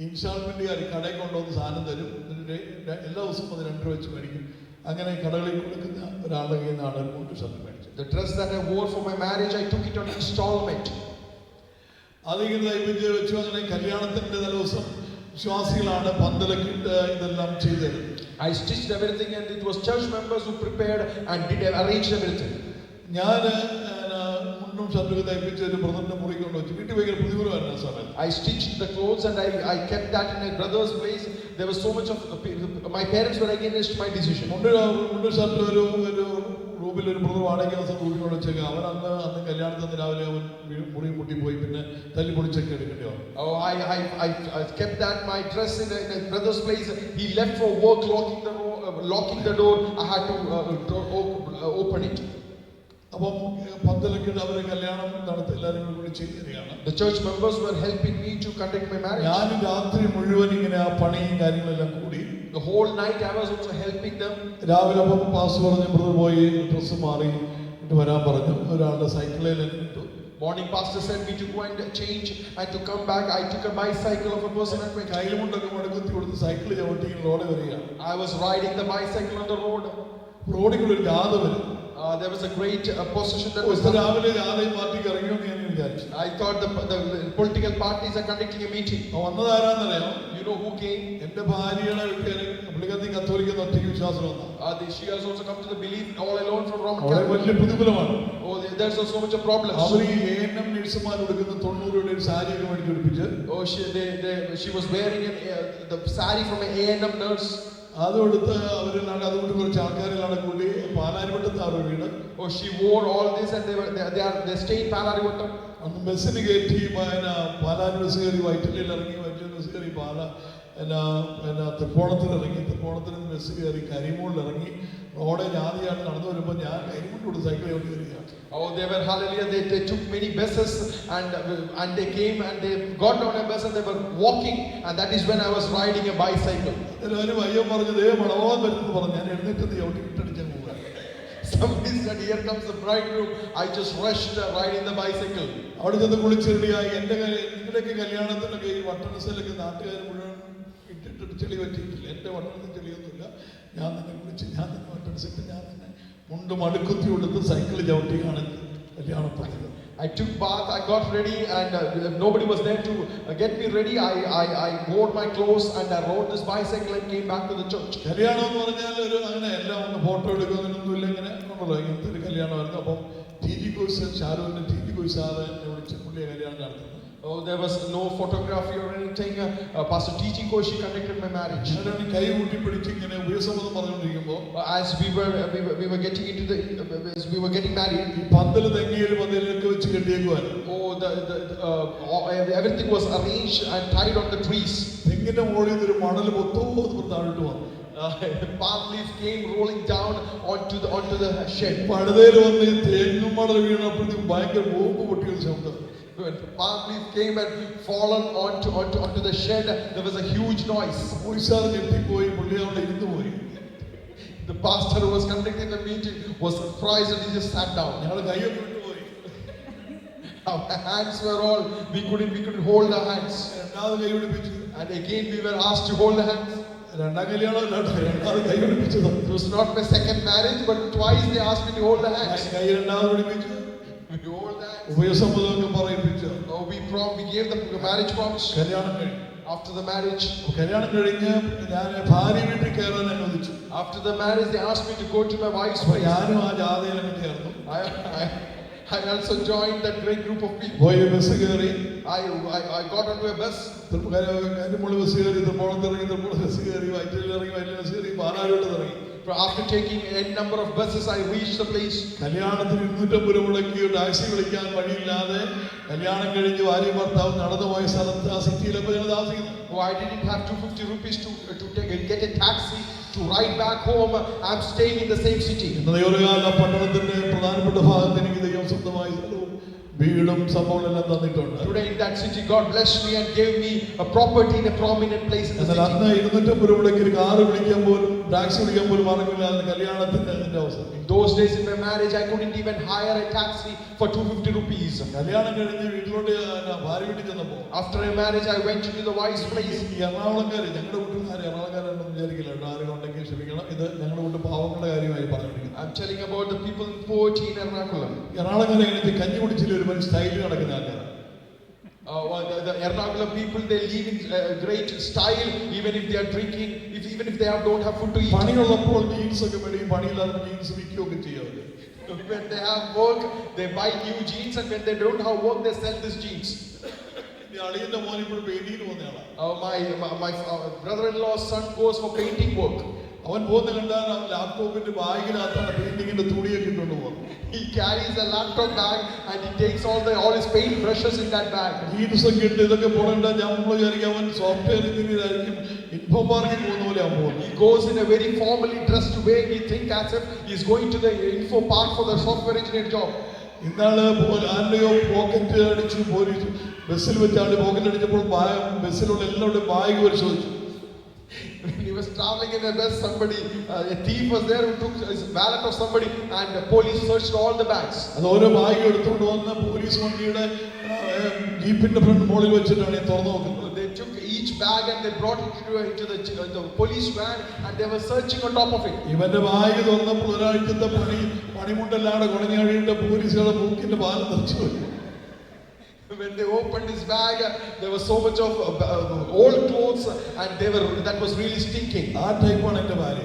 ഇൻസ്റ്റാൾമെന്റുകാർ കടയിൽ കൊണ്ടുവന്ന് സാധനം തരും. എല്ലാ ദിവസവും അത് 2 രൂപ വെച്ച് മേടിക്കും. അങ്ങനെ കടകളിൽ കൊടുക്കുന്ന ഒരാളുടെ കയ്യിൽ നിന്നാണ് മുണ്ടും ഷർട്ടും മേടിച്ചത്. The dress that I wore for my marriage, I took it on installment. അതിങ്ങനെ തയ്പ്പിച്ച് വെച്ചു. അങ്ങനെ കല്യാണത്തിന്റെ ദിവസം വിശ്വാസികളാണ് പന്തലക്കിട്ട് ഇതെല്ലാം ചെയ്തത്. I stitched everything and it was church members who prepared and arranged everything. ഞാൻ മുണ്ടും ഷർട്ടും തയ്പ്പിച്ച് ഒരു ബ്രദറിന്റെ മുറി കൊണ്ട് വെച്ചു. വീട്ടിൽ ഭയങ്കര പ്രതികൂലമായിരുന്നു ആ സമയത്ത്. I stitched the clothes and I kept that in my brother's place. There was so much of my parents were against my decision. മുണ്ടും ഷർട്ടും ഒരു റൂമിൽ ഒരു ബ്രദർ വാടക ദിവസം റൂമിൽ കൊണ്ട് വെച്ചേക്കാം. അവൻ അന്ന് കല്യാണത്തിന് രാവിലെ അവൻ മുറി മുട്ടി പോയി, പിന്നെ തല്ലി പൊളിച്ചൊക്കെ എടുക്കേണ്ടി വന്നു. Oh, I kept that my dress in a brother's place. He left for work, locking the door. I had to open it. അപ്പം പന്തലൊക്കെ അവരെ കല്യാണം നടത്തി എല്ലാവരും കൂടി ചെയ്യുകയാണ്. The church members were helping me to conduct my marriage. ഞാൻ രാത്രി മുഴുവൻ ഇങ്ങനെ ആ പണിയും കാര്യങ്ങളെല്ലാം കൂടി The whole night I was also helping them. രാവിലെ അപ്പം പാസ് പറഞ്ഞ് ബ്രദർ പോയി ഡ്രസ്സ് മാറി വരാൻ പറഞ്ഞു. ഒരാളുടെ സൈക്കിളിൽ ഇട്ടു. Morning pastor said me to go and change and to come back. I took a bicycle of a person and went. കൈമുണ്ടൊക്കെ മടക്കുത്തി കൊടുത്ത് സൈക്കിൾ ചവിട്ടി റോഡ് വരികയാണ്. I was riding the bicycle on the road. റോഡിൽ കൂടെ ഒരു ജാഥ വരും. There was a great procession that was രാവിലെ ജാഥയും പാർട്ടിക്ക് ഇറങ്ങിയോന്ന് ഞാൻ വിചാരിച്ചു. I thought the political parties are conducting a meeting. വന്നതാരാന്നറിയാം? You know who came? എന്റെ ഭാര്യയുടെ വീട്ടുകാര് പുള്ളിക്കത്തി കത്തോലിക്കുന്ന ഒറ്റയ്ക്ക് വിശ്വാസം വന്നു. She has also come to the belief all alone from Roman Catholic. Catholic. വലിയ പ്രതികൂലമാണ്. Oh, there's so much of problems. അവർ ഈ ANM നഴ്സുമാർ കൊടുക്കുന്ന 90 രൂപയുടെ ഒരു സാരിയൊക്കെ മേടിച്ച് പിടിപ്പിച്ച് Oh, she was wearing the sari from an ANM nurse. അതുകൊടുത്ത് അവരെല്ലാം അതുകൊണ്ട് കുറച്ച് ആൾക്കാരെല്ലാം കൂടി പാലാരിവട്ടത്ത് അവരുടെ വീട്. Oh, she wore all this and they stayed Palarivottam. അന്ന് ബസ്സിന് കയറ്റി പാലാരി ബസ് കയറി വൈറ്റിലയിൽ ഇറങ്ങി, വൈറ്റിൽ ബസ് കയറി തൃക്കോണത്തിൽ ഇറങ്ങി, തൃക്കോണത്തിൽ നിന്ന് ബസ് കയറി കരിമൂളിൽ ഇറങ്ങി. റോഡെ ജാതിയാണ് നടന്നു വരുമ്പോൾ ഞാൻ കരിമൂളിലൂടെ സൈക്കിൾ കൊണ്ട് കയറിയാണ്. Oh, they were hallelujah. They took many buses and they came and they got on a bus and they were walking, and that is when I was riding a bicycle. ഒരു പയ്യൻ പറഞ്ഞു ദേ മണവാൻ വരുന്നത് പറഞ്ഞു. ഞാൻ എഴുന്നേറ്റ് ചവിട്ടി വിട്ടടിച്ചാൽ പോകാൻ. Somebody said, here comes the bridegroom. I just rushed riding the bicycle. അവിടെ ചെന്ന് കുളിച്ച് റെഡിയായി. നിങ്ങളുടെയൊക്കെ കല്യാണത്തിനൊക്കെ ഈ വട്ടണസിലൊക്കെ നാട്ടുകാർ മുഴുവൻ ഇട്ടിട്ട് ചെളി പറ്റിയിട്ടില്ല. എൻ്റെ വട്ടണത്തിൽ ചെളിയൊന്നുമില്ല. ഞാൻ തന്നെ കുളിച്ച്, ഞാൻ തന്നെ വട്ടണസിട്ട്, ഞാൻ തന്നെ മുണ്ടും അടുക്കുത്തി കൊടുത്ത് cycle ചവിട്ടിയാണ് കല്യാണപ്പുറത്ത്. I took bath, I got ready, and nobody was there to get me ready. I wore my clothes and I rode this bicycle and came back to the church. കല്യാണം എന്ന് പറഞ്ഞാൽ ഒരു അങ്ങനെ എല്ലാം ഒന്ന് ഫോട്ടോ എടുക്കുന്നതിനൊന്നുമില്ല, ഇങ്ങനെ ഉണ്ടല്ലോ, ഇങ്ങനത്തെ ഒരു കല്യാണമായിരുന്നു. അപ്പം ടി ജി കോയ്സ്, ഷാരൂഖിന്റെ ടി ജി കോയ്സ് സാറ് എന്നെ വിളിച്ച് പുള്ളിയെ കല്യാണം നടത്തുന്നത്. Oh, there was no photography or anything. Pastor T.G. Koshi conducted my marriage. കൈ കൂട്ടി പിടിച്ച് ഇങ്ങനെ ഉപയോഗം പറഞ്ഞുകൊണ്ടിരിക്കുമ്പോൾ as we were getting into the as we were getting married, ഈ പന്തല് തെങ്ങിയിലൊക്കെ വെച്ച് കെട്ടിയേക്കുവാൻ. everything was arranged and tied on the trees. തെങ്ങിന്റെ മുകളിൽ നിന്ന് ഒരു മണൽ മൊത്തം താഴോട്ട് വന്നു. Palm leaf came rolling down onto the shed. പടുതയിൽ വന്ന് തേങ്ങും മണൽ വീണപ്പോഴത്തേക്കും ഭയങ്കര ബോംബ് പൊട്ടിയ ശബ്ദം. When palm leaf came and fallen onto the shed, there was a huge noise. ഞെട്ടിപ്പോയി, പുള്ളി അവിടെ ഇരുന്നു പോയി. The pastor who was conducting the meeting was surprised and he just sat down. ഞങ്ങൾ കൈയൊക്കെ വിട്ടുപോയി. Our hands were all, we couldn't hold our hands. രണ്ടാമത് കൈ പിടിപ്പിച്ചു. And again we were asked to hold the hands. രണ്ടാം കല്യാണം രണ്ടാമത് കൈ പിടിപ്പിച്ചത്. It was not my second marriage, but twice they asked me to hold the hands. കൈ രണ്ടാമത് പിടിപ്പിച്ചു. We hold the hands. ഉപയോഗസമ്മതമൊക്കെ പറയിപ്പിച്ചു. We gave the marriage promise. കല്യാണം കഴിഞ്ഞു. After the marriage, കല്യാണം കഴിഞ്ഞ് ഞാൻ ഭാര്യ വീട്ടിൽ കയറാൻ അനുവദിച്ചു. after the marriage they asked me to go to my wife's place. ഞാനും ആ ജാഥയിലൊക്കെ ചേർന്നു. I also joined that great group of people. പോയി ബസ് കയറി. I got onto a bus. Karimuli bus കയറി, തൃക്കോണത്ത് ഇറങ്ങി, തൃക്കോണ ബസ് കയറി, വൈറ്റിൽ ഇറങ്ങി, വൈറ്റിൽ ബസ് കയറി, പാലാരിവട്ടത്ത് ഇറങ്ങി. After taking n number of buses, I reached the place. കല്യാണത്തിന് 250 രൂപ മുടക്കി ടാക്സി വിളിക്കാൻ വഴിയില്ലാതെ കല്യാണം കഴിഞ്ഞ് ഭാര്യ ഭർത്താവ് നടന്നുപോയ സ്ഥലത്ത് ആ സിറ്റിയിലൊക്കെ ഞങ്ങൾ താമസിക്കുന്നു. I didn't have 250 rupees to get a taxi to ride back home. I'm staying in the same city. ദൈവകാല പട്ടണത്തിന്റെ പ്രധാനപ്പെട്ട ഭാഗത്ത് എനിക്ക് ദൈവം സ്വന്തമായി വീടും സംഭവങ്ങളെല്ലാം തന്നിട്ടുണ്ട്. Today in that city God blessed me and gave me a property in a prominent place in the city. അന്ന് 250 രൂപ മുടക്കി ഒരു കാർ വിളിക്കാൻ പോലും ടാക്സി വിളിക്കാൻ പോലും മാർഗമില്ലാതെ കല്യാണത്തിന്റെ അവസ്ഥ. In those days in my marriage I couldn't even hire a taxi for 250 rupees. കല്യാണം കഴിഞ്ഞ് വീട്ടിലോട്ട് ഭാര്യ വീട്ടിൽ ചെന്നപ്പോൾ After a marriage I went to the wife's place. ഈ എറണാകുളംകാര്, ഞങ്ങളുടെ വീട്ടുകാർ എറണാകുളംകാരെന്ന് വിചാരിക്കില്ല കേട്ടോ, ആരും ഉണ്ടെങ്കിൽ ക്ഷമിക്കണം. ഇത് ഞങ്ങളുടെ വീട്ട് പാവങ്ങളുടെ കാര്യമായി പറഞ്ഞിരിക്കുന്നത്. I'm telling about the people in poverty in Ernakulam. Ernakulam എങ്ങനെ കഞ്ഞി കുടിച്ചില്ല ഒരു മനുഷ്യ സ്റ്റൈലിൽ നടക്കുന്ന ആൾക്കാർ. The Ernakulam people, they live in great style even if they are drinking, even if they don't have food to eat. പണിയുള്ളപ്പോൾ ജീൻസ് ഒക്കെ മേടിക്കും, പണിയില്ലാതെ ജീൻസ് വിൽക്കുകയൊക്കെ ചെയ്യും. When they have work, they buy new jeans, and when they don't have work, they sell these jeans. അളിയന്റെ മോൻ ഇപ്പോൾ പെയിന്റിങ്ങിന് പോകുന്നയാളാണ്. My brother-in-law's son goes for painting work. അവൻ പോകുന്ന കണ്ടാൽ അവൻ ലാപ്ടോപ്പിന്റെ ബാഗിനകത്താണ് പെയിന്റിങ്ങിന്റെ തുണിയൊക്കെ ഇട്ടുകൊണ്ട് പോകുന്നത്. He carries a laptop bag and he takes all his paint brushes in that bag. Jeans ഒക്കെ ഇട്ട് ഇതൊക്കെ പോകണ്ട. നമ്മൾ വിചാരിക്കും അവൻ സോഫ്റ്റ്വെയർ എഞ്ചിനീയർ ആയിരിക്കും, ഇൻഫോ പാർക്കിൽ പോകുന്ന പോലെ അവൻ പോകുന്നത്. He goes in a very formally dressed way. We think as if he's going to the info park for the software engineer job. ഇന്നാള് ആരുടെയോ പോക്കറ്റ് അടിച്ചു, പോലീസ് ബസ്സിൽ വെച്ചാണ് പോക്കറ്റ് അടിച്ചപ്പോൾ ബസ്സിലുള്ള എല്ലാവരുടെയും ബാഗ് പരിശോധിച്ചു. When he was traveling in a bus, a thief was there who took his wallet of somebody, and the police searched all the bags. അത് ഓരോ ബാഗ് എടുത്തുകൊണ്ട് വന്ന് പോലീസ് വണ്ടിയുടെ ജീപ്പിന്റെ ഫ്രണ്ട് മോളിൽ വെച്ചിട്ടാണ് തുറന്നു നോക്കുന്നത്. They took each bag and they brought it into the police van and they were searching on top of it. ഇവന്റെ ബാഗ് തുറന്നപ്പോൾ ഒരാഴ്ചത്തെ പണിമുണ്ടെല്ലാം കുടഞ്ഞാടിയിട്ട് പോലീസുകളുടെ മൂക്കിന്റെ പാലം തെറിച്ചു പോയി. When they opened his bag, there was so much of old clothes and that was really stinking. ആ ടൈപ്പാണ് എന്റെ ഭാര്യ.